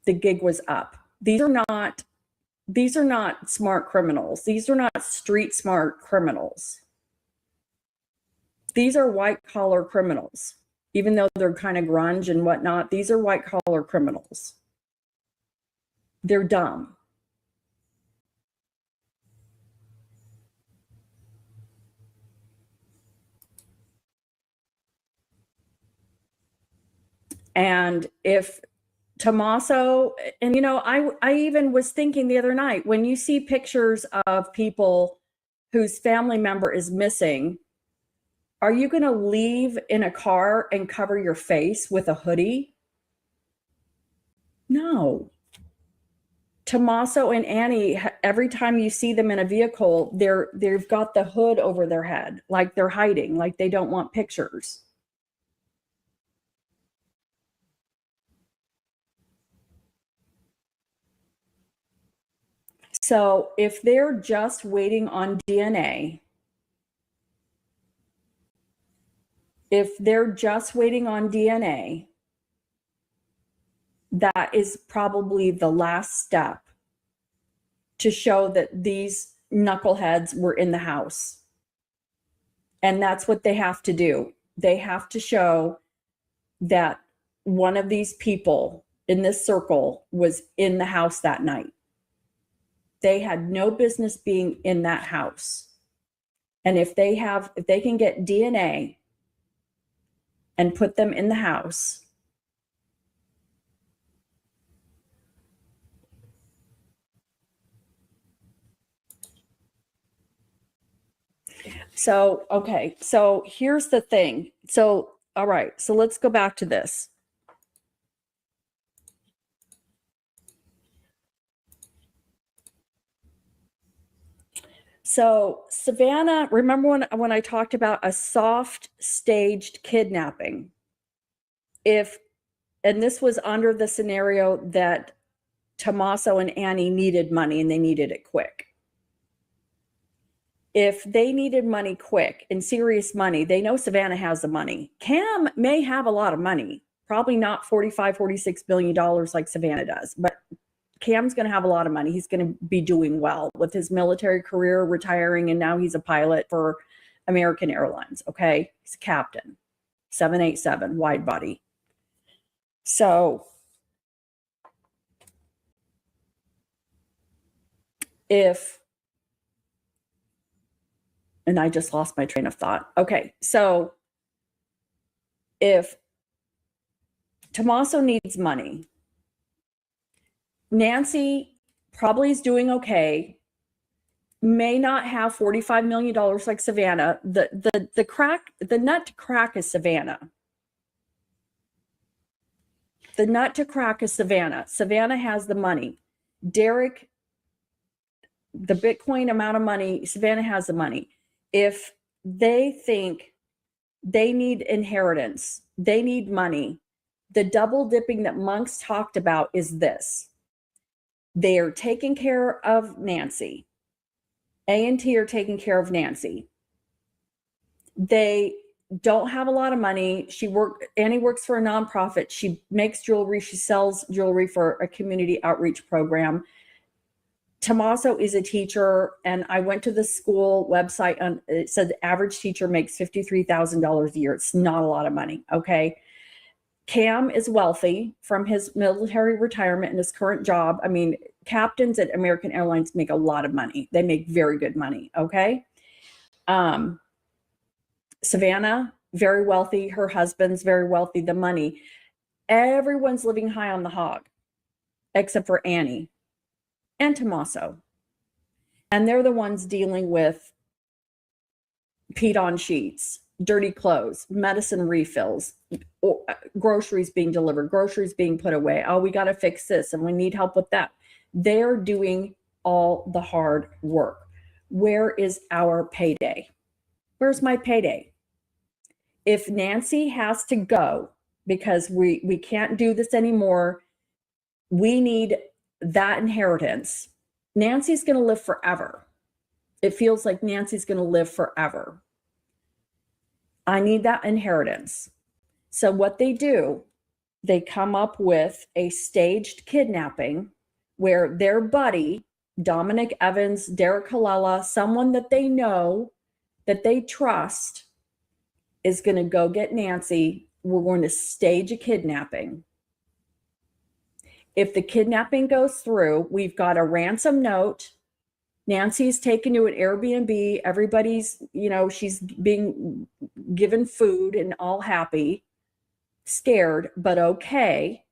The gig was up. These are not smart criminals. These are not street smart criminals. These are white collar criminals. Even though they're kind of grunge and whatnot, these are white collar criminals. They're dumb. And if Tommaso, and I even was thinking the other night, when you see pictures of people whose family member is missing, are you going to leave in a car and cover your face with a hoodie? No. Tommaso and Annie, every time you see them in a vehicle, they've got the hood over their head, like they're hiding, like they don't want pictures. So if they're just waiting on DNA, that is probably the last step to show that these knuckleheads were in the house. And that's what they have to do. They have to show that one of these people in this circle was in the house that night. They had no business being in that house. And if they can get DNA and put them in the house, so, okay, so here's the thing. So, all right, so let's go back to this. So Savannah, remember when I talked about a soft staged kidnapping? And this was under the scenario that Tommaso and Annie needed money and they needed it quick. If they needed money quick and serious money, they know Savannah has the money. Cam may have a lot of money, probably not $46 billion like Savannah does, but Cam's going to have a lot of money. He's going to be doing well with his military career, retiring, and now he's a pilot for American Airlines, okay? He's a captain, 787 wide body. So and I just lost my train of thought. Okay, so if Tommaso needs money, Nancy probably is doing okay, may not have $45 million like Savannah. The nut to crack is Savannah. The nut to crack is Savannah. Savannah has the money. Derek, the Bitcoin amount of money, Savannah has the money. If they think they need inheritance, they need money, the double dipping that Monks talked about is this. They are taking care of Nancy. A&T are taking care of Nancy. They don't have a lot of money. Annie works for a nonprofit. She makes jewelry. She sells jewelry for a community outreach program. Tommaso is a teacher, and I went to the school website, and it said the average teacher makes $53,000 a year. It's not a lot of money, okay? Cam is wealthy from his military retirement and his current job. I mean, captains at American Airlines make a lot of money. They make very good money, okay? Savannah, very wealthy. Her husband's very wealthy. The money. Everyone's living high on the hog, except for Annie and Tommaso. And they're the ones dealing with peed on sheets, dirty clothes, medicine refills, groceries being delivered, groceries being put away. Oh, we got to fix this and we need help with that. They're doing all the hard work. Where is our payday? Where's my payday? If Nancy has to go because we can't do this anymore, we need that inheritance. Nancy's going to live forever. It feels like Nancy's going to live forever. I need that inheritance. So what they do, they come up with a staged kidnapping where their buddy, Dominic Evans, Derek Halala, someone that they know, that they trust, is going to go get Nancy. We're going to stage a kidnapping. If the kidnapping goes through, we've got a ransom note. Nancy's taken to an Airbnb. Everybody's, she's being given food and all happy, scared, but okay.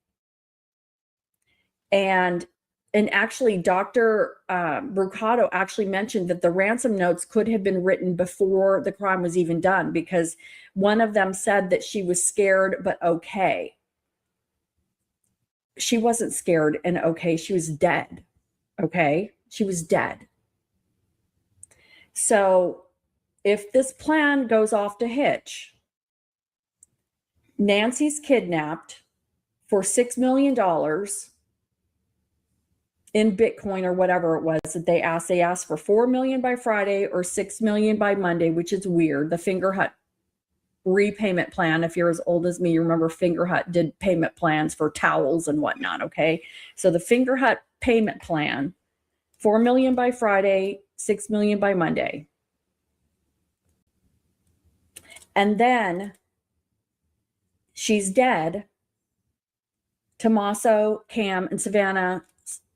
And actually, Dr. Brucato actually mentioned that the ransom notes could have been written before the crime was even done, because one of them said that she was scared, but okay. She wasn't scared and okay. She was dead. Okay. She was dead. So if this plan goes off the hitch, Nancy's kidnapped for $6 million in Bitcoin or whatever it was that they asked. They asked for 4 million by Friday or 6 million by Monday, which is weird. The Finger Hut repayment plan, if you're as old as me, you remember Finger Hut did payment plans for towels and whatnot, okay? So the Finger Hut payment plan, 4 million by Friday, 6 million by Monday. And then she's dead. Tommaso, Cam, and Savannah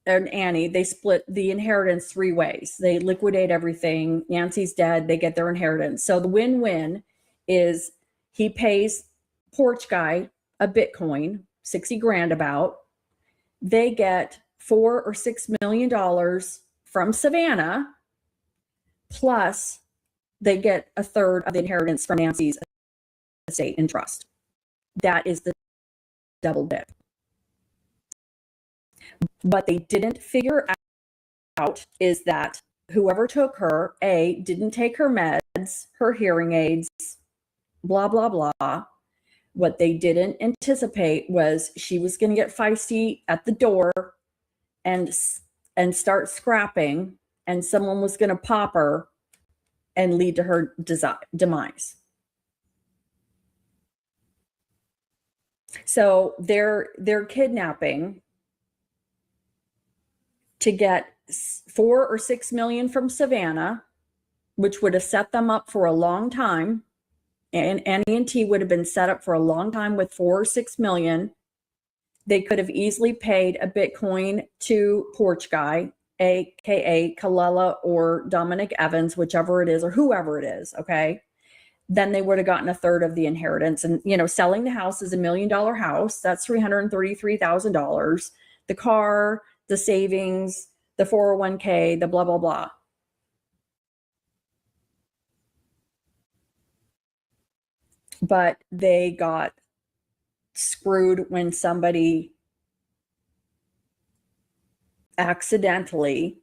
and Annie, they split the inheritance 3 ways. They liquidate everything. Nancy's dead. They get their inheritance. So the win-win is he pays Porch Guy a Bitcoin, 60 grand about. They get $4 or $6 million from Savannah, plus they get a third of the inheritance from Nancy's estate and trust. That is the double dip. What they didn't figure out is that whoever took her, A, didn't take her meds, her hearing aids, blah, blah, blah. What they didn't anticipate was she was going to get feisty at the door and start scrapping, and someone was going to pop her and lead to her demise. So they're kidnapping to get 4 or 6 million from Savannah, which would have set them up for a long time. And Annie would have been set up for a long time with 4 or 6 million. They could have easily paid a Bitcoin to Porch Guy, aka Kalela or Dominic Evans, whichever it is, or whoever it is, okay? Then they would have gotten a third of the inheritance. And, selling the house is $1 million house. That's $333,000. The car, the savings, the 401k, the blah, blah, blah. But they got screwed when somebody accidentally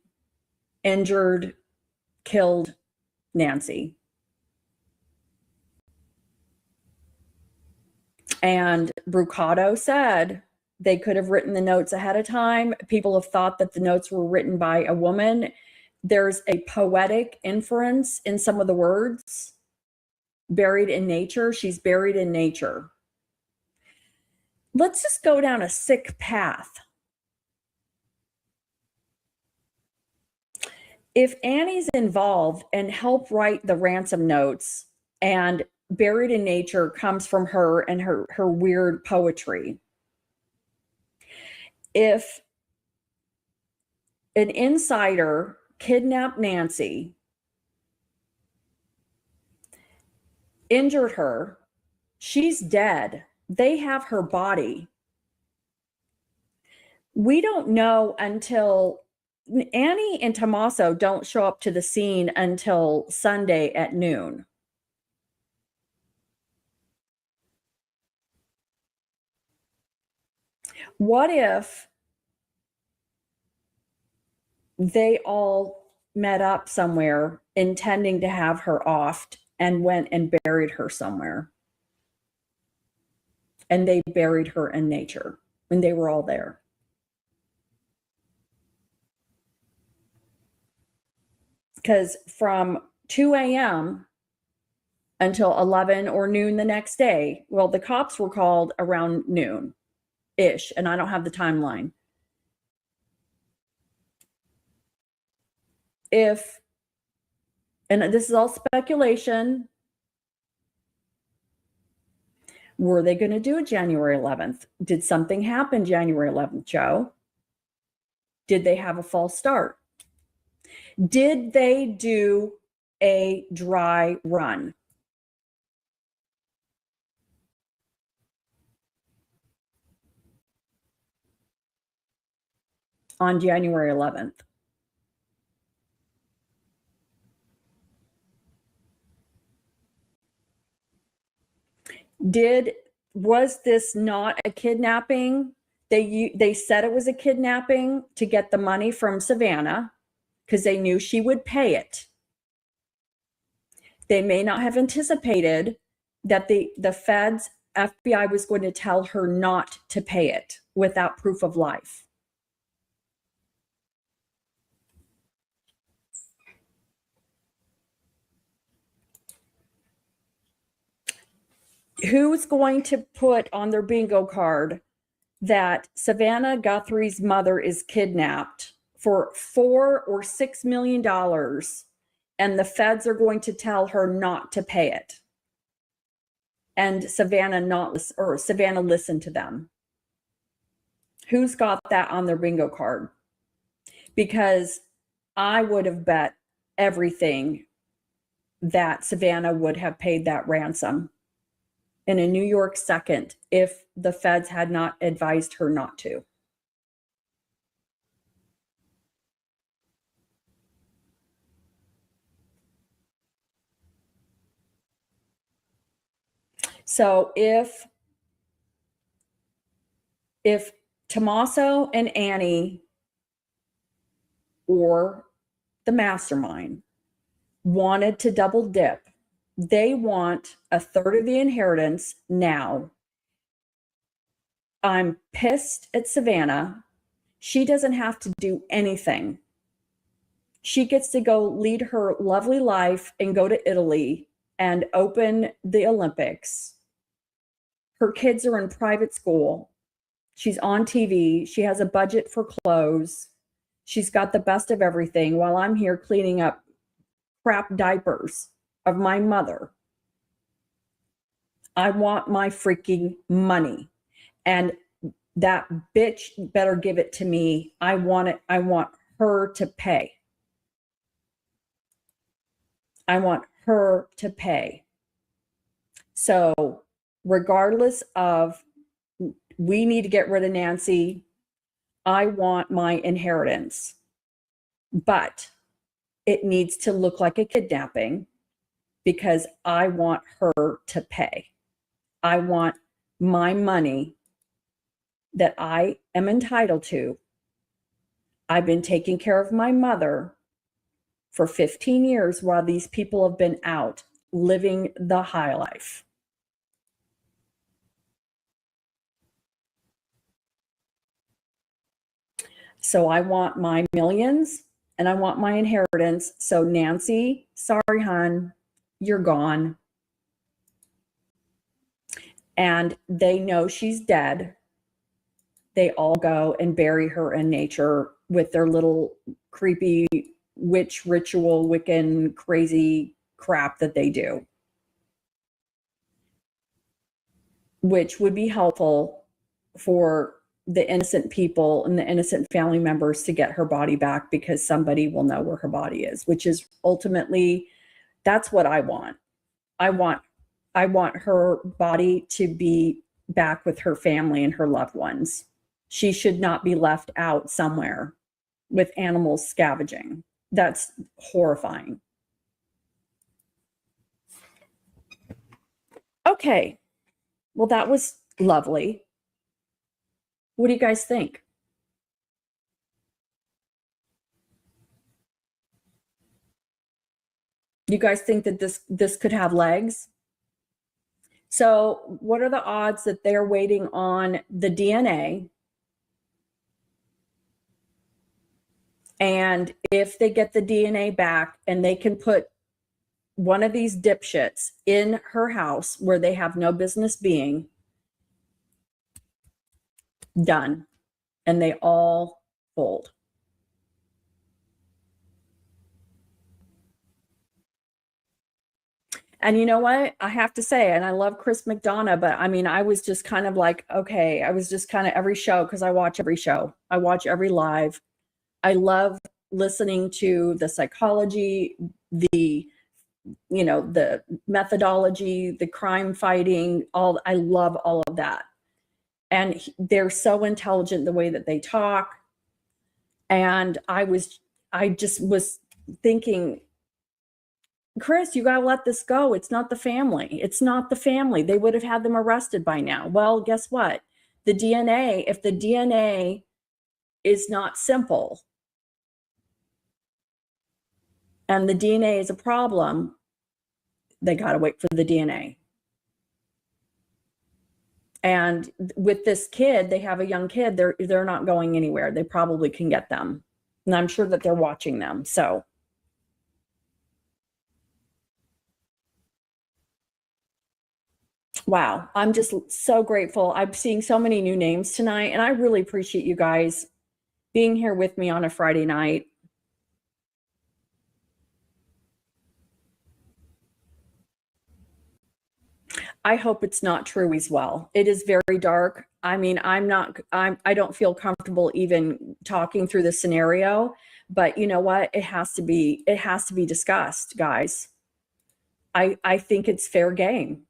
injured, killed Nancy. And Brucato said they could have written the notes ahead of time. People have thought that the notes were written by a woman. There's a poetic inference in some of the words. Buried in nature. She's buried in nature. Let's just go down a sick path. If Annie's involved and helped write the ransom notes, and buried in nature comes from her and her weird poetry. If an insider kidnapped Nancy, injured her, she's dead, they have her body. We don't know until Annie and Tommaso don't show up to the scene until Sunday at noon. What if they all met up somewhere intending to have her offed and went and buried her somewhere? And they buried her in nature when they were all there. Because from 2 a.m. until 11 or noon the next day, well, the cops were called around noon-ish, and I don't have the timeline. If, and this is all speculation, were they going to do it January 11th? Did something happen January 11th, Joe? Did they have a false start? Did they do a dry run? On January 11th? Was this not a kidnapping? They said it was a kidnapping to get the money from Savannah because they knew she would pay it. They may not have anticipated that the feds, FBI was going to tell her not to pay it without proof of life. Who's going to put on their bingo card that Savannah Guthrie's mother is kidnapped for $4 or $6 million, and the feds are going to tell her not to pay it? And Savannah listened to them. Who's got that on their bingo card? Because I would have bet everything that Savannah would have paid that ransom in a New York second if the feds had not advised her not to. So if Tommaso and Annie, or the mastermind, wanted to double dip, they want a third of the inheritance now. I'm pissed at Savannah. She doesn't have to do anything. She gets to go lead her lovely life and go to Italy and open the Olympics. Her kids are in private school. She's on TV. She has a budget for clothes. She's got the best of everything while I'm here cleaning up crap diapers of my mother. I want my freaking money. And that bitch better give it to me. I want it. I want her to pay. I want her to pay. So regardless of, we need to get rid of Nancy, I want my inheritance. but it needs to look like a kidnapping because I want her to pay. I want my money that I am entitled to. I've been taking care of my mother for 15 years while these people have been out living the high life. So I want my millions and I want my inheritance. So Nancy, sorry, hon, you're gone. And they know she's dead. They all go and bury her in nature with their little creepy witch ritual, Wiccan, crazy crap that they do, which would be helpful for the innocent people and the innocent family members to get her body back, because somebody will know where her body is, which is ultimately, that's what I want. I want her body to be back with her family and her loved ones. She should not be left out somewhere with animals scavenging. That's horrifying. Okay. Well, that was lovely. What do you guys think? You guys think that this could have legs? So what are the odds that they're waiting on the DNA? And if they get the DNA back and they can put one of these dipshits in her house where they have no business being, done, and they all fold. And you know what? I have to say, and I love Chris McDonough, but I mean, I was just kind of like, okay, I was just kind of every show, because I watch every show. I watch every live. I love listening to the psychology, the methodology, the crime fighting, I love all of that. And they're so intelligent the way that they talk. And I just was thinking, Chris, you got to let this go. It's not the family. It's not the family. They would have had them arrested by now. Well, guess what? The DNA, if the DNA is not simple and the DNA is a problem, they got to wait for the DNA. And with this kid, they have a young kid. They're not going anywhere. They probably can get them. And I'm sure that they're watching them. So wow, I'm just so grateful. I'm seeing so many new names tonight, and I really appreciate you guys being here with me on a Friday night. I hope it's not true as well. It is very dark. I mean, I don't feel comfortable even talking through the scenario, but you know what? It has to be discussed, guys. I think it's fair game.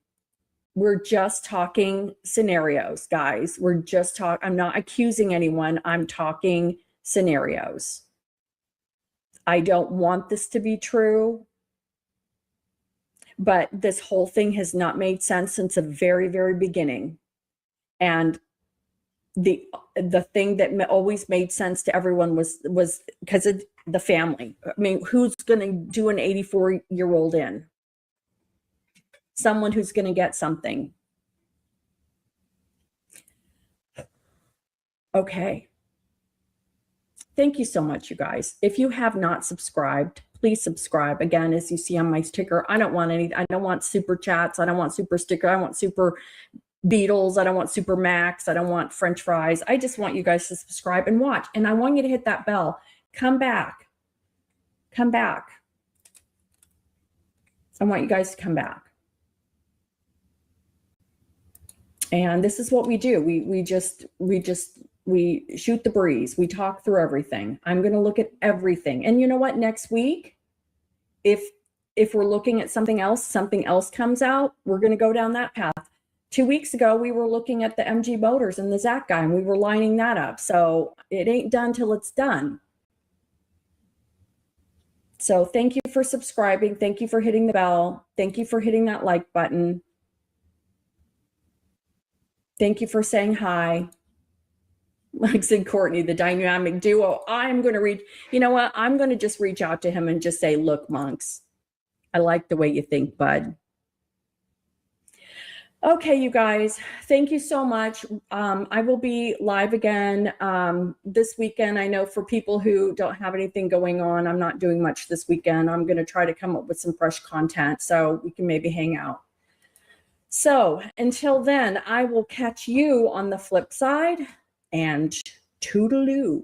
We're just talking scenarios, guys. I'm not accusing anyone. I'm talking scenarios. I don't want this to be true, but this whole thing has not made sense since the very, very beginning. And the thing that always made sense to everyone was because of the family. I mean, who's going to do an 84-year-old in? Someone who's going to get something. Okay. Thank you so much, you guys. If you have not subscribed, please subscribe. Again, as you see on my sticker, I don't want super chats. I don't want super sticker. I want super Beatles. I don't want super Macs. I don't want French fries. I just want you guys to subscribe and watch. And I want you to hit that bell. Come back. Come back. I want you guys to come back. And this is what we do. We shoot the breeze. We talk through everything. I'm going to look at everything. And you know what? Next week, if we're looking at something else comes out, we're going to go down that path. 2 weeks ago, we were looking at the MG Motors and the Zach guy, and we were lining that up. So it ain't done till it's done. So thank you for subscribing. Thank you for hitting the bell. Thank you for hitting that like button. Thank you for saying hi. Lex and Courtney, the dynamic duo. I'm going to reach, you know what? I'm going to just reach out to him and just say, look, Monks, I like the way you think, bud. Okay, you guys, thank you so much. I will be live again this weekend. I know for people who don't have anything going on, I'm not doing much this weekend. I'm going to try to come up with some fresh content so we can maybe hang out. So until then, I will catch you on the flip side, and toodaloo.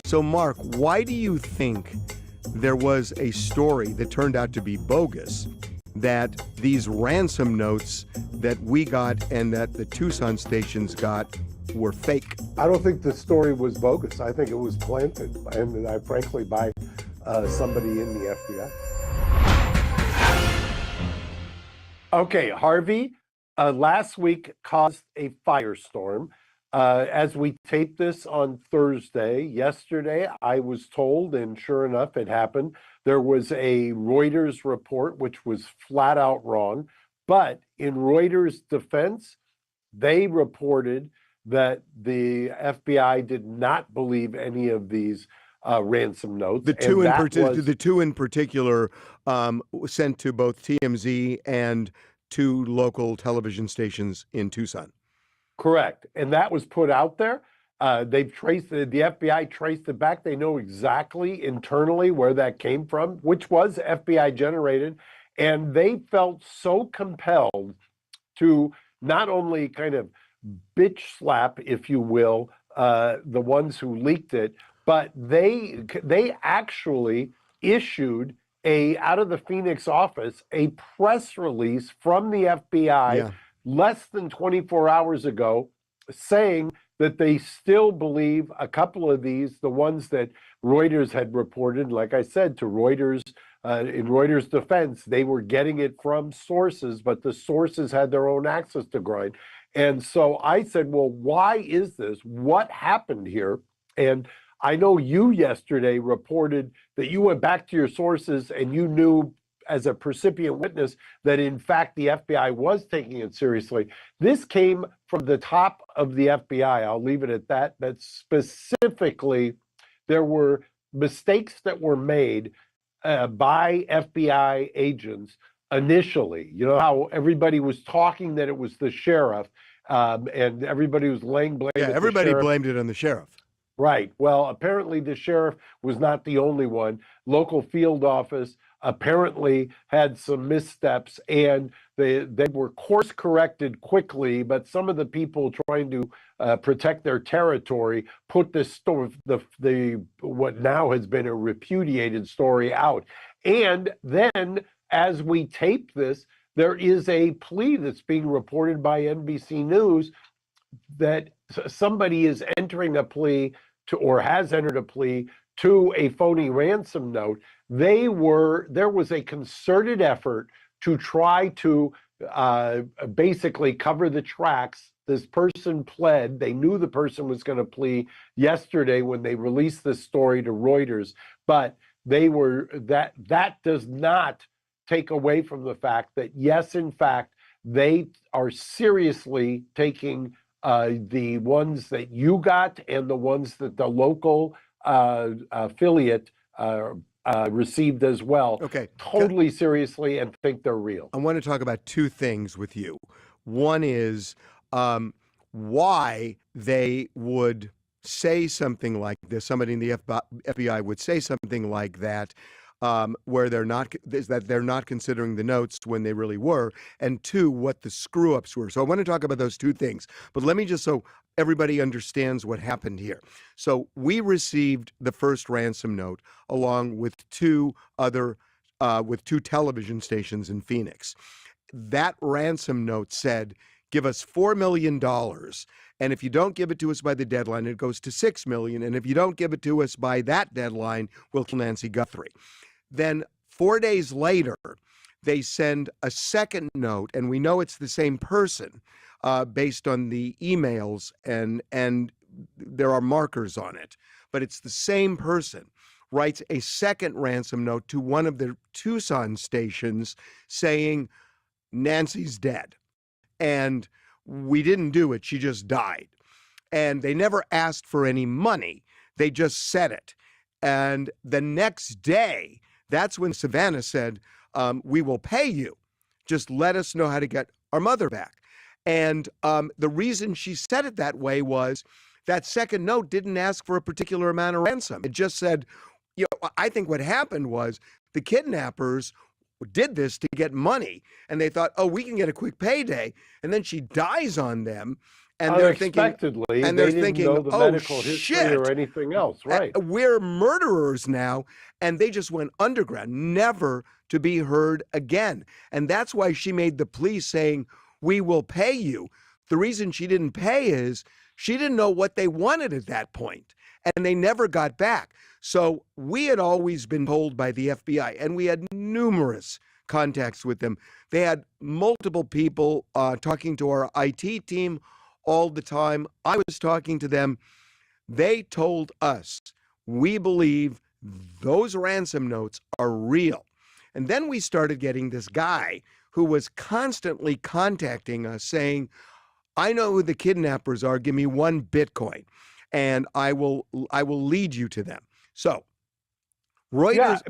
So, Mark, why do you think there was a story that turned out to be bogus, that these ransom notes that we got and that the Tucson stations got were fake? I don't think the story was bogus. I think it was planted, and frankly, by somebody in the FBI. Okay, Harvey, last week caused a firestorm. As we tape this on Thursday, yesterday, I was told, and sure enough, it happened, there was a Reuters report which was flat out wrong. But in Reuters' defense, they reported that the FBI did not believe any of these ransom notes. The two in particular sent to both TMZ and to local television stations in Tucson. Correct. And that was put out there. They've traced the FBI traced it back. They know exactly internally where that came from, which was FBI generated. And they felt so compelled to not only kind of bitch slap, if you will, the ones who leaked it, but they actually issued out of the Phoenix office a press release from the FBI less than 24 hours ago saying that they still believe a couple of these, the ones that Reuters had reported, like I said, to Reuters, in Reuters' defense, they were getting it from sources, but the sources had their own access to grind. And so I said, well, why is this? What happened here? And I know you yesterday reported that you went back to your sources and you knew as a percipient witness that in fact the FBI was taking it seriously. This came from the top of the FBI. I'll leave it at that. That specifically, there were mistakes that were made by FBI agents initially. You know how everybody was talking that it was the sheriff, and everybody was laying blame. Yeah, everybody blamed it on the sheriff. Right. Well, apparently the sheriff was not the only one. Local field office apparently had some missteps, and they were course corrected quickly. But some of the people trying to protect their territory put this story, the what now has been a repudiated story, out. And then, as we tape this, there is a plea that's being reported by NBC News that somebody is entering a plea to, or has entered a plea to, a phony ransom note. There was a concerted effort to try to basically cover the tracks. This person pled. They knew the person was going to plea yesterday when they released this story to Reuters, but that does not take away from the fact that, yes, in fact, they are seriously taking the ones that you got and the ones that the local affiliate received as well. Okay. Totally seriously, and think they're real. I want to talk about two things with you. One is why they would say something like this. Somebody in the FBI would say something like that, where they're not considering the notes when they really were, and two, what the screw ups were. So I want to talk about those two things, but let me just, so everybody understands what happened here. So we received the first ransom note along with two television stations in Phoenix. That ransom note said, give us $4 million. And if you don't give it to us by the deadline, it goes to $6 million. And if you don't give it to us by that deadline, we'll kill Nancy Guthrie. Then 4 days later, they send a second note, and we know it's the same person based on the emails, and there are markers on it, but it's the same person, writes a second ransom note to one of the Tucson stations saying, Nancy's dead. And we didn't do it. She just died. And they never asked for any money. They just said it. And the next day, that's when Savannah said, we will pay you. Just let us know how to get our mother back. And the reason she said it that way was that second note didn't ask for a particular amount of ransom. It just said, you know, I think what happened was the kidnappers did this to get money, and they thought, oh, we can get a quick payday, and then she dies on them, and they're thinking, and they didn't know the medical history or anything else, right? We're murderers now, and they just went underground, never to be heard again. And that's why she made the plea saying, we will pay you. The reason she didn't pay is she didn't know what they wanted at that point, and they never got back. So we had always been told by the FBI, and we had numerous contacts with them. They had multiple people talking to our IT team all the time. I was talking to them. They told us, we believe those ransom notes are real. And then we started getting this guy who was constantly contacting us saying, I know who the kidnappers are. Give me 1 Bitcoin, and I will lead you to them. So Reuters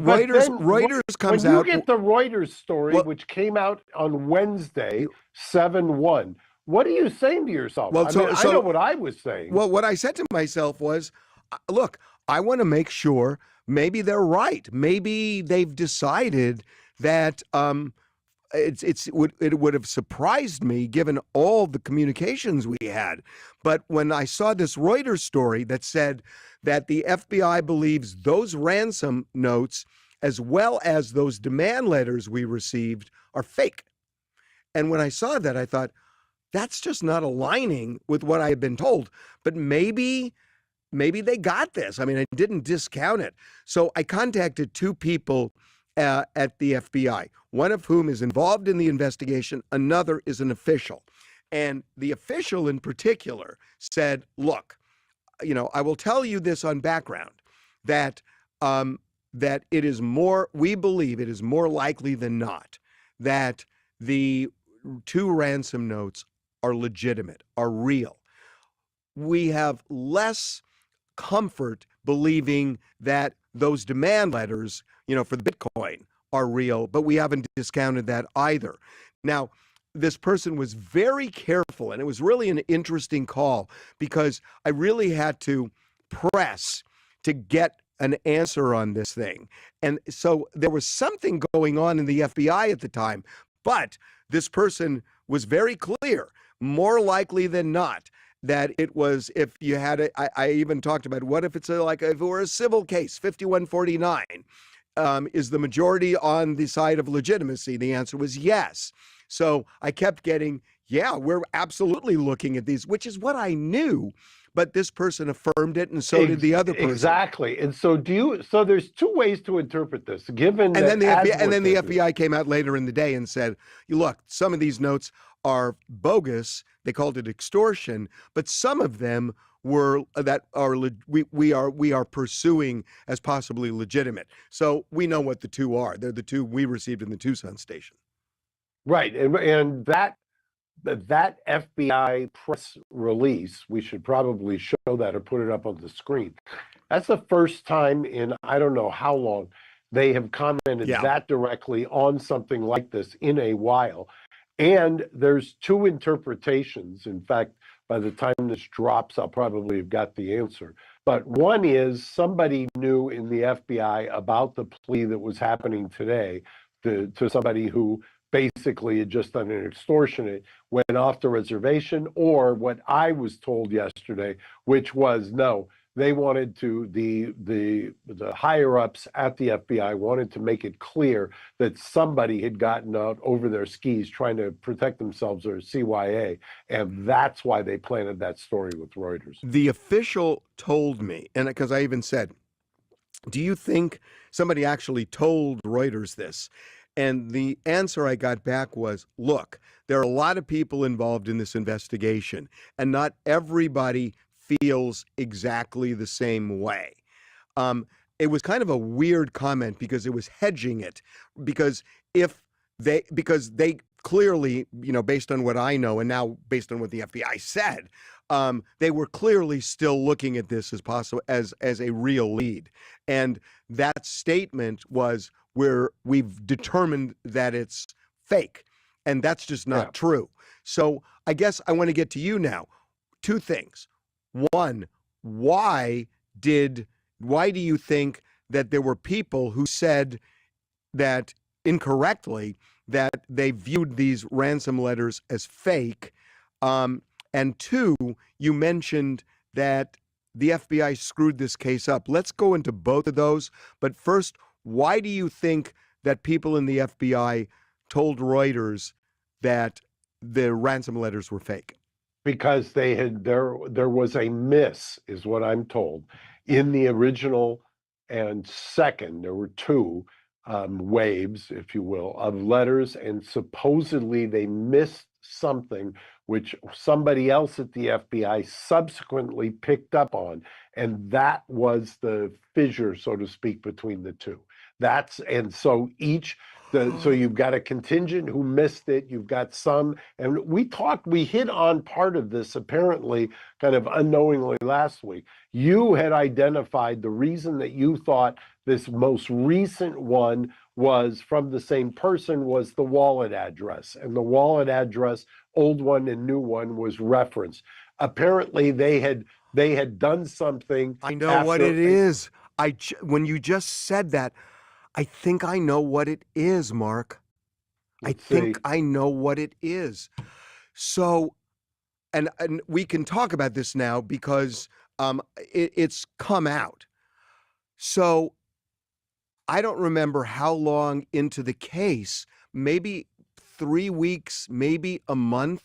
comes out. When you get the Reuters story, which came out on Wednesday, 7/1, what are you saying to yourself? Well, I know what I was saying. Well, what I said to myself was, look, I want to make sure maybe they're right. Maybe they've decided that it would have surprised me given all the communications we had. But when I saw this Reuters story that said that the FBI believes those ransom notes, as well as those demand letters we received, are fake. And when I saw that, I thought, that's just not aligning with what I had been told. But maybe they got this. I mean, I didn't discount it. So I contacted two people at the FBI, one of whom is involved in the investigation, another is an official. And the official in particular said, look, I will tell you this on background, that it is we believe it is more likely than not that the two ransom notes are legitimate, are real. We have less comfort believing that those demand letters, for the Bitcoin are real, but we haven't discounted that either. Now, this person was very careful, and it was really an interesting call because I really had to press to get an answer on this thing. And so there was something going on in the FBI at the time, but this person was very clear, more likely than not, that it was, if you had it, I even talked about, what if it's if it were a civil case, 5149, is the majority on the side of legitimacy? The answer was yes. So I kept getting, yeah, we're absolutely looking at these, which is what I knew, but this person affirmed it, and so did the other person. Exactly. And so so there's two ways to interpret this, given and then the FBI came out later in the day and said, look, some of these notes are bogus. They called it extortion, but some of them we are pursuing as possibly legitimate. So we know what the two are. They're the two we received in the Tucson station. Right. And that FBI press release, we should probably show that or put it up on the screen. That's the first time in I don't know how long they have commented that directly on something like this in a while. And there's two interpretations. In fact, by the time this drops, I'll probably have got the answer. But one is somebody knew in the FBI about the plea that was happening today to somebody who basically had just done an extortionate, went off the reservation, or what I was told yesterday, which was no, they wanted to, the higher ups at the FBI wanted to make it clear that somebody had gotten out over their skis trying to protect themselves, or CYA, and that's why they planted that story with Reuters. The official told me, and because I even said, do you think somebody actually told Reuters this? And the answer I got back was, look, there are a lot of people involved in this investigation, and not everybody feels exactly the same way. It was kind of a weird comment because it was hedging it, because they clearly, based on what I know, and now based on what the FBI said, they were clearly still looking at this as possible as a real lead. And that statement was, we've determined that it's fake, and that's just not true. So I guess I want to get to you now. Two things. One, why do you think that there were people who said that incorrectly that they viewed these ransom letters as fake? And two, you mentioned that the FBI screwed this case up. Let's go into both of those. But first, why do you think that people in the FBI told Reuters that the ransom letters were fake? Because there was a miss, is what I'm told, in the original and second. There were two waves, if you will, of letters, and supposedly they missed something which somebody else at the FBI subsequently picked up on, and that was the fissure, so to speak, between the two. So you've got a contingent who missed it, you've got some, and we hit on part of this apparently kind of unknowingly last week. You had identified the reason that you thought this most recent one was from the same person was the wallet address, and the wallet address, old one and new one, was referenced. Apparently, they had done something. I know what it is. When you just said that, I think I know what it is, Mark. I think I know what it is. So, and we can talk about this now because it's come out. So I don't remember how long into the case, maybe 3 weeks, maybe a month.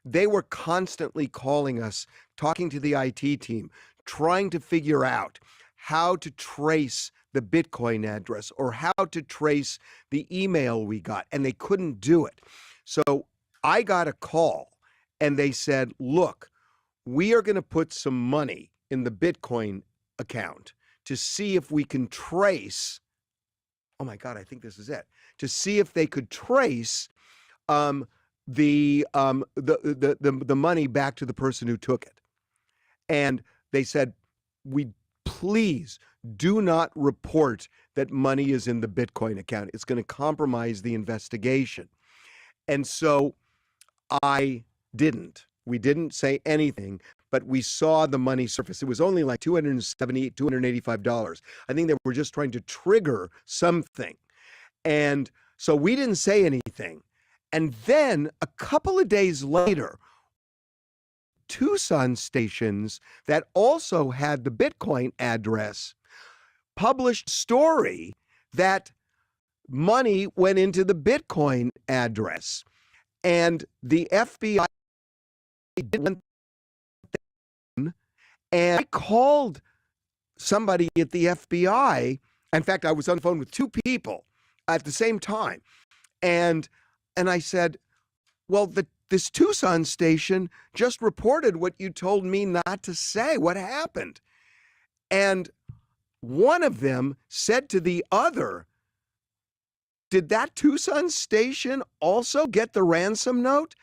They were constantly calling us, talking to the IT team, trying to figure out how to trace the Bitcoin address or how to trace the email we got, and they couldn't do it. So I got a call and they said, look, we are going to put some money in the Bitcoin account to see if we can trace, oh my God, I think this is it, to see if they could trace the money back to the person who took it. And they said, we please do not report that money is in the Bitcoin account. It's going to compromise the investigation. And so we didn't say anything, but we saw the money surface. It was only like $278, $285. I think they were just trying to trigger something. And so we didn't say anything. And then a couple of days later, Tucson stations that also had the Bitcoin address published a story that money went into the Bitcoin address. And the FBI didn't. And I called somebody at the FBI. In fact, I was on the phone with two people at the same time. And I said, well, this Tucson station just reported what you told me not to say. What happened? And one of them said to the other, did that Tucson station also get the ransom note?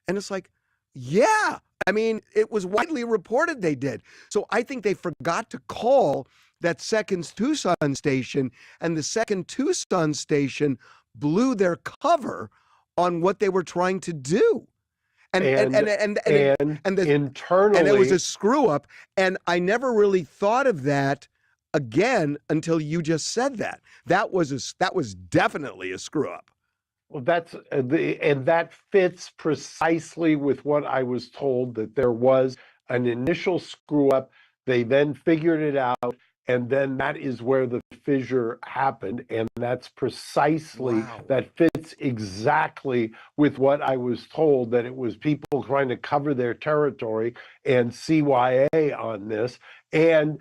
And it's like, yeah. I mean, it was widely reported they did. So I think they forgot to call that second Tucson station, and the second Tucson station blew their cover on what they were trying to do. And internally, and it was a screw up. And I never really thought of that again until you just said that. That was definitely a screw up. Well, that fits precisely with what I was told, that there was an initial screw up. They then figured it out, and then that is where the fissure happened. And that's precisely, that fits exactly with what I was told, that it was people trying to cover their territory and CYA on this. And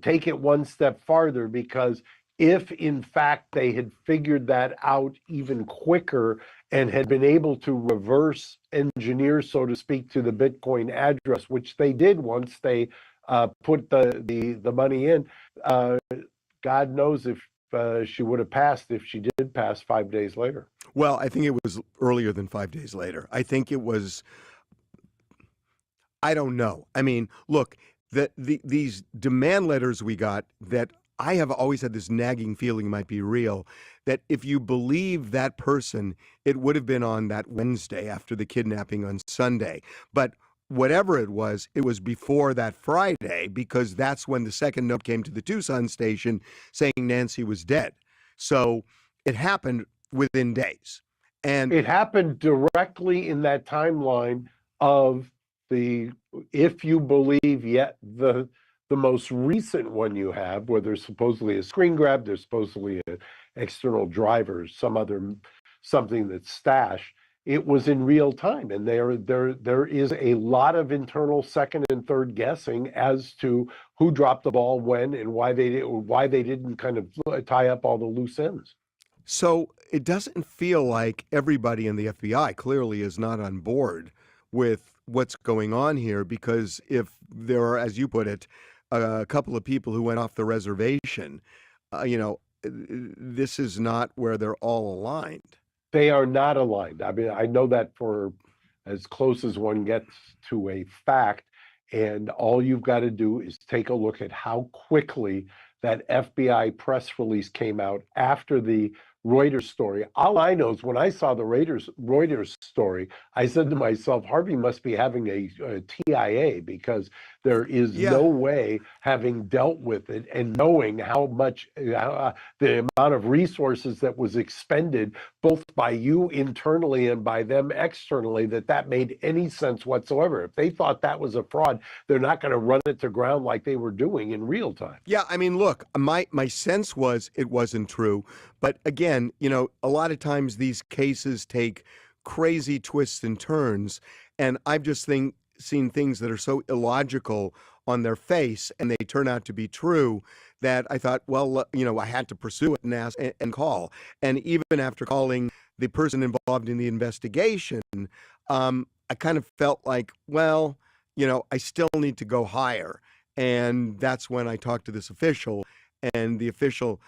take it one step farther, because if in fact they had figured that out even quicker and had been able to reverse engineer, so to speak, to the Bitcoin address, which they did once they put the money in, God knows if she would have passed, if she did pass 5 days later. Well, I think it was earlier than 5 days later. I think it was, I don't know. I mean, look, these demand letters we got that I have always had this nagging feeling might be real, that if you believe that person, it would have been on that Wednesday after the kidnapping on Sunday. But whatever it was before that Friday, because that's when the second note came to the Tucson station saying Nancy was dead. So it happened within days. And it happened directly in that timeline of if you believe yet the most recent one you have, where there's supposedly a screen grab, there's supposedly an external driver, something that's stashed. It was in real time, and there is a lot of internal second and third guessing as to who dropped the ball when and why they didn't kind of tie up all the loose ends. So it doesn't feel like everybody in the FBI clearly is not on board with what's going on here, because if there are, as you put it, a couple of people who went off the reservation, this is not where they're all aligned. They are not aligned. I mean, I know that for as close as one gets to a fact, and all you've got to do is take a look at how quickly that FBI press release came out after the Reuters story. All I know is when I saw the Reuters story, I said to myself, Harvey must be having a TIA, because there is no way, having dealt with it and knowing how much the amount of resources that was expended both by you internally and by them externally, that made any sense whatsoever. If they thought that was a fraud, they're not going to run it to ground like they were doing in real time. Yeah, I mean, look, my sense was it wasn't true. But again, you know, a lot of times these cases take crazy twists and turns. And I've just seen things that are so illogical on their face, and they turn out to be true, that I thought, well, you know, I had to pursue it and ask and call. And even after calling the person involved in the investigation, I kind of felt like, well, you know, I still need to go higher. And that's when I talked to this official, and the official,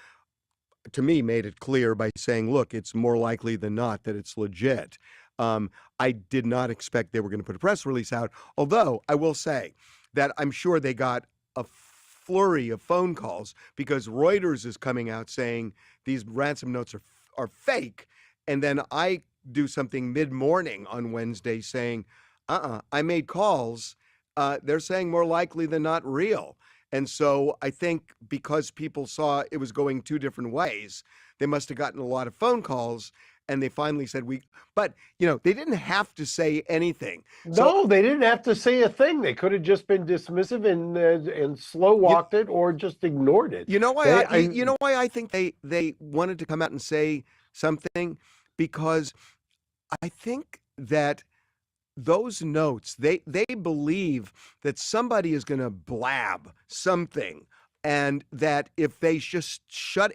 to me, made it clear by saying, look, it's more likely than not that it's legit. I did not expect they were going to put a press release out, although I will say that I'm sure they got a flurry of phone calls, because Reuters is coming out saying these ransom notes are fake. And then I do something mid-morning on Wednesday saying, I made calls. They're saying more likely than not real. And so I think because people saw it was going two different ways, they must have gotten a lot of phone calls, and they finally said but you know, they didn't have to say anything. No, they didn't have to say a thing. They could have just been dismissive and slow walked it, or just ignored it. You know why? You know why I think they wanted to come out and say something? Because I think that those notes, they believe that somebody is going to blab something, and that if they just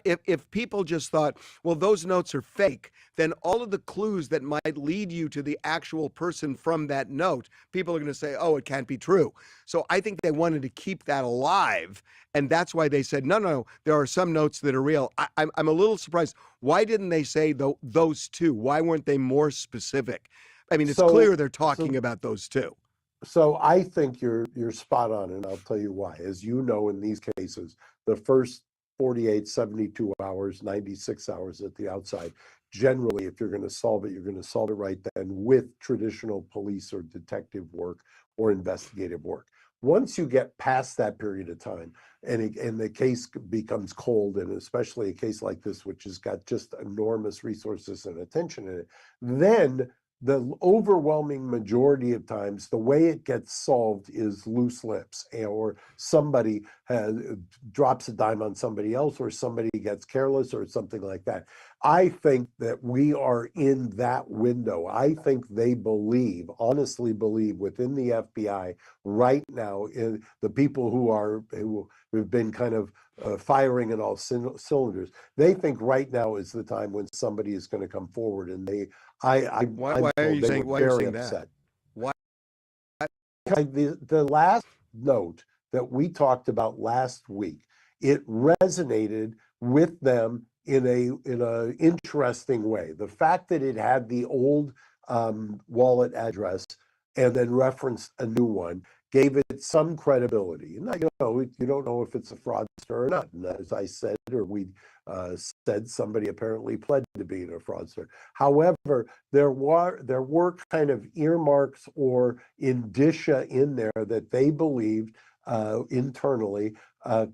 if people just thought, well, those notes are fake, then all of the clues that might lead you to the actual person from that note, people are going to say, oh, it can't be true. So I think they wanted to keep that alive, and that's why they said, no, there are some notes that are real. I'm a little surprised. Why didn't they say those two? Why weren't they more specific? I mean, it's clear they're talking about those two. So I think you're spot on, and I'll tell you why. As you know, in these cases, the first 48, 72 hours, 96 hours at the outside, generally, if you're going to solve it, you're going to solve it right then with traditional police or detective work or investigative work. Once you get past that period of time, and the case becomes cold, and especially a case like this, which has got just enormous resources and attention in it, then the overwhelming majority of times, the way it gets solved is loose lips, or somebody drops a dime on somebody else, or somebody gets careless, or something like that. I think that we are in that window. I think they honestly believe within the FBI right now, in the people who have been kind of firing in all cylinders, they think right now is the time when somebody is going to come forward, and why are you saying that? Why? The last note that we talked about last week, it resonated with them in a interesting way. The fact that it had the old wallet address and then referenced a new one gave it some credibility. And you don't know if it's a fraudster or not. And as I said, or we said, somebody apparently pled to being a fraudster. However, there were kind of earmarks or indicia in there that they believed internally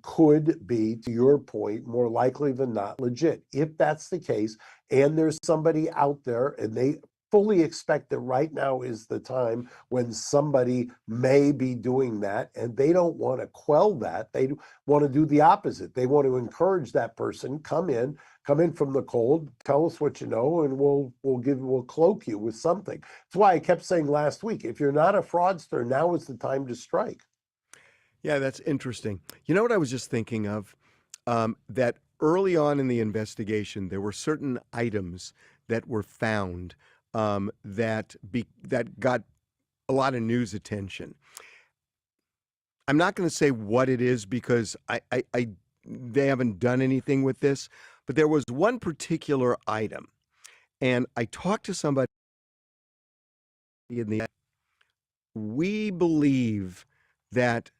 could be, to your point, more likely than not legit. If that's the case, and there's somebody out there, and they fully expect that right now is the time when somebody may be doing that, and they don't want to quell that. They want to do the opposite. They want to encourage that person, come in from the cold, tell us what you know, and we'll cloak you with something. That's why I kept saying last week, if you're not a fraudster, now is the time to strike. Yeah, that's interesting. You know what I was just thinking of? That early on in the investigation, there were certain items that were found that got a lot of news attention. I'm not going to say what it is, because they haven't done anything with this, but there was one particular item, and I talked to somebody we believe that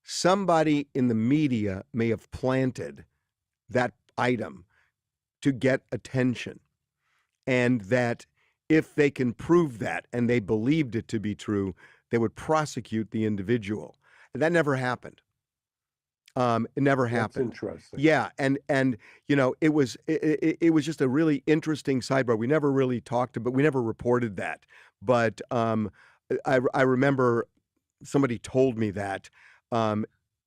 somebody in the media may have planted that item to get attention, and that if they can prove that and they believed it to be true, they would prosecute the individual. And that never happened. It never happened. That's interesting. Yeah, and it was just a really interesting sidebar. We never really talked about, we never reported that, but I remember somebody told me that, and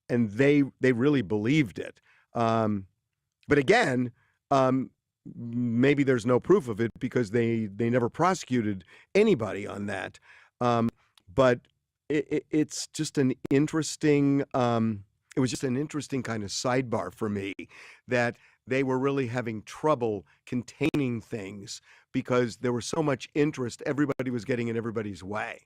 they really believed it. But again, maybe there's no proof of it because they never prosecuted anybody on that. But it's just an interesting. It was just an interesting kind of sidebar for me that they were really having trouble containing things because there was so much interest. Everybody was getting in everybody's way.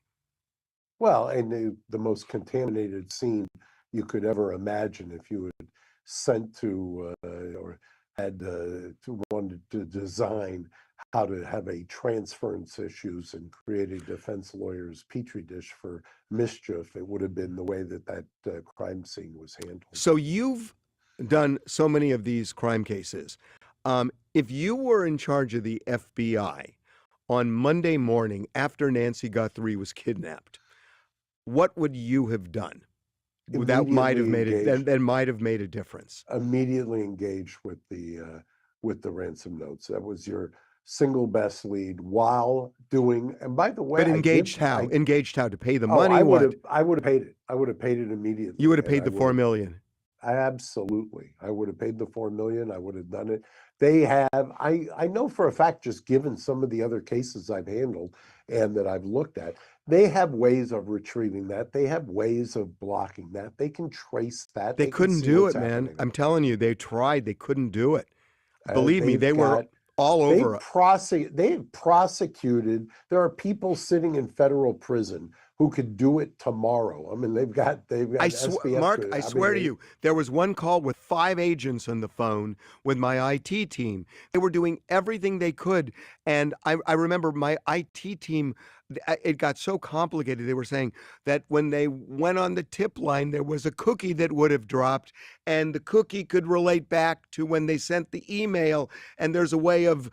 Well, and the most contaminated scene you could ever imagine if you had sent to or had wanted to design how to have a transference issues and create a defense lawyer's petri dish for mischief, it would have been the way that crime scene was handled. So you've done so many of these crime cases. If you were in charge of the FBI on Monday morning after Nancy Guthrie was kidnapped, what would you have done? That might have made it. That might have made a difference. Immediately engaged with the ransom notes. That was your single best lead while doing. And by the way, but engaged how? Engaged how? To pay the money? I would have paid it. I would have paid it immediately. You would have paid the $4 million. Absolutely. I would have paid the $4 million. I would have done it. They have, I know for a fact, just given some of the other cases I've handled and that I've looked at, they have ways of retrieving that. They have ways of blocking that. They can trace that. They couldn't do it, man. I'm telling you, they tried. They couldn't do it. Believe me, they were all over. They've prosecuted. There are people sitting in federal prison who could do it tomorrow. I mean, they've got. Mark, I swear to you, there was one call with 5 agents on the phone with my IT team. They were doing everything they could, and I remember my IT team. It got so complicated. They were saying that when they went on the tip line, there was a cookie that would have dropped, and the cookie could relate back to when they sent the email. And there's a way of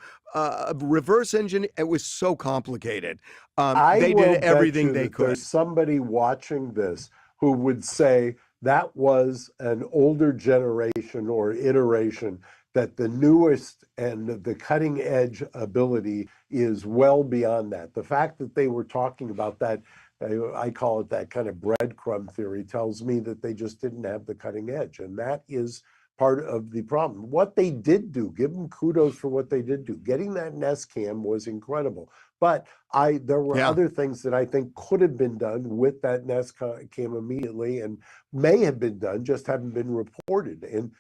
reverse engineering. It was so complicated. They did everything they could. There's somebody watching this who would say that was an older generation or iteration, that the newest and the cutting edge ability is well beyond that. The fact that they were talking about that, I call it that kind of breadcrumb theory, tells me that they just didn't have the cutting edge. And that is part of the problem. What they did do, give them kudos for what they did do. Getting that Nest Cam was incredible. But there were other things that I think could have been done with that Nest Cam immediately and may have been done, just haven't been reported. And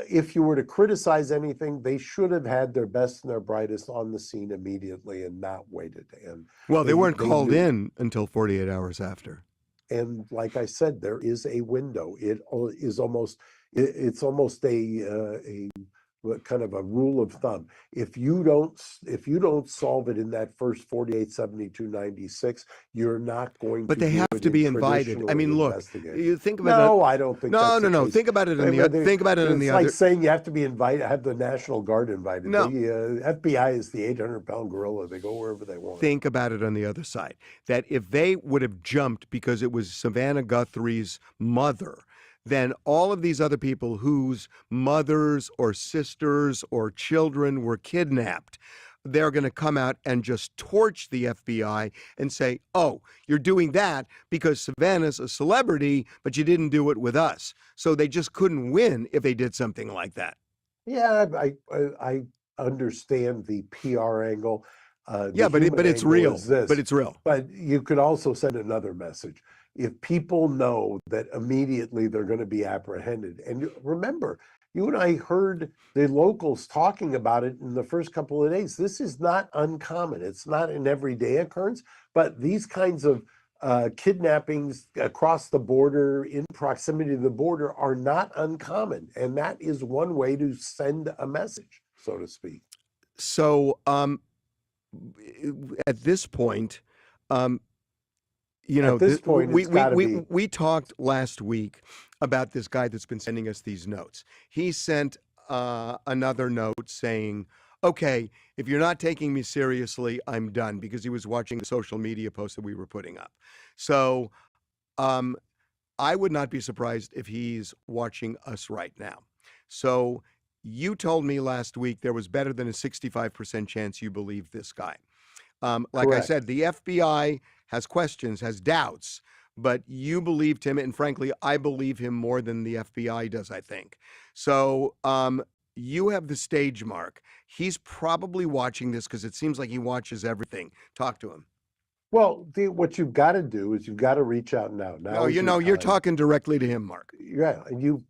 if you were to criticize anything, they should have had their best and their brightest on the scene immediately and not waited. And they weren't called in until 48 hours after. And like I said, there is a window. It's almost a kind of a rule of thumb. If you don't solve it in that first 48, 72, 96, you're not going to. But they have to be invited. I mean, look, you think about No, I don't think. No. Think about it on the other. Think about it on the other. It's like saying you have to be invited. Have the National Guard invited. No, the FBI is the 800-pound gorilla. They go wherever they want. Think about it on the other side. That if they would have jumped because it was Savannah Guthrie's mother, then all of these other people whose mothers or sisters or children were kidnapped, they're going to come out and just torch the FBI and say, oh, you're doing that because Savannah's a celebrity, but you didn't do it with us. So they just couldn't win if they did something like that. Yeah, I understand the PR angle. But it's real. But it's real. But you could also send another message. If people know that immediately they're going to be apprehended. And remember, you and I heard the locals talking about it in the first couple of days. This is not uncommon. It's not an everyday occurrence, but these kinds of kidnappings across the border, in proximity to the border, are not uncommon. And that is one way to send a message, so to speak. So at this point, You know, at this point, it's got to be. we talked last week about this guy that's been sending us these notes. He sent another note saying, okay, if you're not taking me seriously, I'm done, because he was watching the social media posts that we were putting up. So I would not be surprised if he's watching us right now. So you told me last week there was better than a 65% chance you believe this guy. Like I said, the FBI has questions, has doubts, but you believed him, and frankly, I believe him more than the FBI does, I think. So you have the stage mark. He's probably watching this because it seems like he watches everything. Talk to him. Well, what you've got to do is you've got to reach out now. No, you know, you're talking directly to him, Mark. Yeah, and you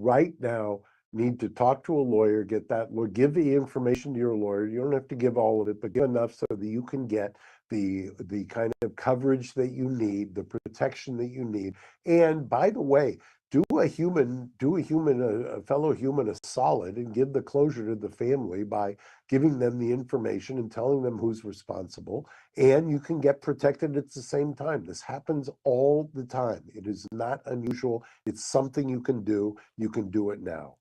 right now need to talk to a lawyer, get that, give the information to your lawyer. You don't have to give all of it, but give enough so that you can get the kind of coverage that you need, the protection that you need. And by the way, do a fellow human a solid and give the closure to the family by giving them the information and telling them who's responsible, and you can get protected at the same time. This happens all the time. It is not unusual. It's something you can do. You can do it now.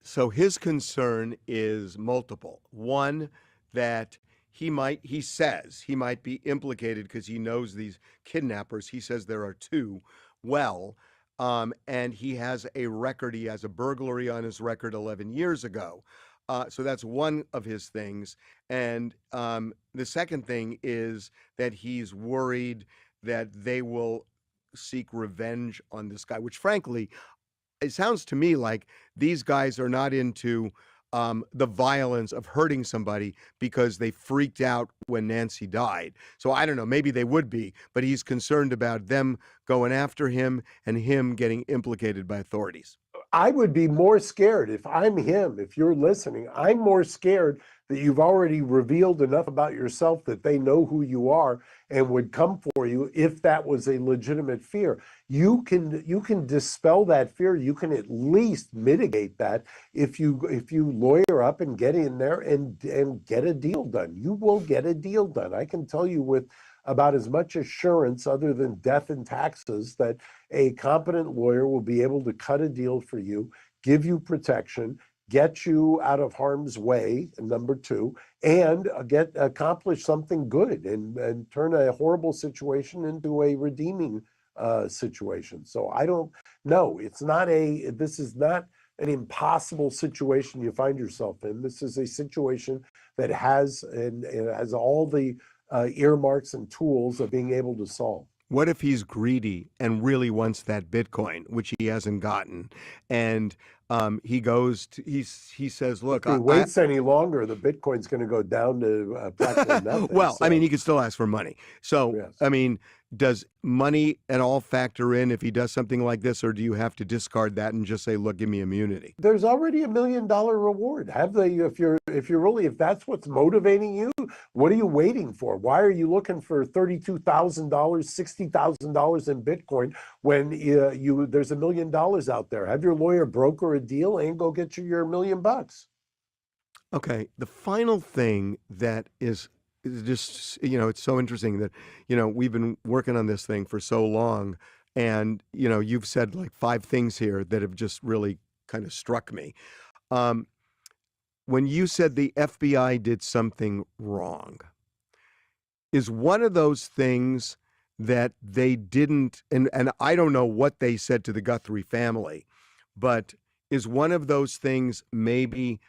So his concern is multiple. One, that he says he might be implicated because he knows these kidnappers. He says there are two. Well, and he has a record. He has a burglary on his record 11 years ago. So that's one of his things. And the second thing is that he's worried that they will seek revenge on this guy, which frankly, it sounds to me like these guys are not into the violence of hurting somebody because they freaked out when Nancy died. So I don't know, maybe they would be, but he's concerned about them going after him and him getting implicated by authorities. I would be more scared if I'm him. If you're listening, I'm more scared that you've already revealed enough about yourself that they know who you are and would come for you if that was a legitimate fear. You can dispel that fear. You can at least mitigate that if you lawyer up and get in there and get a deal done. You will get a deal done. I can tell you with about as much assurance, other than death and taxes, that a competent lawyer will be able to cut a deal for you, give you protection, get you out of harm's way, number two, and accomplish something good and turn a horrible situation into a redeeming situation. So I don't know. This is not an impossible situation you find yourself in. This is a situation that has all the earmarks and tools of being able to solve. What if he's greedy and really wants that Bitcoin, which he hasn't gotten, and he says, "Look, if he waits any longer, the Bitcoin's going to go down to practically nothing." Well, so. I mean, he could still ask for money. So, yes. I mean, does money at all factor in if he does something like this, or do you have to discard that and just say, "Look, give me immunity"? There's already $1 million reward. If that's what's motivating you, what are you waiting for? Why are you looking for $32,000, $60,000 in Bitcoin when there's $1 million out there? Have your lawyer broker a deal and go get your $1 million. Okay, the final thing that is just, it's so interesting that, we've been working on this thing for so long, and, you've said like 5 things here that have just really kind of struck me. When you said the FBI did something wrong, is one of those things that they didn't, and I don't know what they said to the Guthrie family, but is one of those things maybe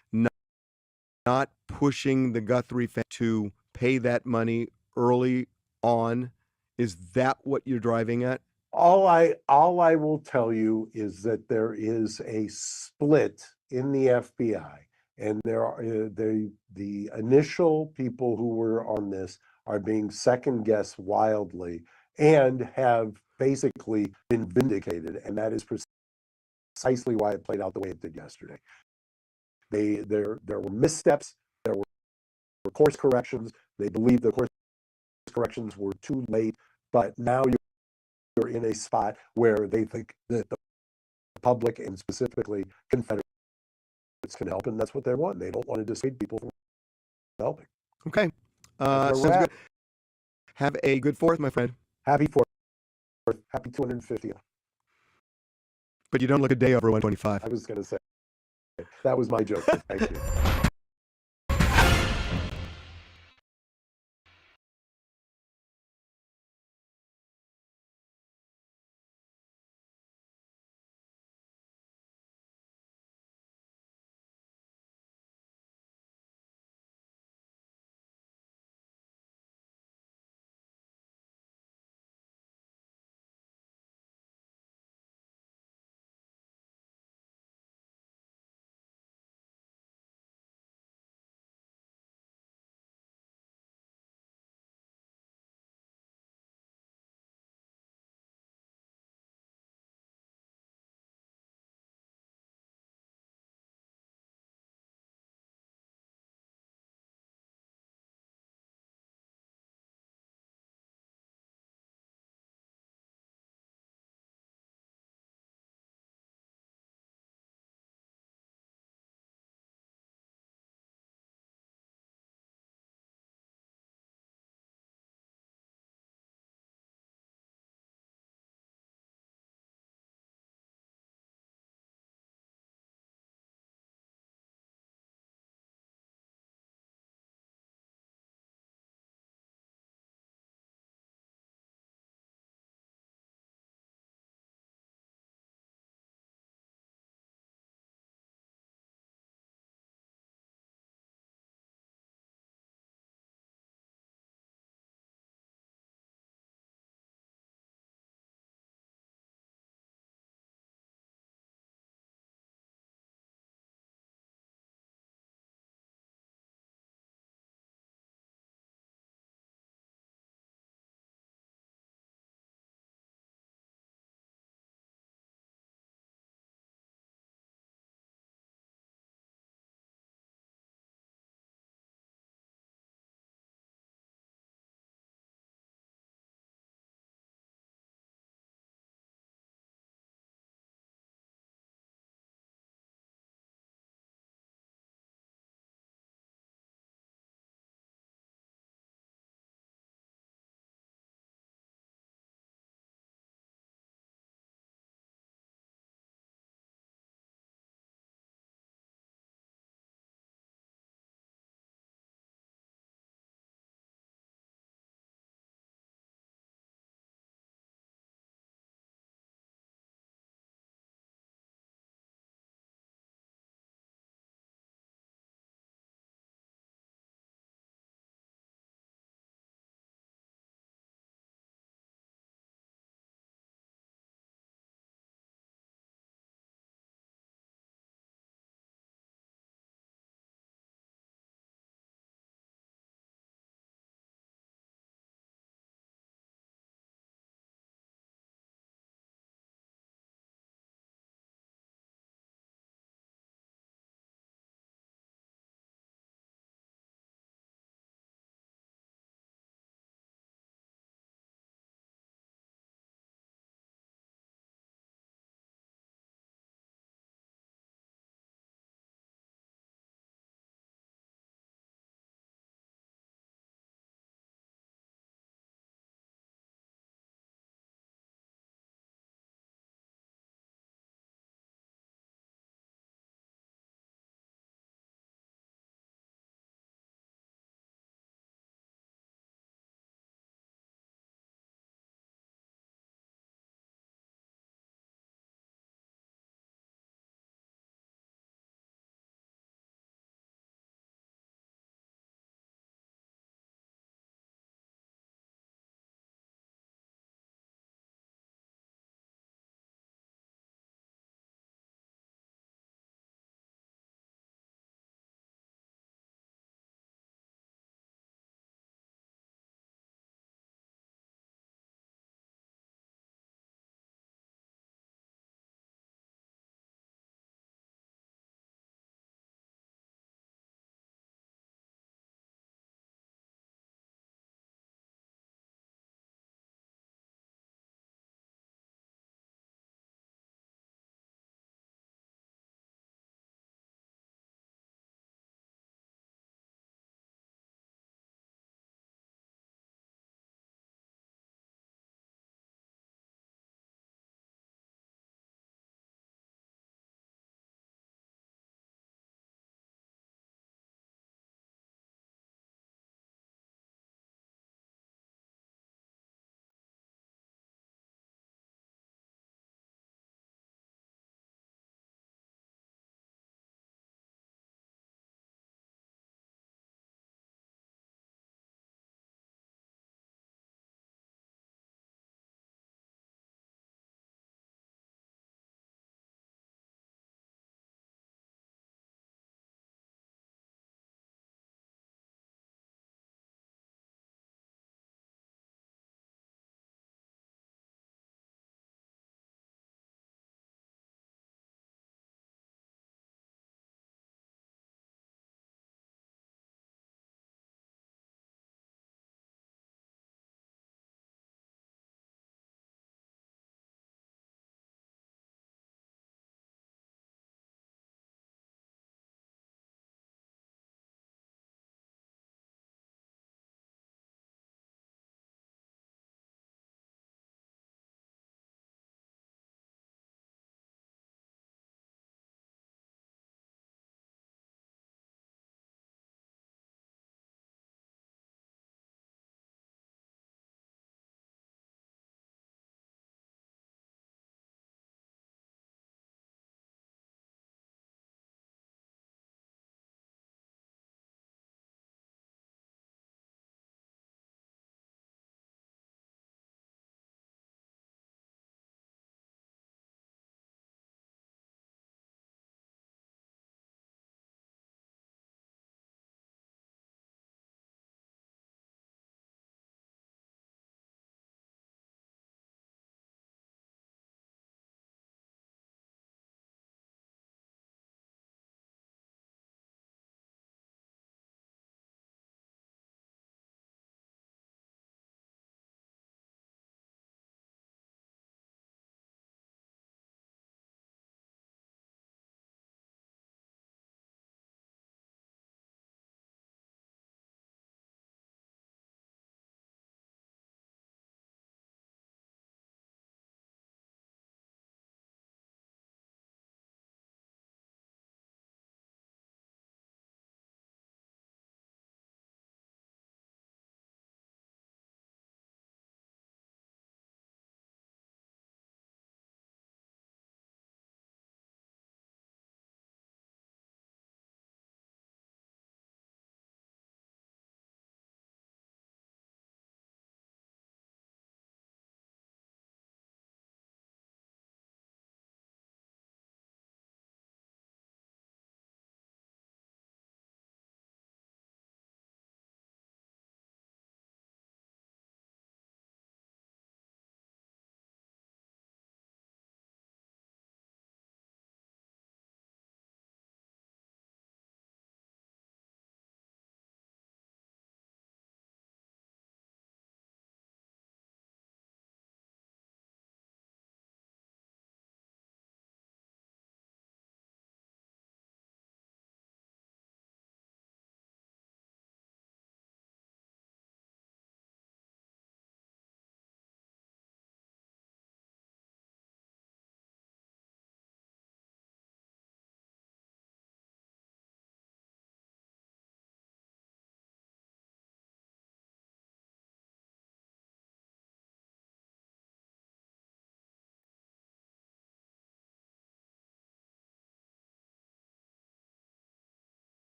not pushing the Guthrie family to pay that money early on? Is that what you're driving at? All I will tell you is that there is a split in the FBI, and there are the initial people who were on this are being second guessed wildly and have basically been vindicated, and that is precisely why it played out the way it did yesterday. There were missteps, there were course corrections. They believe the course corrections were too late, but now you're in a spot where they think that the public and specifically Confederates can help, and that's what they want. They don't want to dissuade people from helping. Okay. Sounds good. Have a good 4th, my friend. Happy 4th. Happy 250th. But you don't look a day over 125. I was going to say, that was my joke. Thank you.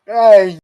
Ay.